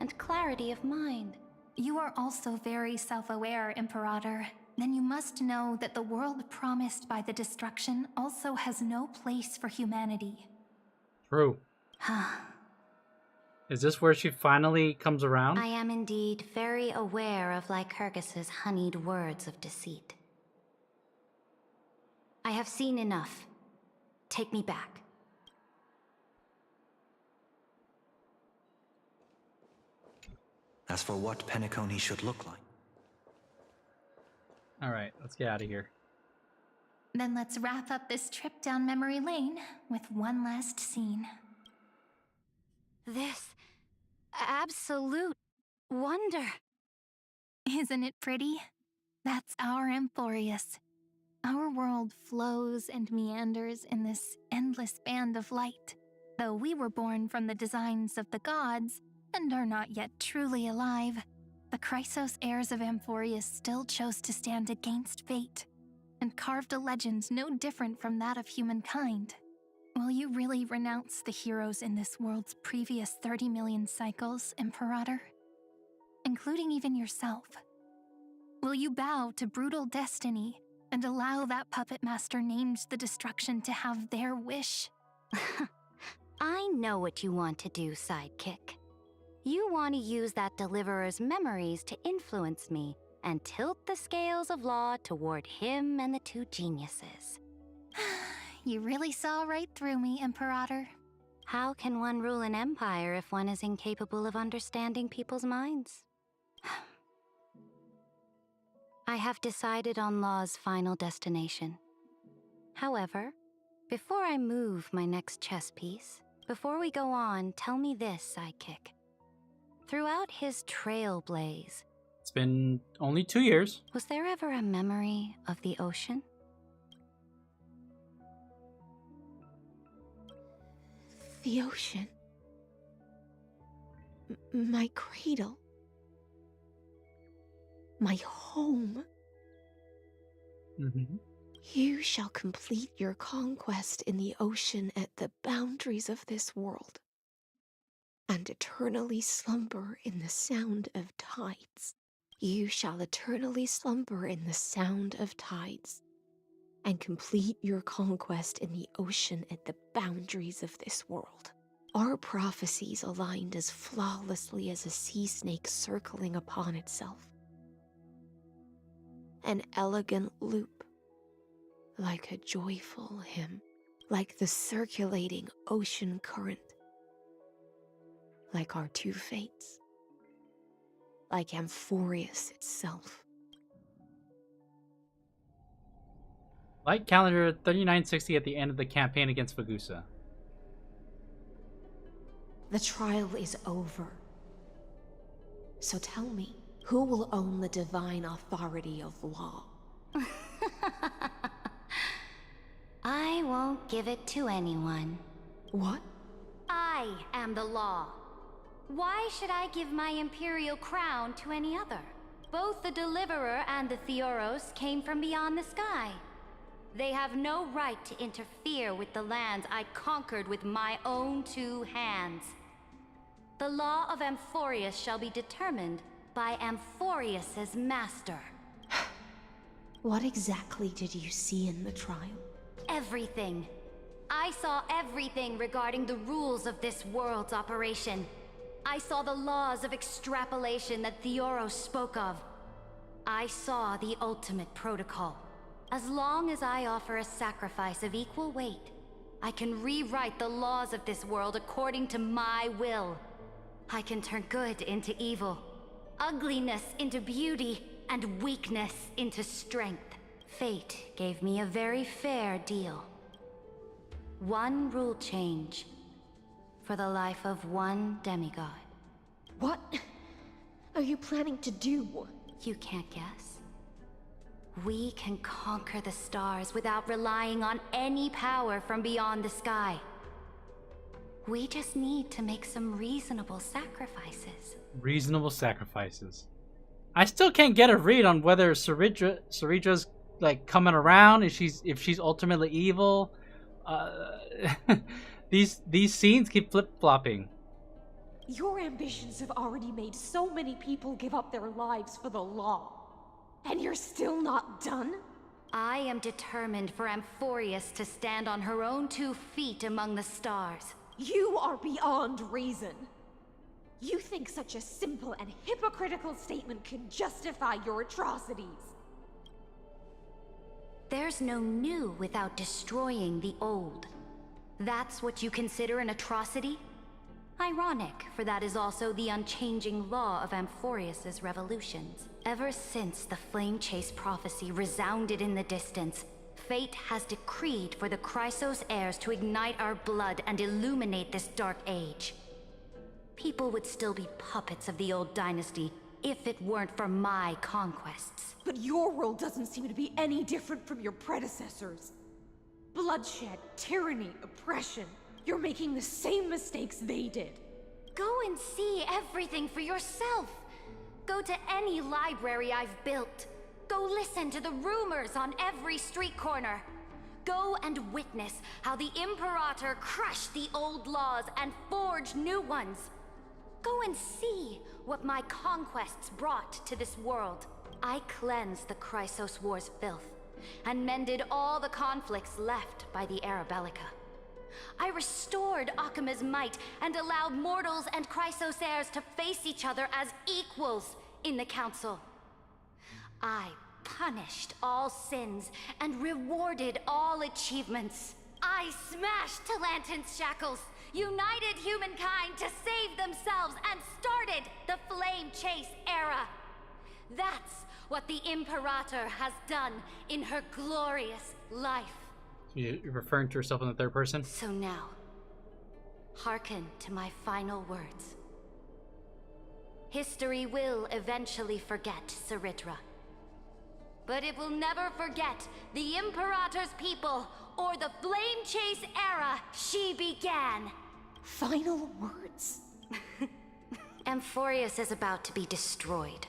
and clarity of mind. You are also very self-aware, Imperator. Then you must know that the world promised by the destruction also has no place for humanity. True. Is this where she finally comes around? I am indeed very aware of Lycurgus's honeyed words of deceit. I have seen enough. Take me back. As for what Penacony should look like. Alright, let's get out of here. Then let's wrap up this trip down memory lane with one last scene. This absolute wonder. Isn't it pretty? That's our Emporius. Our world flows and meanders in this endless band of light. Though we were born from the designs of the gods and are not yet truly alive, the Chrysos heirs of Emporius still chose to stand against fate and carved a legend no different from that of humankind. Will you really renounce the heroes in this world's previous 30 million cycles, Imperator? Including even yourself. Will you bow to brutal destiny and allow that puppet master named the destruction to have their wish? I know what you want to do, sidekick. You want to use that deliverer's memories to influence me and tilt the scales of law toward him and the two geniuses. You really saw right through me, Imperator. How can one rule an empire if one is incapable of understanding people's minds? I have decided on Law's final destination. However, before I move my next chess piece, before we go on, tell me this, sidekick. Throughout his trailblaze, it's been only 2 years. Was there ever a memory of the ocean? The ocean. My cradle. My home. You shall complete your conquest in the ocean at the boundaries of this world, and eternally slumber in the sound of tides. You shall eternally slumber in the sound of tides, and complete your conquest in the ocean at the boundaries of this world. Our prophecies aligned as flawlessly as a sea snake circling upon itself. An elegant loop, like a joyful hymn, like the circulating ocean current, like our two fates, like Amphorius itself. Light calendar 3960 at the end of the campaign against Vagusa. The trial is over. So tell me, who will own the divine authority of law? I won't give it to anyone. What? I am the law. Why should I give my imperial crown to any other? Both the Deliverer and the Theoros came from beyond the sky. They have no right to interfere with the lands I conquered with my own 2 hands. The law of Amphorius shall be determined by Amphorius's master. What exactly did you see in the trial? Everything. I saw everything regarding the rules of this world's operation. I saw the laws of extrapolation that Theoros spoke of. I saw the ultimate protocol. As long as I offer a sacrifice of equal weight, I can rewrite the laws of this world according to my will. I can turn good into evil, ugliness into beauty, and weakness into strength. Fate gave me a very fair deal. 1 rule change for the life of 1 demigod. What are you planning to do? You can't guess. We can conquer the stars without relying on any power from beyond the sky. We just need to make some reasonable sacrifices. Reasonable sacrifices. I still can't get a read on whether Ceridra's like coming around, if she's ultimately evil. These scenes keep flip-flopping. Your ambitions have already made so many people give up their lives for the law. And you're still not done? I am determined for Amphorius to stand on her own 2 feet among the stars. You are beyond reason. You think such a simple and hypocritical statement can justify your atrocities. There's no new without destroying the old. That's what you consider an atrocity? Ironic, for that is also the unchanging law of Amphorius's revolutions. Ever since the Flame Chase prophecy resounded in the distance, fate has decreed for the Chrysos heirs to ignite our blood and illuminate this dark age. People would still be puppets of the old dynasty if it weren't for my conquests. But your world doesn't seem to be any different from your predecessors. Bloodshed, tyranny, oppression. You're making the same mistakes they did. Go and see everything for yourself. Go to any library I've built. Go listen to the rumors on every street corner. Go and witness how the Imperator crushed the old laws and forged new ones. Go and see what my conquests brought to this world. I cleansed the Chrysos War's filth and mended all the conflicts left by the Era Bellica. I restored Akima's might and allowed mortals and Chrysos heirs to face each other as equals in the Council. I punished all sins and rewarded all achievements. I smashed Talantin's shackles, united humankind to save themselves, and started the Flame Chase era. That's what the Imperator has done in her glorious life. You're referring to yourself in the third person? So now, hearken to my final words. History will eventually forget Ceridra. But it will never forget the Imperator's people or the Flame Chase era she began. Final words? Amphorius is about to be destroyed.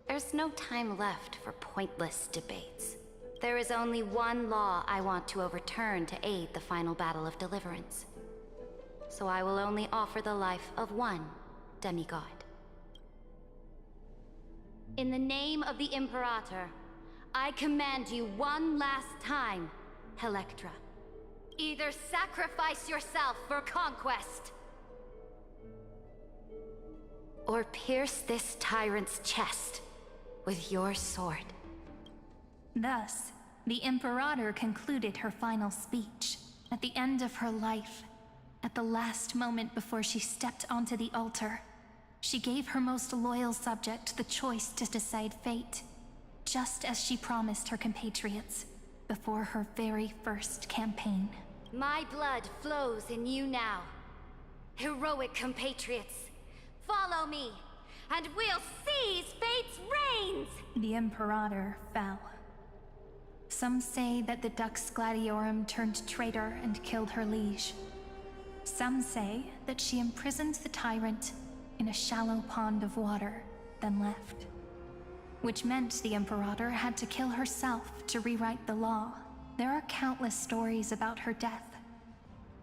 There's no time left for pointless debates. There is only one law I want to overturn to aid the final battle of deliverance. So I will only offer the life of 1 demigod. In the name of the Imperator, I command you one last time, Electra. Either sacrifice yourself for conquest, or pierce this tyrant's chest with your sword. Thus, the Imperator concluded her final speech. At the end of her life, at the last moment before she stepped onto the altar, she gave her most loyal subject the choice to decide fate, just as she promised her compatriots before her very first campaign. My blood flows in you now. Heroic compatriots, follow me, and we'll seize fate's reins! The Imperator fell. Some say that the Dux Gladiorum turned traitor and killed her liege. Some say that she imprisoned the tyrant in a shallow pond of water, then left. Which meant the Imperator had to kill herself to rewrite the law. There are countless stories about her death.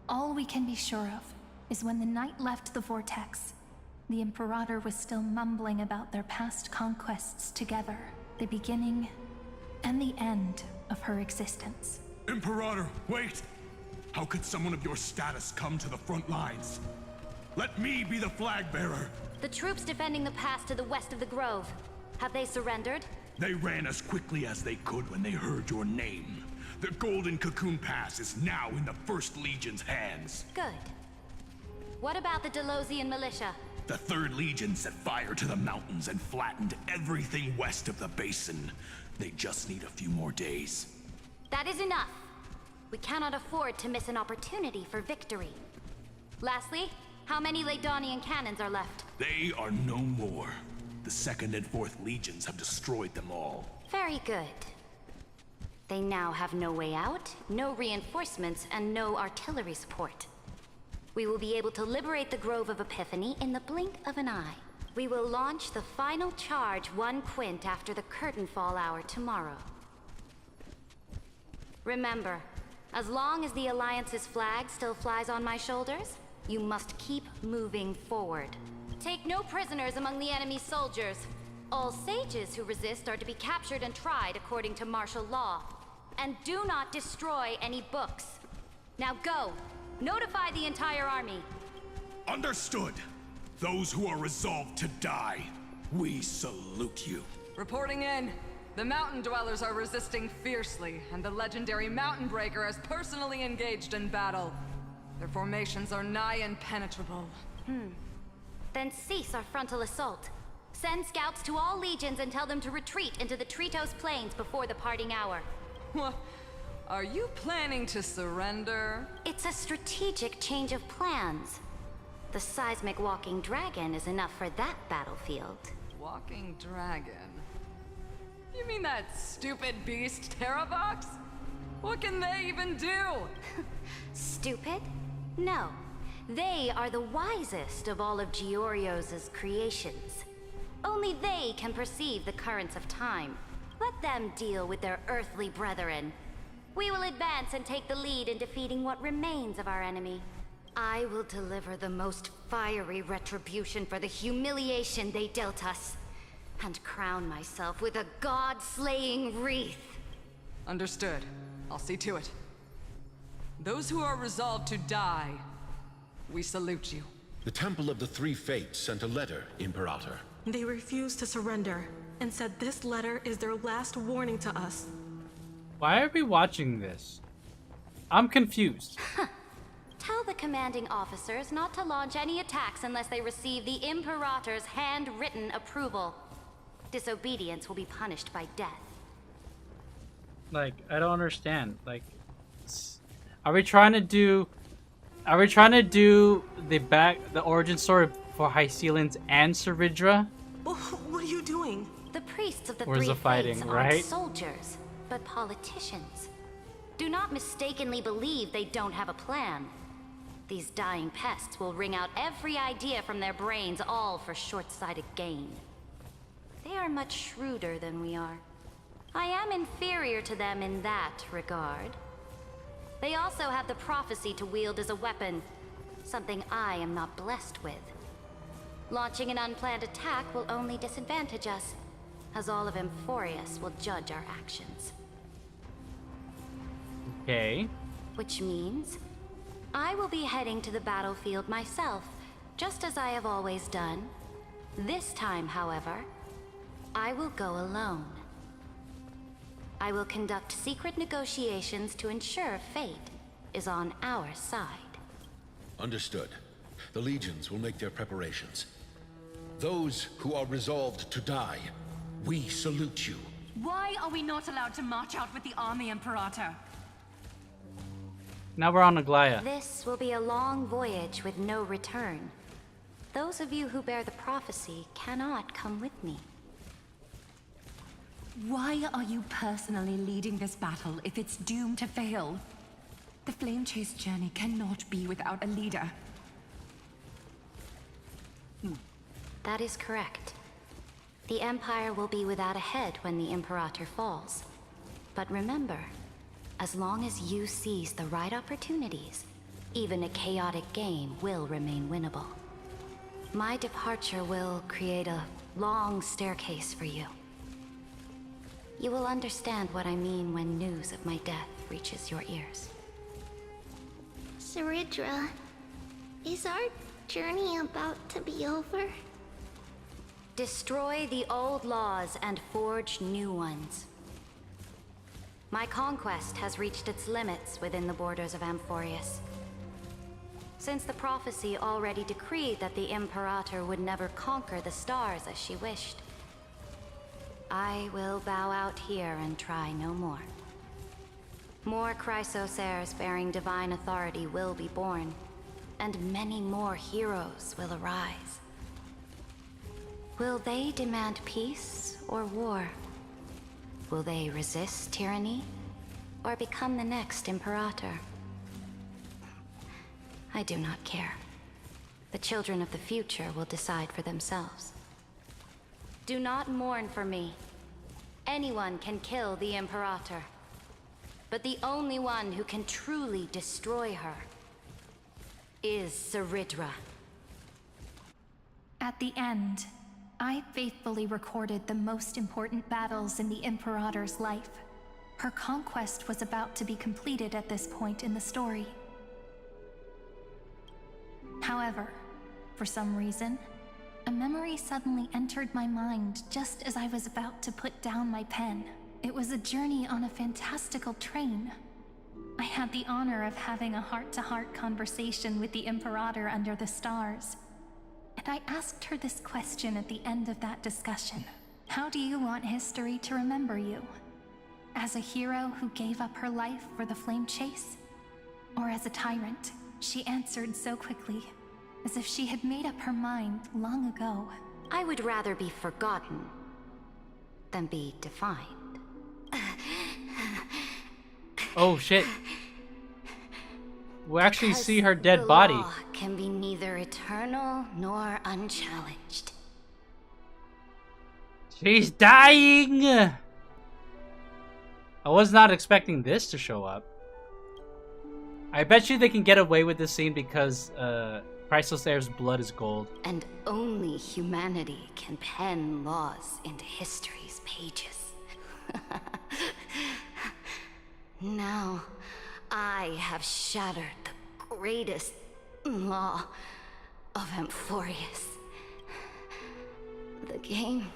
All we can be sure of is when the knight left the vortex, the Imperator was still mumbling about their past conquests together, the beginning and the end of her existence. Imperator, wait! How could someone of your status come to the front lines? Let me be the flag bearer! The troops defending the pass to the west of the grove. Have they surrendered? They ran as quickly as they could when they heard your name. The Golden Cocoon Pass is now in the First Legion's hands. Good. What about the Delosian militia? The Third Legion set fire to the mountains and flattened everything west of the basin. They just need a few more days. That is enough. We cannot afford to miss an opportunity for victory. Lastly, how many Leydonian cannons are left? They are no more. The Second and Fourth Legions have destroyed them all. Very good. They now have no way out, no reinforcements, and no artillery support. We will be able to liberate the Grove of Epiphany in the blink of an eye. We will launch the final charge 1 quint after the curtain fall hour tomorrow. Remember, as long as the Alliance's flag still flies on my shoulders, you must keep moving forward. Take no prisoners among the enemy's soldiers. All sages who resist are to be captured and tried according to martial law. And do not destroy any books. Now go! Notify the entire army. Understood. Those who are resolved to die, we salute you. Reporting in. The mountain dwellers are resisting fiercely, and the legendary Mountain Breaker has personally engaged in battle. Their formations are nigh impenetrable. Then cease our frontal assault. Send scouts to all legions and tell them to retreat into the Tritos Plains before the parting hour. What? Are you planning to surrender? It's a strategic change of plans. The seismic walking dragon is enough for that battlefield. Walking dragon? You mean that stupid beast, Terravox? What can they even do? Stupid? No. They are the wisest of all of Giorio's creations. Only they can perceive the currents of time. Let them deal with their earthly brethren. We will advance and take the lead in defeating what remains of our enemy. I will deliver the most fiery retribution for the humiliation they dealt us, and crown myself with a god-slaying wreath. Understood. I'll see to it. Those who are resolved to die, we salute you. The Temple of the Three Fates sent a letter, Imperator. They refused to surrender, and said this letter is their last warning to us. Why are we watching this? I'm confused. Tell the commanding officers not to launch any attacks unless they receive the Imperator's handwritten approval. Disobedience will be punished by death. Like, I don't understand. Like, are we trying to do the origin story for Hycelians and Servidra? What are you doing? The priests of the Where's Three the fighting, Fates right? aren't soldiers, but politicians. Do not mistakenly believe they don't have a plan. These dying pests will wring out every idea from their brains, all for short-sighted gain. They are much shrewder than we are. I am inferior to them in that regard. They also have the prophecy to wield as a weapon, something I am not blessed with. Launching an unplanned attack will only disadvantage us, as all of Emphorius will judge our actions. Okay. Which means I will be heading to the battlefield myself, just as I have always done. This time, however, I will go alone. I will conduct secret negotiations to ensure fate is on our side. Understood. The legions will make their preparations. Those who are resolved to die, we salute you. Why are we not allowed to march out with the army, Imperator? Now we're on Aglaya. This will be a long voyage with no return. Those of you who bear the prophecy cannot come with me. Why are you personally leading this battle if it's doomed to fail? The Flame Chase journey cannot be without a leader. That is correct. The Empire will be without a head when the Imperator falls. But remember, as long as you seize the right opportunities, even a chaotic game will remain winnable. My departure will create a long staircase for you. You will understand what I mean when news of my death reaches your ears. Saridra, is our journey about to be over? Destroy the old laws and forge new ones. My conquest has reached its limits within the borders of Amphorius. Since the prophecy already decreed that the Imperator would never conquer the stars as she wished, I will bow out here and try no more. More Chrysosaurs bearing divine authority will be born, and many more heroes will arise. Will they demand peace or war? Will they resist tyranny, or become the next Imperator? I do not care. The children of the future will decide for themselves. Do not mourn for me. Anyone can kill the Imperator. But the only one who can truly destroy her is Saridra. At the end, I faithfully recorded the most important battles in the Imperator's life. Her conquest was about to be completed at this point in the story. However, for some reason, a memory suddenly entered my mind just as I was about to put down my pen. It was a journey on a fantastical train. I had the honor of having a heart-to-heart conversation with the Imperator under the stars. And I asked her this question at the end of that discussion. How do you want history to remember you? As a hero who gave up her life for the Flame Chase? Or as a tyrant? She answered so quickly, as if she had made up her mind long ago. I would rather be forgotten than be defined. Oh shit. We actually Because see her dead the body. law can be neither eternal nor unchallenged. She's dying! I was not expecting this to show up. I bet you they can get away with this scene because Chrysosaur's blood is gold. And only humanity can pen laws into history's pages. Now, I have shattered the greatest law of Amphorius. The game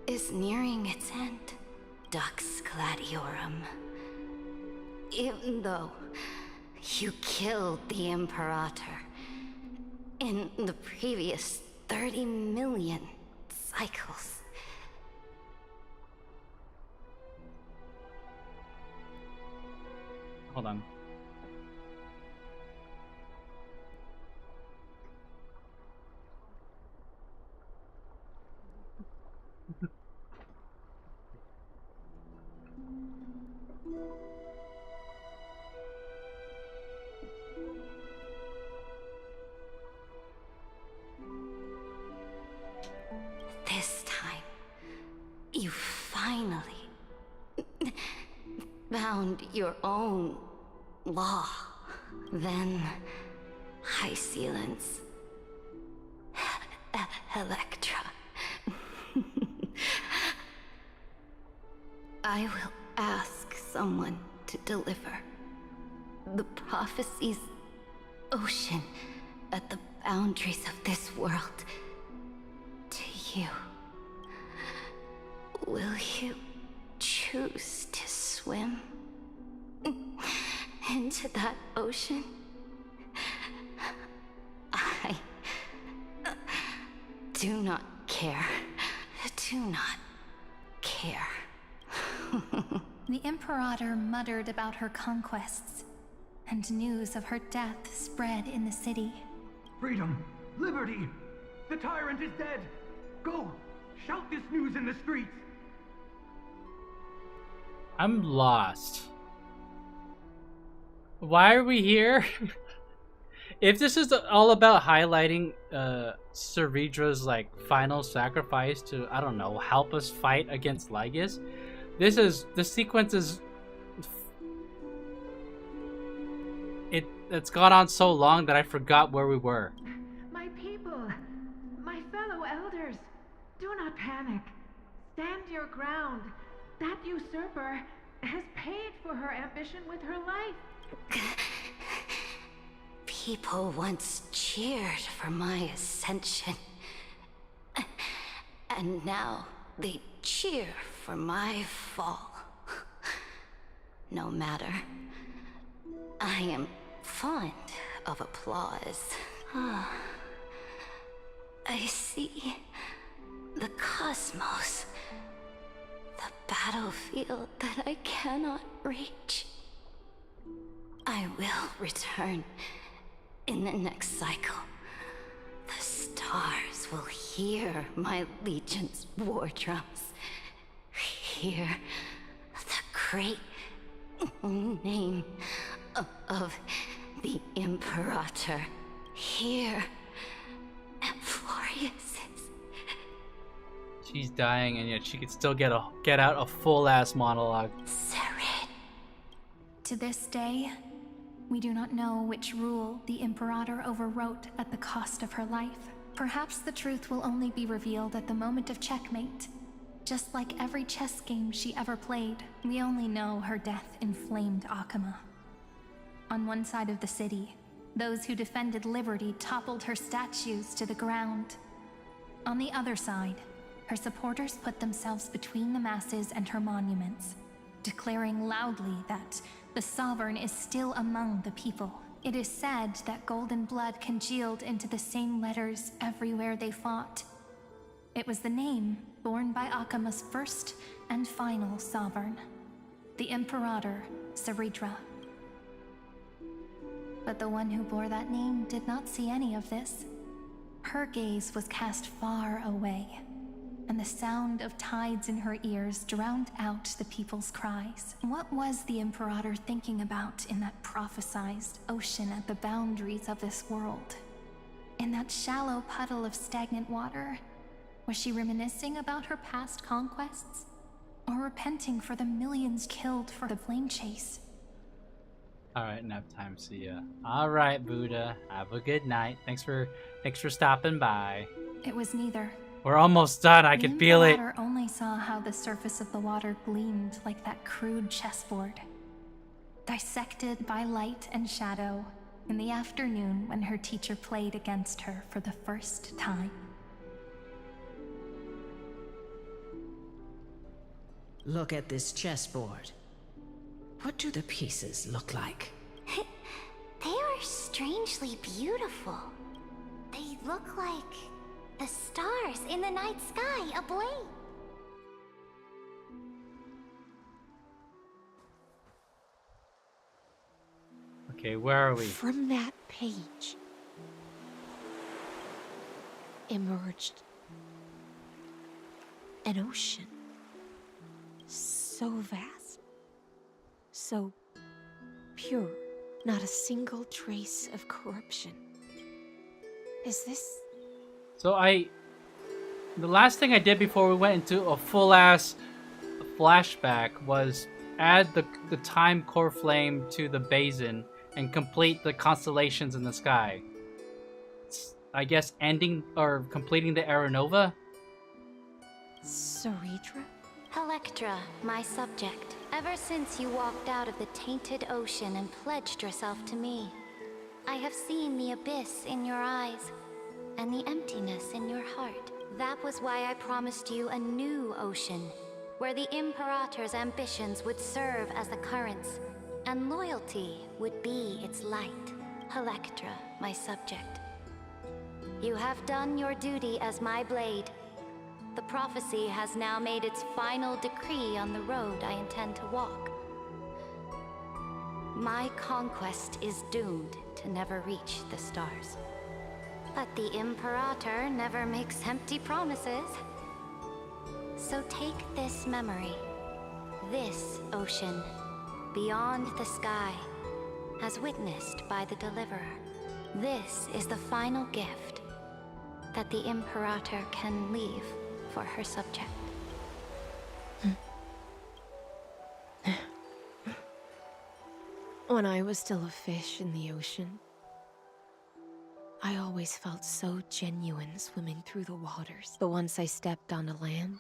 is nearing its end, Dux Gladiorum. Even though you killed the Imperator in the previous 30 million cycles. Hold on. This time, you finally found your own law. Then, High Sealants, Electra. I will ask someone to deliver the prophecy's ocean at the boundaries of this world to you. Will you choose to swim into that ocean? I do not care. Do not care. The Imperator muttered about her conquests, and news of her death spread in the city. Freedom! Liberty! The tyrant is dead! Go! Shout this news in the streets! I'm lost. Why are we here? If this is all about highlighting Ceredra's like final sacrifice to, I don't know, help us fight against LYGUS, this sequence is it's gone on so long that I forgot where we were. My people, my fellow elders, do not panic. Stand your ground. That usurper has paid for her ambition with her life. People once cheered for my ascension. And now they cheer for my fall. No matter. I am fond of applause. I see the cosmos. The battlefield that I cannot reach. I will return in the next cycle. The stars will hear my legion's war drums. Hear the great name of the Imperator. Hear Amphorius's. She's dying, and yet she could still get out a full-ass monologue. To this day, we do not know which rule the Imperator overwrote at the cost of her life. Perhaps the truth will only be revealed at the moment of checkmate. Just like every chess game she ever played, we only know her death inflamed Akama. On one side of the city, those who defended liberty toppled her statues to the ground. On the other side, her supporters put themselves between the masses and her monuments, declaring loudly that the Sovereign is still among the people. It is said that golden blood congealed into the same letters everywhere they fought. It was the name borne by Akama's first and final Sovereign, the Imperator Ceredra. But the one who bore that name did not see any of this. Her gaze was cast far away, and the sound of tides in her ears drowned out the people's cries. What was the Imperator thinking about in that prophesized ocean at the boundaries of this world? In that shallow puddle of stagnant water? Was she reminiscing about her past conquests? Or repenting for the millions killed for the flame chase? Alright, nap time, see ya. Alright, Buddha, have a good night. Thanks for stopping by. It was neither. We're almost done, I can feel it. The Imperator only saw how the surface of the water gleamed like that crude chessboard. Dissected by light and shadow in the afternoon when her teacher played against her for the first time. Look at this chessboard. What do the pieces look like? They are strangely beautiful. They look like the stars in the night sky ablaze. Okay, where are we? From that page emerged an ocean so vast, so pure, not a single trace of corruption. Is this... So the last thing I did before we went into a full-ass flashback was add the time core flame to the basin and complete the constellations in the sky. I guess ending or completing the Aeronova? Ceredra? Electra, my subject. Ever since you walked out of the tainted ocean and pledged yourself to me, I have seen the abyss in your eyes and the emptiness in your heart. That was why I promised you a new ocean, where the Imperator's ambitions would serve as the currents, and loyalty would be its light. Electra, my subject. You have done your duty as my blade. The prophecy has now made its final decree on the road I intend to walk. My conquest is doomed to never reach the stars. But the Imperator never makes empty promises. So take this memory, this ocean, beyond the sky, as witnessed by the Deliverer. This is the final gift that the Imperator can leave for her subject. When I was still a fish in the ocean, I always felt so genuine swimming through the waters. But once I stepped onto land,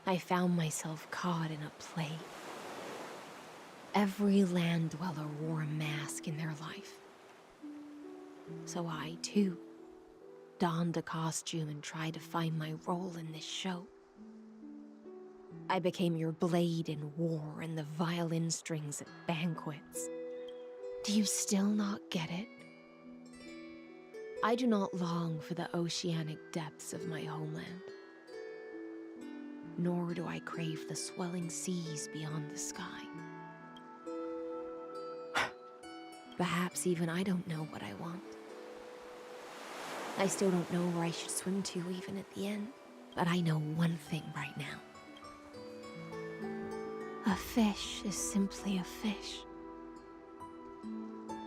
I found myself caught in a play. Every land dweller wore a mask in their life. So I, too, donned a costume and tried to find my role in this show. I became your blade in war and the violin strings at banquets. Do you still not get it? I do not long for the oceanic depths of my homeland. Nor do I crave the swelling seas beyond the sky. Perhaps even I don't know what I want. I still don't know where I should swim to even at the end. But I know one thing right now. A fish is simply a fish.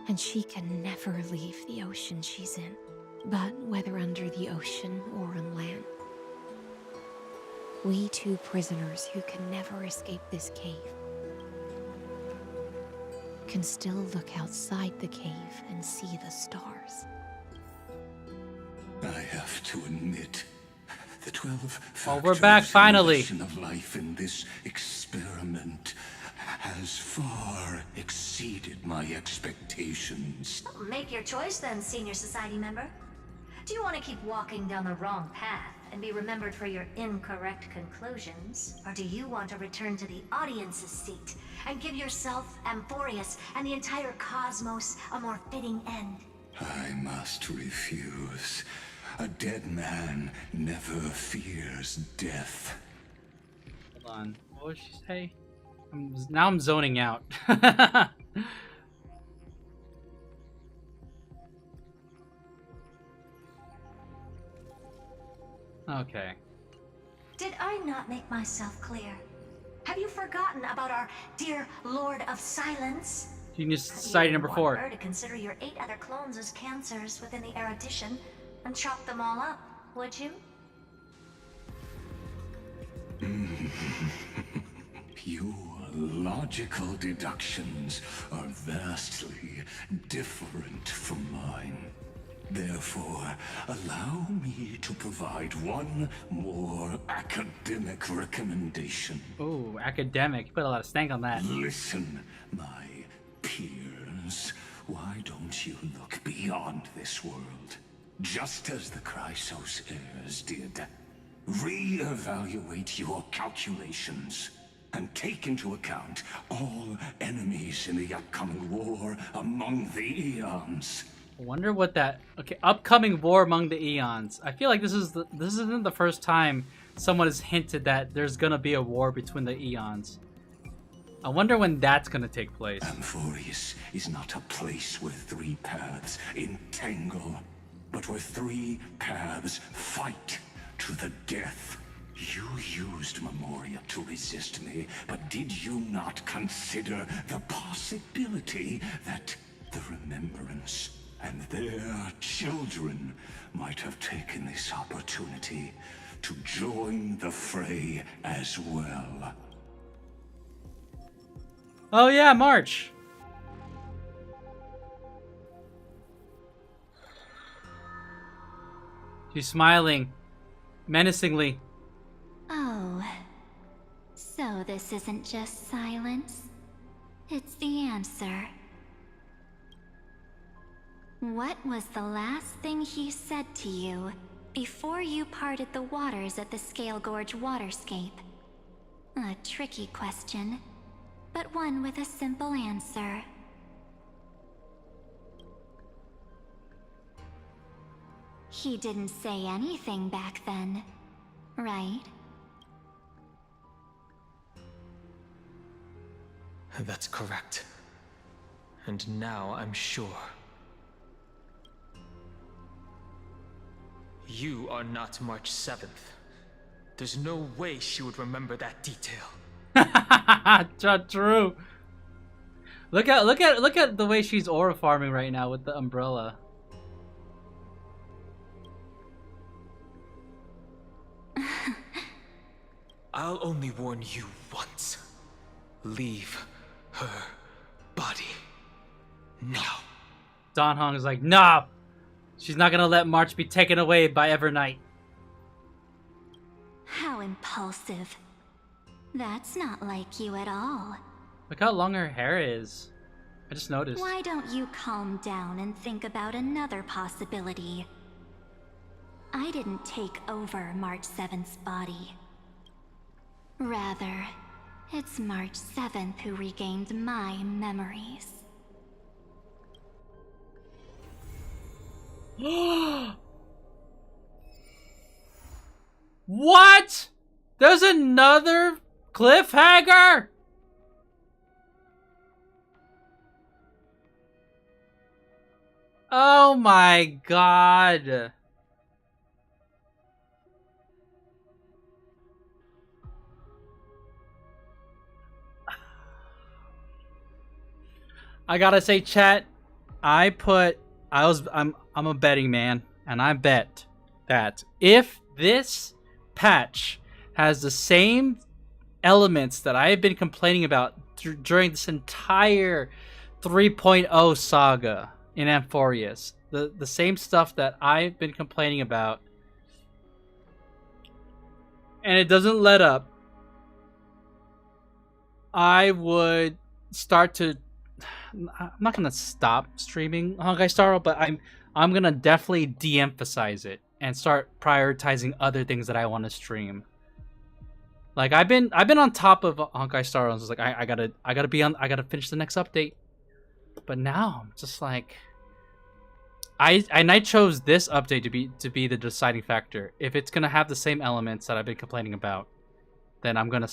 And she can never leave the ocean she's in. But whether under the ocean or on land, we two prisoners who can never escape this cave can still look outside the cave and see the stars. I have to admit, the 12 Oh, we're back finally. of life in this experiment has far exceeded my expectations. Make your choice then, Senior Society member. Do you want to keep walking down the wrong path and be remembered for your incorrect conclusions? Or do you want to return to the audience's seat and give yourself, Amphorius, and the entire cosmos a more fitting end? I must refuse. A dead man never fears death. Hold on. What would she say? Now I'm zoning out. Okay. Did I not make myself clear? Have you forgotten about our dear Lord of Silence? Genius Society number 4. To consider your 8 other clones as cancers within the erudition and chop them all up, would you? Your logical deductions are vastly different from mine. Therefore, allow me to provide one more academic recommendation. Oh, academic. You put a lot of stank on that. Listen, my peers. Why don't you look beyond this world? Just as the Chrysos heirs did. Re-evaluate your calculations and take into account all enemies in the upcoming war among the Eons. I wonder what that... Okay, upcoming war among the Eons. I feel like this isn't the first time someone has hinted that there's gonna be a war between the Eons. I wonder when that's gonna take place. Amphorius is not a place where 3 paths entangle, but where 3 paths fight to the death. You used Memoria to resist me, but did you not consider the possibility that the Remembrance and their children might have taken this opportunity to join the fray as well? Oh yeah, March. She's smiling menacingly. Oh, so this isn't just silence. It's the answer. What was the last thing he said to you before you parted the waters at the Scale Gorge waterscape? A tricky question, but one with a simple answer. He didn't say anything back then, right? That's correct. And now I'm sure. You are not March 7th. There's no way she would remember that detail. True. Look at the way she's aura farming right now with the umbrella. I'll only warn you once. Leave her body now. Dan Hong is like, nah, she's not gonna let March be taken away by Evernight. How impulsive. That's not like you at all. Look how long her hair is. I just noticed. Why don't you calm down and think about another possibility? I didn't take over March 7th's body. Rather, it's March 7th who regained my memories. What? There's another cliffhanger? Oh my god. I gotta say, chat, I'm a betting man, and I bet that if this patch has the same elements that I have been complaining about during this entire 3.0 saga in Amphorius, the same stuff that I've been complaining about, and it doesn't let up, I would start to... I'm not gonna stop streaming Honkai Star Rail, but I'm gonna definitely de-emphasize it and start prioritizing other things that I want to stream. Like I've been on top of Honkai Star Rail. It's like I gotta finish the next update. But now I'm just like, I chose this update to be the deciding factor. If it's gonna have the same elements that I've been complaining about, then I'm gonna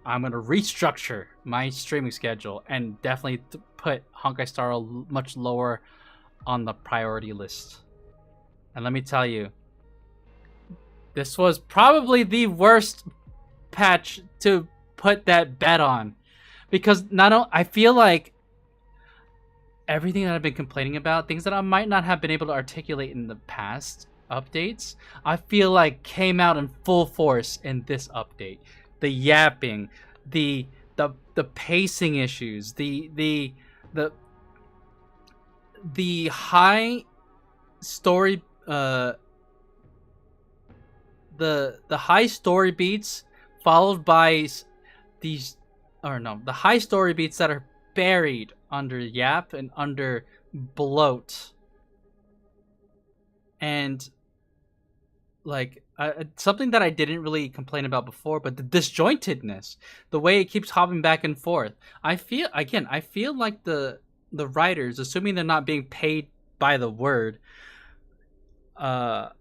restructure my streaming schedule and definitely put Honkai Star Rail much lower on the priority list. And let me tell you, this was probably the worst patch to put that bet on, because I feel like everything that I've been complaining about, things that I might not have been able to articulate in the past updates, I feel like came out in full force in this update. The yapping, the pacing issues, the high story, the high story beats followed by the high story beats that are buried under yap and under bloat, and like something that I didn't really complain about before, but the disjointedness, the way it keeps hopping back and forth. I feel like the writers, assuming they're not being paid by the word, I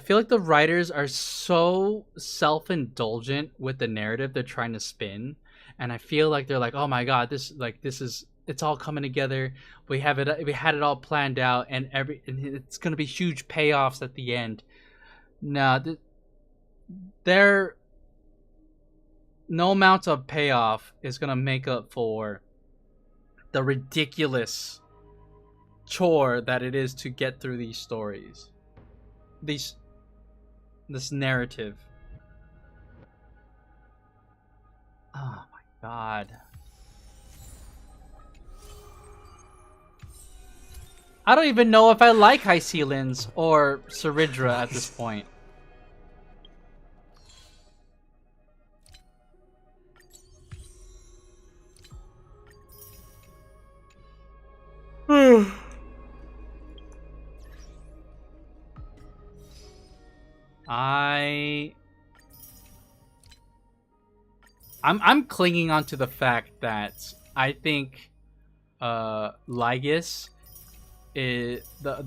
feel like the writers are so self-indulgent with the narrative they're trying to spin, and I feel like they're like, oh my god, it's all coming together. We had it all planned out, and it's gonna be huge payoffs at the end. No, no amount of payoff is gonna make up for the ridiculous chore that it is to get through these stories, this narrative. Oh my god. I don't even know if I like Hycealins or Ceridra at this point. I'm clinging on to the fact that I think LYGUS is at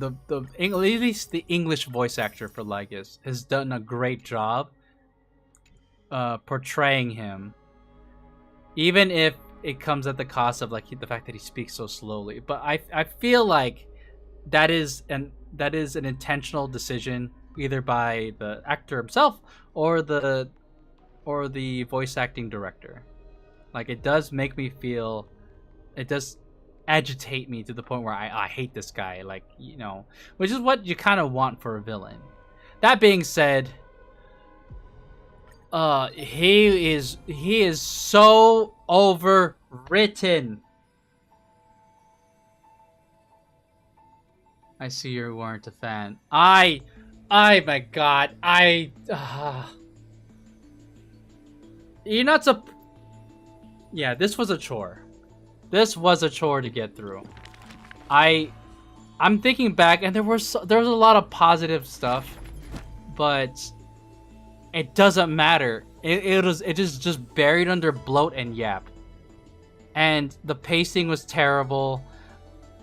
least the English voice actor for LYGUS has done a great job portraying him. Even if it comes at the cost of like the fact that he speaks so slowly. But I feel like that is an intentional decision either by the actor himself or the voice acting director. Like it does make me feel, it does agitate me to the point where I hate this guy, like, you know, which is what you kind of want for a villain. That being said, he is so overwritten. I see you weren't a fan. My God, you're not yeah, this was a chore. This was a chore to get through. I'm thinking back, and there was a lot of positive stuff, but it doesn't matter. It is just buried under bloat and yap. And the pacing was terrible.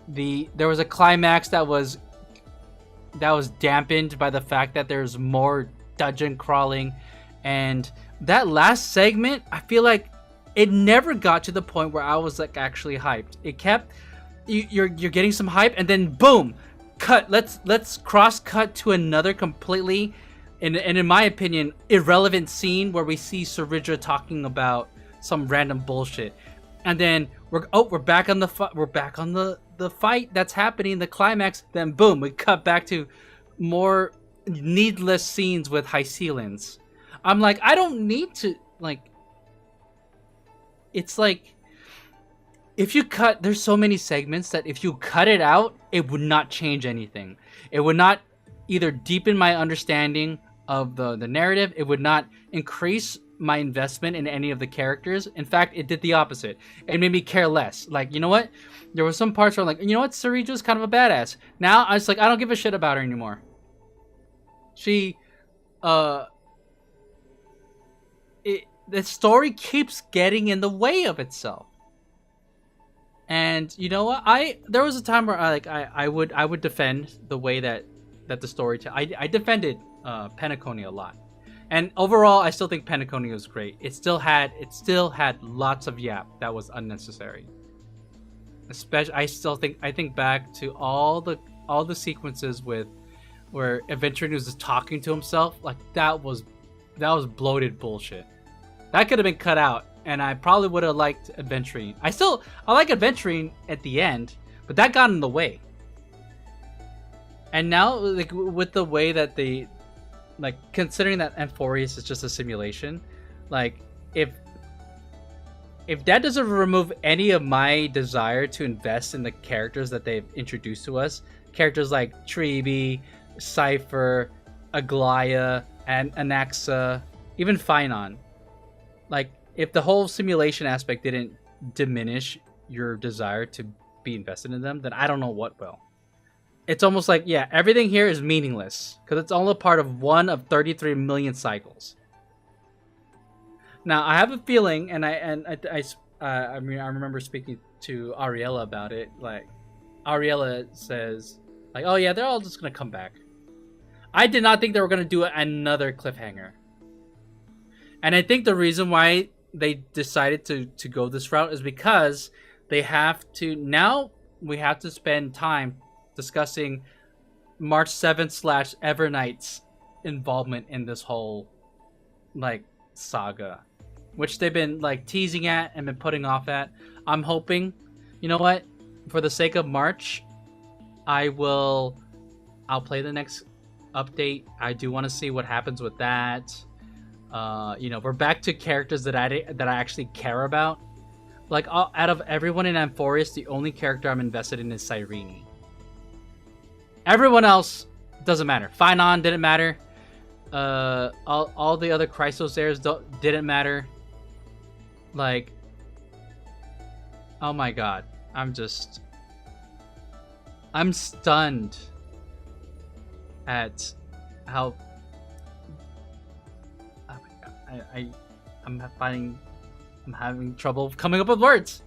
There was a climax that was dampened by the fact that there's more dungeon crawling, and that last segment, I feel like it never got to the point where I was like actually hyped. It kept you're getting some hype, and then boom, cut. Let's cross cut to another completely, and in my opinion, irrelevant scene where we see Saridra talking about some random bullshit, and then we're back on the fight that's happening, the climax. Then boom, we cut back to more needless scenes with Hycealans. I'm like, I don't need to, like, it's like, if you cut, there's so many segments that if you cut it out, it would not change anything. It would not either deepen my understanding of the narrative, it would not increase my investment in any of the characters. In fact, it did the opposite. It made me care less. Like, you know what? There were some parts where I'm like, you know what? Sarija's kind of a badass. Now, I was like, I don't give a shit about her anymore. She, the story keeps getting in the way of itself. And you know what? There was a time where I would defend the way that the story. I defended Penacony a lot, and overall, I still think Penacony was great. It still had lots of yap that was unnecessary. Especially, I think back to all the sequences where Adventuring was just talking to himself. Like that was bloated bullshit. That could have been cut out, and I probably would have liked Adventuring. I like Adventuring at the end, but that got in the way. And now, like, with the way that they, like, considering that Amphorius is just a simulation, like, if that doesn't remove any of my desire to invest in the characters that they've introduced to us, characters like Tribi, Cypher, Aglaya, and Anaxa, even Finon. Like, if the whole simulation aspect didn't diminish your desire to be invested in them, then I don't know what will. It's almost like, yeah, everything here is meaningless because it's all a part of one of 33 million cycles. Now, I have a feeling, and I remember speaking to Ariella about it. Like, Ariella says, like, oh yeah, they're all just gonna come back. I did not think they were gonna do another cliffhanger. And I think the reason why they decided to go this route is because we have to spend time discussing March 7th / Evernight's involvement in this whole, like, saga, which they've been, like, teasing at and been putting off at. I'm hoping, you know what, for the sake of March, I'll play the next update. I do want to see what happens with that. We're back to characters that I actually care about. Like, out of everyone in Amphorius, the only character I'm invested in is Cyrene. Everyone else doesn't matter. Finon didn't matter. All the other Chrysosaurs didn't matter. Like, oh my god, I'm stunned at how. I'm having trouble coming up with words.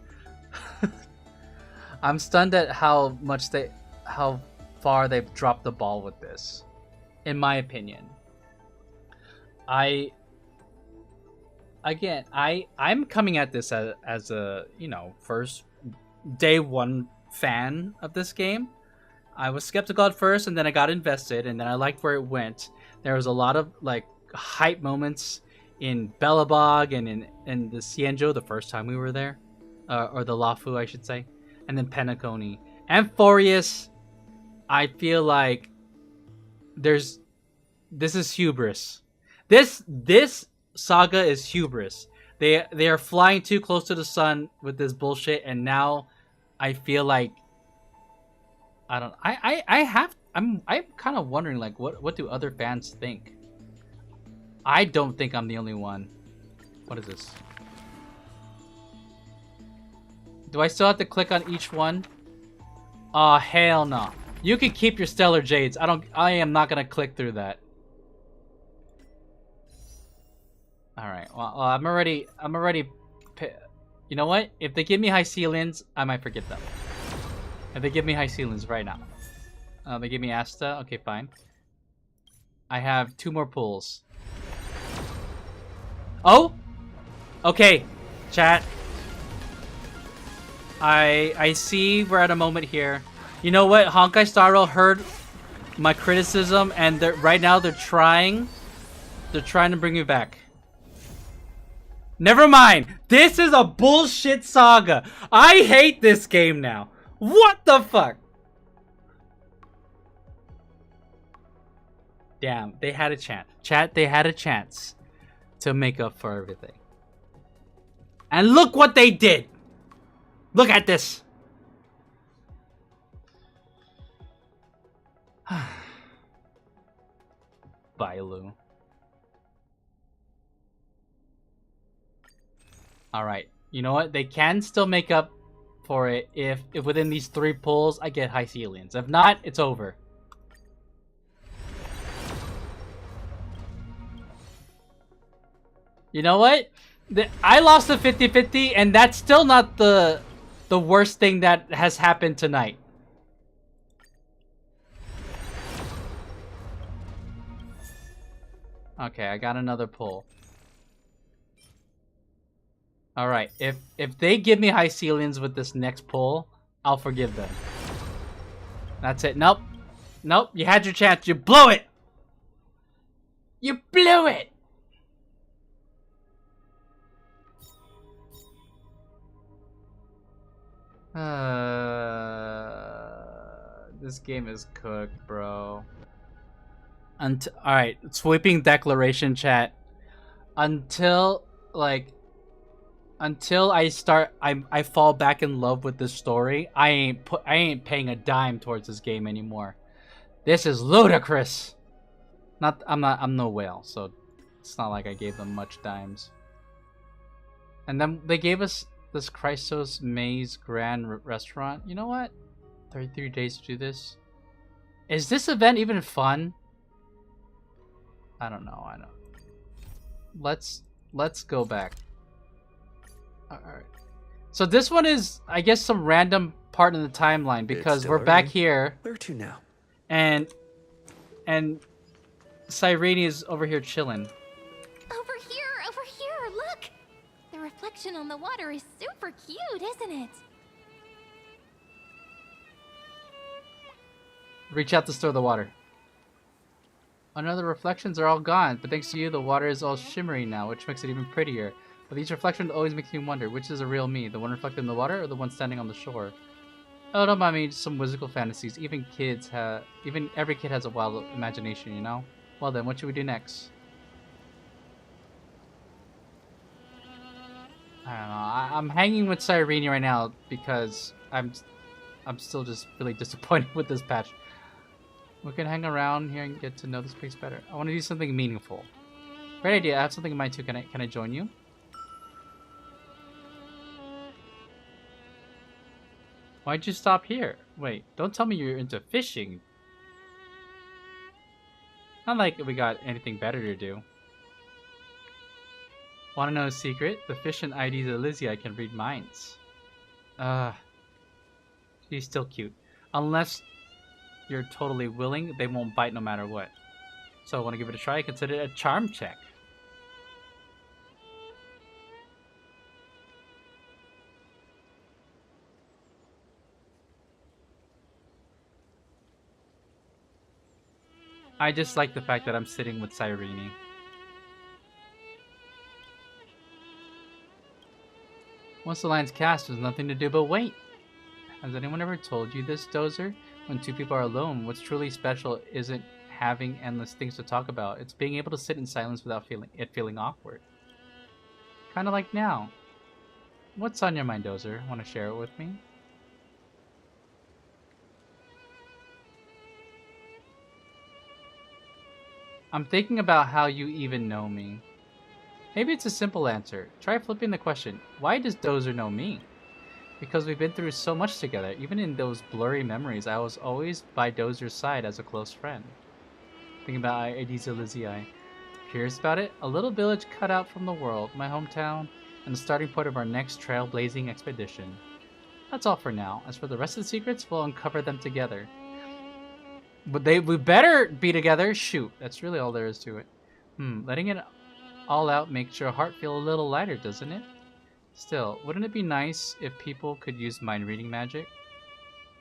I'm stunned at how far they've dropped the ball with this, in my opinion. again, I'm coming at this as a, you know, first day one fan of this game. I was skeptical at first, and then I got invested, and then I liked where it went. There was a lot of like hype moments in Bellabog and in the Cienjo the first time we were there, or the Lafu, I should say, and then Penacony. Amphorius, I feel like this is hubris. This saga is hubris. They are flying too close to the sun with this bullshit, and now I feel like I'm kind of wondering like what do other fans think? I don't think I'm the only one. What is this? Do I still have to click on each one? Oh, hell no. You can keep your Stellar Jades. I am not gonna click through that. Alright, well, I'm already... You know what? If they give me high ceilings, I might forget them. If they give me high ceilings right now. They give me Asta. Okay, fine. I have 2 more pulls. Oh! Okay, chat. I see we're at a moment here. You know what? Honkai Star Rail heard my criticism, and right now they're trying to bring me back. Never mind. This is a bullshit saga. I hate this game now. What the fuck? Damn, they had a chance. Chat, they had a chance to make up for everything. And look what they did. Look at this. Bailu. Alright, you know what? They can still make up for it if within these 3 pulls I get high ceilings. If not, it's over. You know what? I lost the 50-50, and that's still not the worst thing that has happened tonight. Okay, I got another pull. Alright, if they give me high ceilings with this next pull, I'll forgive them. That's it. Nope. Nope, you had your chance. You blew it! You blew it! This game is cooked, bro. Alright, sweeping declaration, chat. Until I fall back in love with this story, I ain't paying a dime towards this game anymore. This is ludicrous. I'm no whale, so it's not like I gave them much dimes. And then they gave us this Christos Maze Grand Restaurant. You know what? 33 days to do this. Is this event even fun? I don't know. I don't. Let's go back. Alright. So this one is, I guess, some random part in the timeline because we're back here. Where to now? And Cyrene is over here chilling. Over here, look! The reflection on the water is super cute, isn't it? Reach out to store the water. Another reflections are all gone, but thanks to you, the water is all shimmery now, which makes it even prettier. But each reflection always makes me wonder, which is a real me? The one reflected in the water or the one standing on the shore? Oh, don't mind me, just some whimsical fantasies. Even every kid has a wild imagination, you know? Well then, what should we do next? I don't know. I'm hanging with Cyrene right now because I'm still just really disappointed with this patch. We can hang around here and get to know this place better. I want to do something meaningful. Great idea. I have something in mind too. Can I join you? Why'd you stop here? Wait, don't tell me you're into fishing. Not like we got anything better to do. Want to know a secret? The fish and IDs of Lygia can read minds. She's still cute. Unless you're totally willing, they won't bite no matter what. So I want to give it a try. Consider it a charm check. I just like the fact that I'm sitting with Cyrene. Once the line's cast, there's nothing to do but wait. Has anyone ever told you this, Dozer? When two people are alone, what's truly special isn't having endless things to talk about. It's being able to sit in silence without feeling awkward. Kind of like now. What's on your mind, Dozer? Want to share it with me? I'm thinking about how you even know me. Maybe it's a simple answer. Try flipping the question. Why does Dozer know me? Because we've been through so much together. Even in those blurry memories, I was always by Dozer's side as a close friend. Thinking about Aediza Lizii. Curious about it? A little village cut out from the world, my hometown, and the starting point of our next trailblazing expedition. That's all for now. As for the rest of the secrets, we'll uncover them together. But we better be together. Shoot, that's really all there is to it. Letting it all out makes your heart feel a little lighter, doesn't it? Still, wouldn't it be nice if people could use mind reading magic?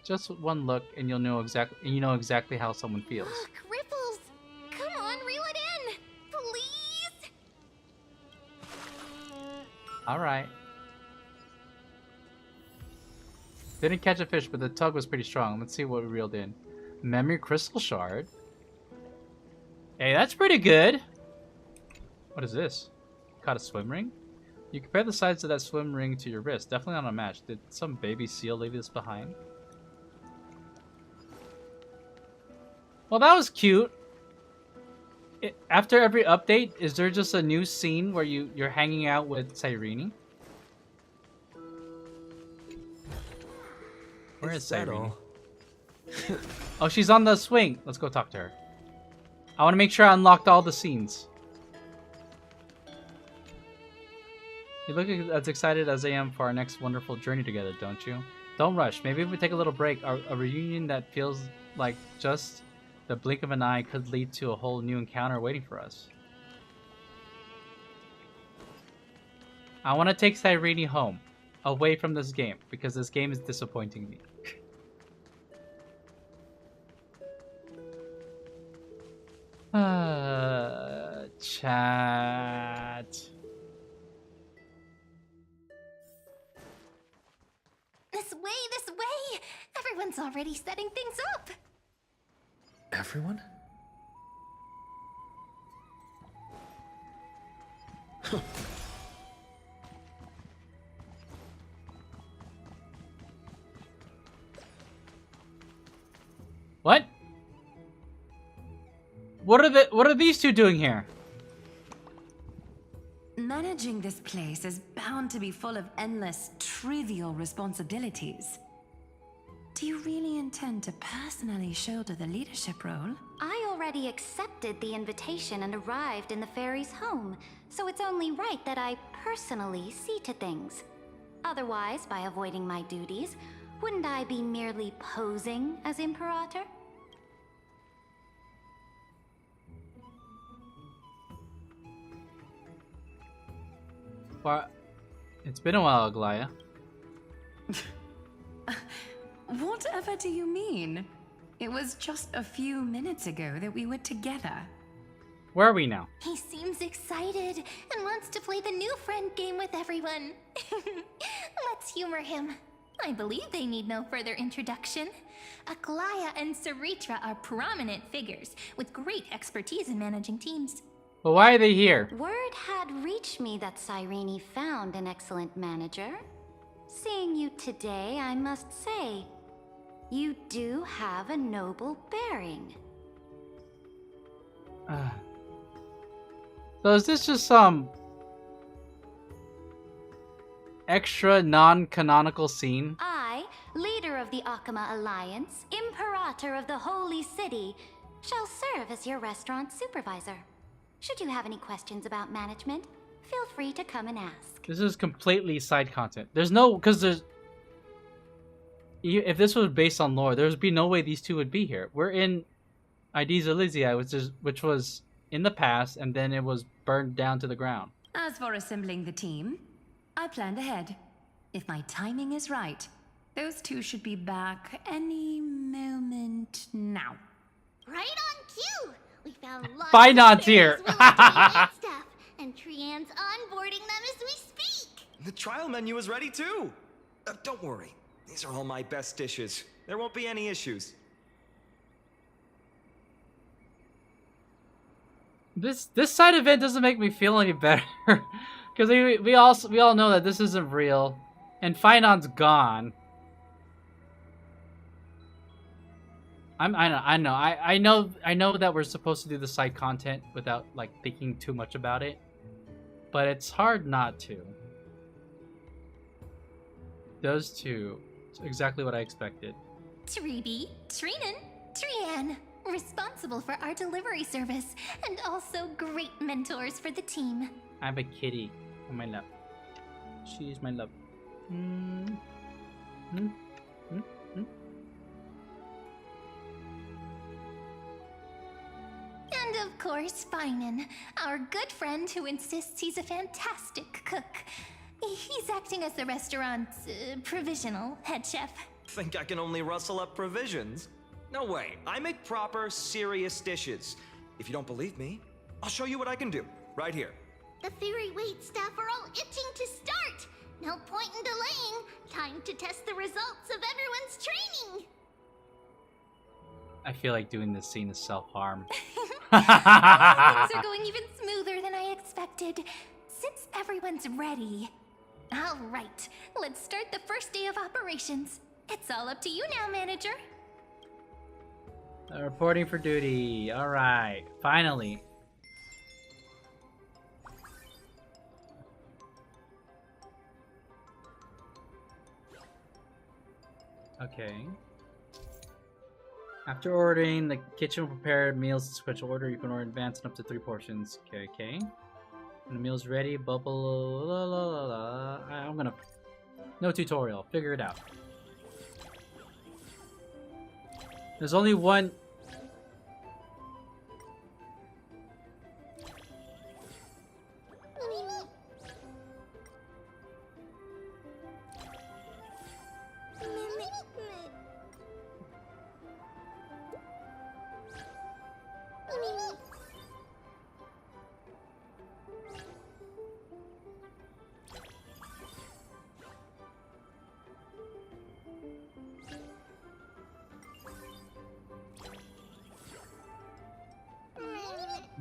Just one look, and you know exactly how someone feels. Look, ripples! Come on, reel it in! Please! Alright. Didn't catch a fish, but the tug was pretty strong. Let's see what we reeled in. Memory crystal shard. Hey, that's pretty good. What is this? Caught a swim ring? You compare the size of that swim ring to your wrist. Definitely not a match. Did some baby seal leave this behind? Well, that was cute. After every update, is there just a new scene where you're hanging out with Cyrene? Where is Cyrene? Oh, she's on the swing. Let's go talk to her. I want to make sure I unlocked all the scenes. You look as excited as I am for our next wonderful journey together, don't you? Don't rush. Maybe if we take a little break, a reunion that feels like just the blink of an eye could lead to a whole new encounter waiting for us. I want to take Cyrene home, away from this game, because this game is disappointing me. Chat. This way, this way! Everyone's already setting things up! Everyone? What? What are these two doing here? Managing this place is bound to be full of endless, trivial responsibilities. Do you really intend to personally shoulder the leadership role? I already accepted the invitation and arrived in the fairy's home, so it's only right that I personally see to things. Otherwise, by avoiding my duties, wouldn't I be merely posing as Imperator? Well, it's been a while, Aglaya. Whatever do you mean? It was just a few minutes ago that we were together. Where are we now? He seems excited and wants to play the new friend game with everyone. Let's humor him. I believe they need no further introduction. Aglaya and Saritra are prominent figures with great expertise in managing teams. But why are they here? Word had reached me that Cyrene found an excellent manager. Seeing you today, I must say, you do have a noble bearing. So is this just some extra non-canonical scene? I, leader of the Akama Alliance, Imperator of the Holy City, shall serve as your restaurant supervisor. Should you have any questions about management, feel free to come and ask. This is completely side content. There's no, because there's, if this was based on lore, there'd be no way these two would be here. We're in Aediza Lizii, which was in the past, and then it was burned down to the ground. As for assembling the team, I planned ahead. If my timing is right, those two should be back any moment now. Right on cue! Finance here. Stuff, and Trian's onboarding them as we speak. The trial menu is ready too. Don't worry. These are all my best dishes. There won't be any issues. This side event doesn't make me feel any better. Because we all know that this isn't real. And Finon's gone. I know that we're supposed to do the side content without like thinking too much about it, but it's hard not to. Those two, it's exactly what I expected. Treeby, Trinan, Trian, responsible for our delivery service, and also great mentors for the team. I have a kitty on my lap. She is my love. And of course, Finan, our good friend who insists he's a fantastic cook. He's acting as the restaurant's provisional head chef. Think I can only rustle up provisions? No way. I make proper, serious dishes. If you don't believe me, I'll show you what I can do. Right here. The fairy wait staff are all itching to start. No point in delaying. Time to test the results of everyone's training. I feel like doing this scene is self-harm. Things are going even smoother than I expected. Since everyone's ready. All right, let's start the first day of operations. It's all up to you now, manager. Reporting for duty. All right, finally. Okay. After ordering, the kitchen will prepare meals in special order. You can order in advance and up to 3 portions. Okay. When the meal's ready, bubble. La, la, la, la. I'm gonna. No tutorial. Figure it out. There's only one.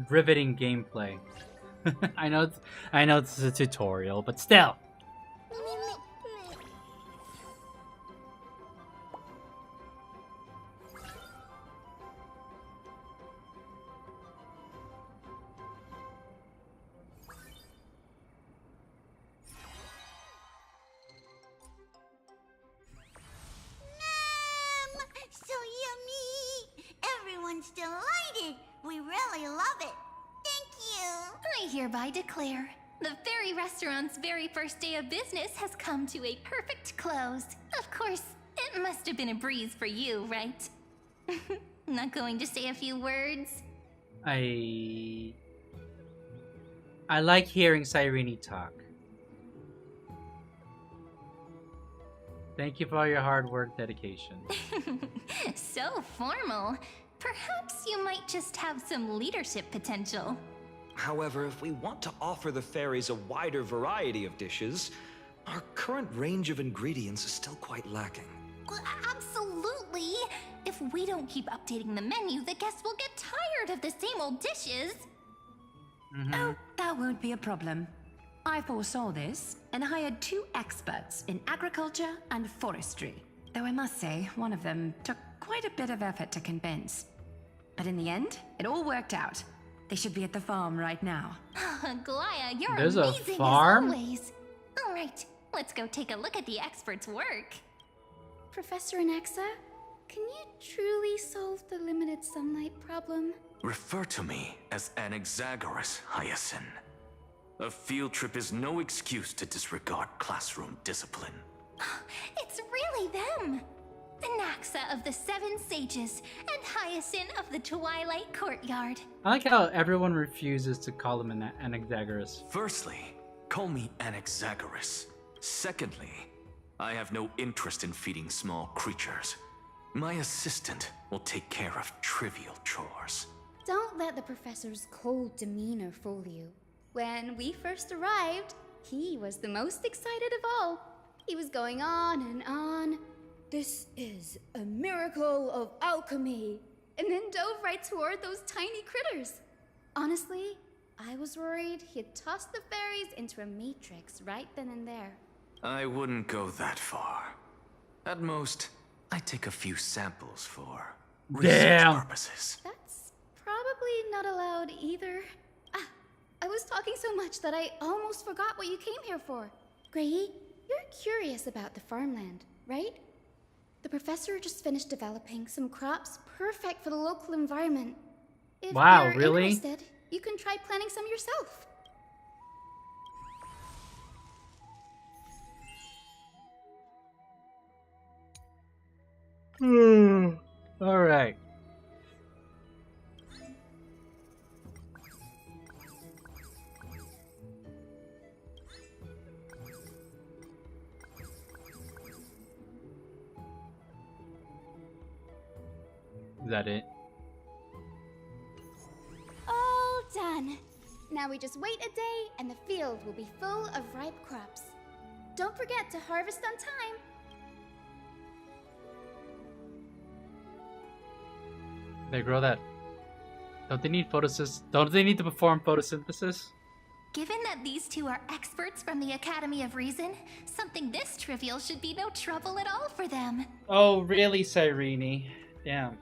Riveting gameplay. I know this is a tutorial, but still. So yummy! Everyone's delighted. We really love it. Thank you. I hereby declare the fairy restaurant's very first day of business has come to a perfect close. Of course, it must have been a breeze for you, right? Not going to say a few words? I like hearing Cyrene talk. Thank you for all your hard work, dedication. So formal. Perhaps you might just have some leadership potential. However, if we want to offer the fairies a wider variety of dishes, our current range of ingredients is still quite lacking. Well, absolutely! If we don't keep updating the menu, the guests will get tired of the same old dishes. Oh, that won't be a problem. I foresaw this and hired 2 experts in agriculture and forestry. Though I must say, one of them took quite a bit of effort to convince. But in the end, it all worked out. They should be at the farm right now. Glaya, you're There's a amazing farm? as always. All right, let's go take a look at the expert's work. Professor Anaxa, can you truly solve the limited sunlight problem? Refer to me as Anaxagoras, Hyacinth. A field trip is no excuse to disregard classroom discipline. It's really them! Anaxa of the 7 Sages, and Hyacinth of the Twilight Courtyard. I like how everyone refuses to call him Anaxagoras. Firstly, call me Anaxagoras. Secondly, I have no interest in feeding small creatures. My assistant will take care of trivial chores. Don't let the professor's cold demeanor fool you. When we first arrived, he was the most excited of all. He was going on and on. This is a miracle of alchemy. And then dove right toward those tiny critters. Honestly, I was worried he'd toss the fairies into a matrix right then and there. I wouldn't go that far. At most, I'd take a few samples for research purposes. That's probably not allowed either. Ah, I was talking so much that I almost forgot what you came here for. Grey, you're curious about the farmland, right? The professor just finished developing some crops perfect for the local environment. If you're interested, you can try planting some yourself. All right. Is that it? All done. Now we just wait a day and the field will be full of ripe crops. Don't forget to harvest on time. They grow that. Don't they need photosynthesis? Don't they need to perform photosynthesis? Given that these two are experts from the Academy of Reason, something this trivial should be no trouble at all for them. Oh, really, Cyrene? Damn.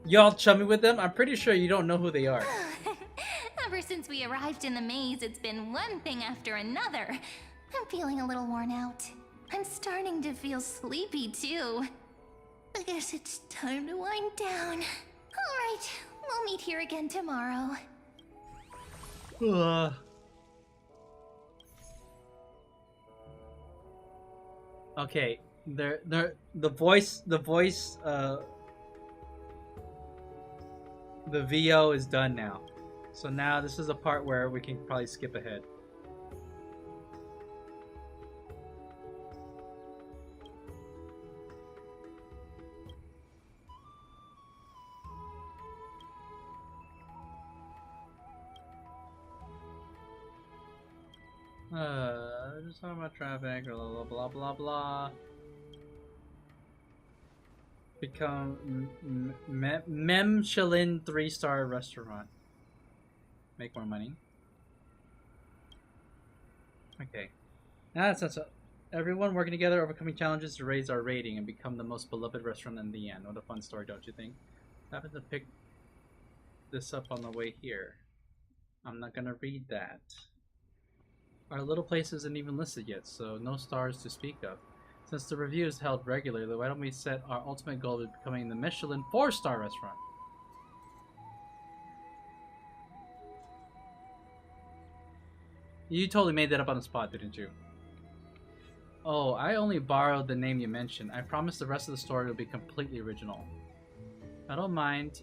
Y'all chummy with them? I'm pretty sure you don't know who they are. Ever since we arrived in the maze, it's been one thing after another. I'm feeling a little worn out. I'm starting to feel sleepy, too. I guess it's time to wind down. Alright, we'll meet here again tomorrow. Okay, the VO is done now. So now this is a part where we can probably skip ahead. Just talking about traffic, blah blah blah blah blah. Become Michelin 3-star restaurant. Make more money. Okay. Now that's so. Everyone working together, overcoming challenges to raise our rating and become the most beloved restaurant in the end. What a fun story, don't you think? I happened to pick this up on the way here. I'm not gonna read that. Our little place isn't even listed yet, so no stars to speak of. Since the review is held regularly, why don't we set our ultimate goal of becoming the Michelin 4-star restaurant? You totally made that up on the spot, didn't you? Oh, I only borrowed the name you mentioned. I promise the rest of the story will be completely original. I don't mind.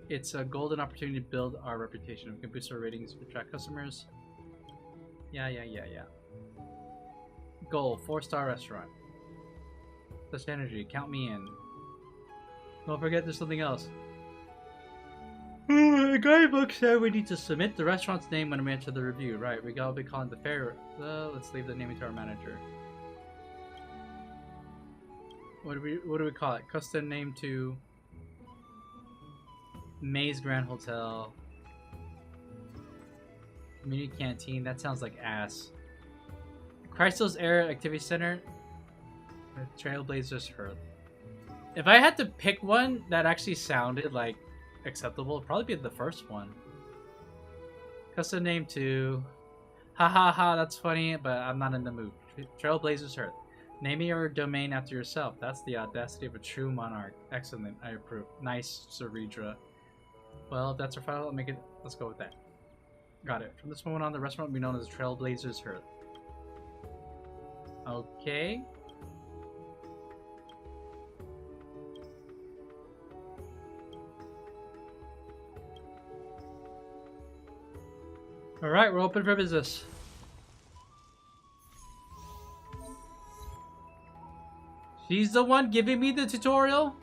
It's a golden opportunity to build our reputation. We can boost our ratings, attract customers. Yeah. Goal, 4-star restaurant. Such energy, count me in. Don't forget there's something else. The guidebook said we need to submit the restaurant's name when we enter the review. Right, we gotta be calling the fair. Let's leave the name to our manager. What do we call it? Custom name to Maze Grand Hotel. Community Canteen, that sounds like ass. Crystal's Air Activity Center. Trailblazers Hearth. If I had to pick one that actually sounded like acceptable, it'd probably be the first one. Custom name to... Ha, that's funny, but I'm not in the mood. Trailblazers Hearth. Naming your domain after yourself. That's the audacity of a true monarch. Excellent, I approve. Nice, Ceredra. Well, if that's our file, let's go with that. Got it. From this moment on, the restaurant will be known as Trailblazers Hearth. Okay. Alright, we're open for business. She's the one giving me the tutorial?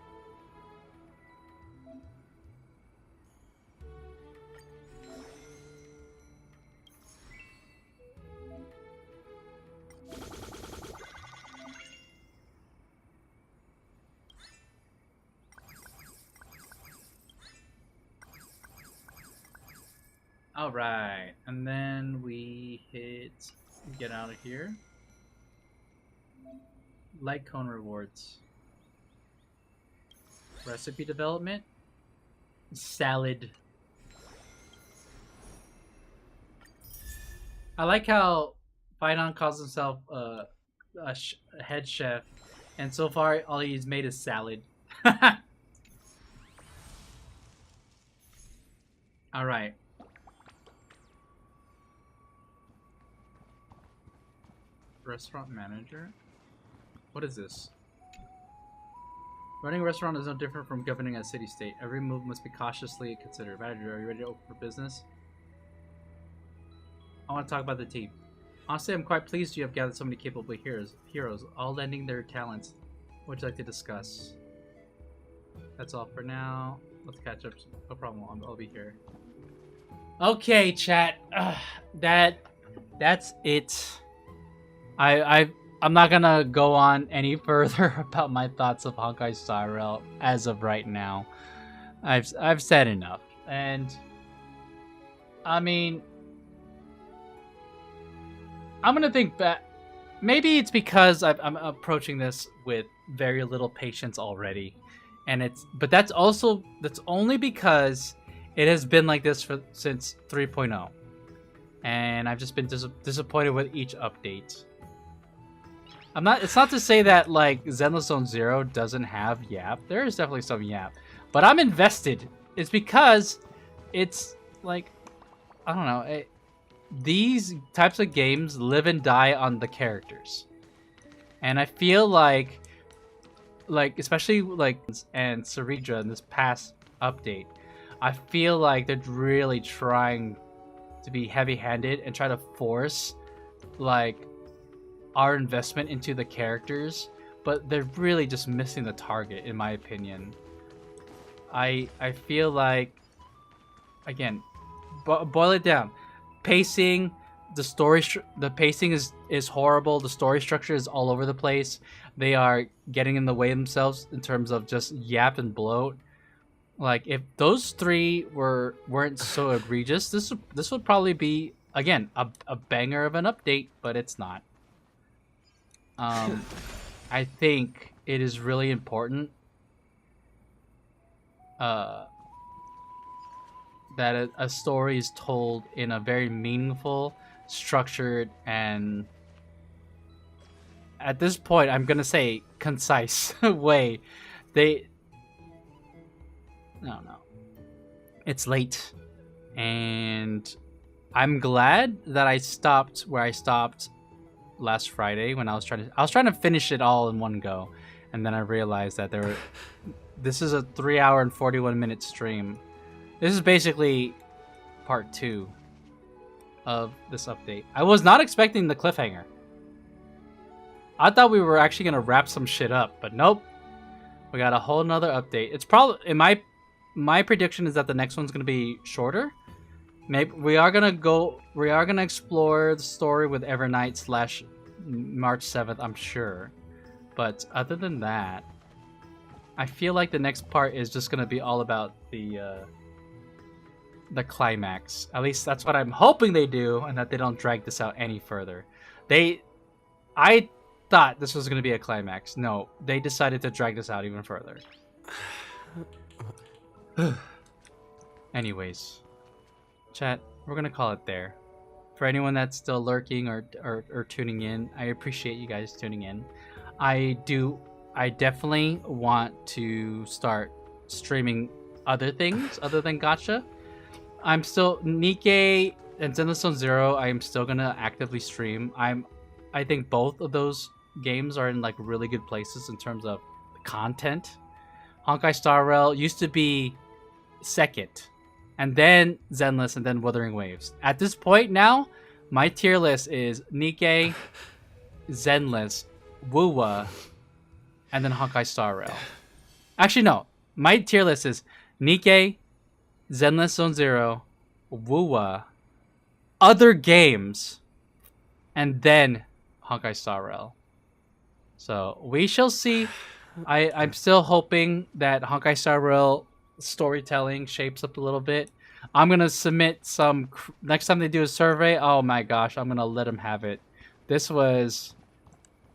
Alright, and then we hit get out of here. Light cone rewards. Recipe development. Salad. I like how Finon calls himself a head chef, and so far all he's made is salad. Alright. Restaurant manager? What is this? Running a restaurant is no different from governing a city-state. Every move must be cautiously considered. Manager, are you ready to open for business? I want to talk about the team. Honestly, I'm quite pleased you have gathered so many capable heroes, all lending their talents. What would you like to discuss? That's all for now. Let's catch up. No problem. I'll be here. Okay, chat. That's it. I'm not gonna go on any further about my thoughts of Honkai Star Rail as of right now. I've said enough, and I mean, I'm gonna think back. Maybe it's because I'm approaching this with very little patience already, and but that's only because it has been like this since 3.0, and I've just been disappointed with each update. It's not to say that like Zenless Zone Zero doesn't have yap. There is definitely some yap, but I'm invested. It's because it's like, I don't know. These types of games live and die on the characters, and I feel like especially like and Ceridra in this past update, I feel like they're really trying to be heavy-handed and try to force like our investment into the characters, but they're really just missing the target, in my opinion. I feel like, again, boil it down. Pacing, the pacing is horrible. The story structure is all over the place. They are getting in the way themselves in terms of just yap and bloat. Like, if those three weren't so egregious, this would probably be, again, a banger of an update, but it's not. I think it is really important that a story is told in a very meaningful, structured, and at this point, I'm gonna say concise way. No. It's late, and I'm glad that I stopped where I stopped last Friday when I was trying to finish it all in one go, and then I realized that this is a 3-hour and 41-minute stream. This is basically part 2 of this update. I was not expecting the cliffhanger. I thought we were actually gonna wrap some shit up, but nope. We got a whole nother update. It's probably, in my prediction is that the next one's gonna be shorter. Maybe we are gonna explore the story with Evernight / March 7th, I'm sure. But other than that, I feel like the next part is just gonna be all about the climax. At least that's what I'm hoping they do, and that they don't drag this out any further. I thought this was gonna be a climax. No, they decided to drag this out even further. Anyways, chat, we're gonna call it there. For anyone that's still lurking or tuning in, I appreciate you guys tuning in. I definitely want to start streaming other things other than gacha. I'm still Nikkei and Zenless Zone Zero. I am still gonna actively stream. I think both of those games are in like really good places in terms of content. Honkai Star Rail used to be second, and then Zenless, and then Wuthering Waves. At this point now, my tier list is Nikkei, Zenless, Wuwa, and then Honkai Star Rail. Actually, no. My tier list is Nikkei, Zenless Zone Zero, Wuwa, other games, and then Honkai Star Rail. So we shall see. I'm still hoping that Honkai Star Rail storytelling shapes up a little bit. I'm gonna submit some next time they do a survey. Oh my gosh, I'm gonna let them have it. This was,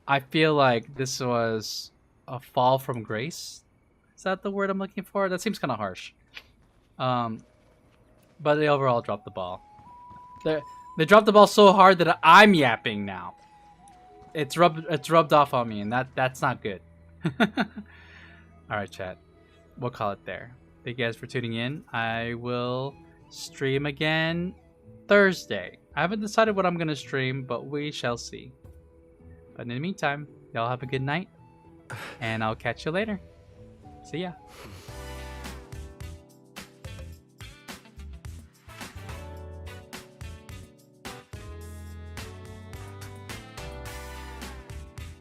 I feel like this was a fall from grace. Is that the word I'm looking for? That seems kind of harsh. But they overall dropped the ball. They dropped the ball so hard that I'm yapping now. It's rubbed off on me, and that's not good. All right, chat. We'll call it there. Thank you guys for tuning in. I will stream again Thursday. I haven't decided what I'm gonna stream, but we shall see. But in the meantime, y'all have a good night, and I'll catch you later. See ya.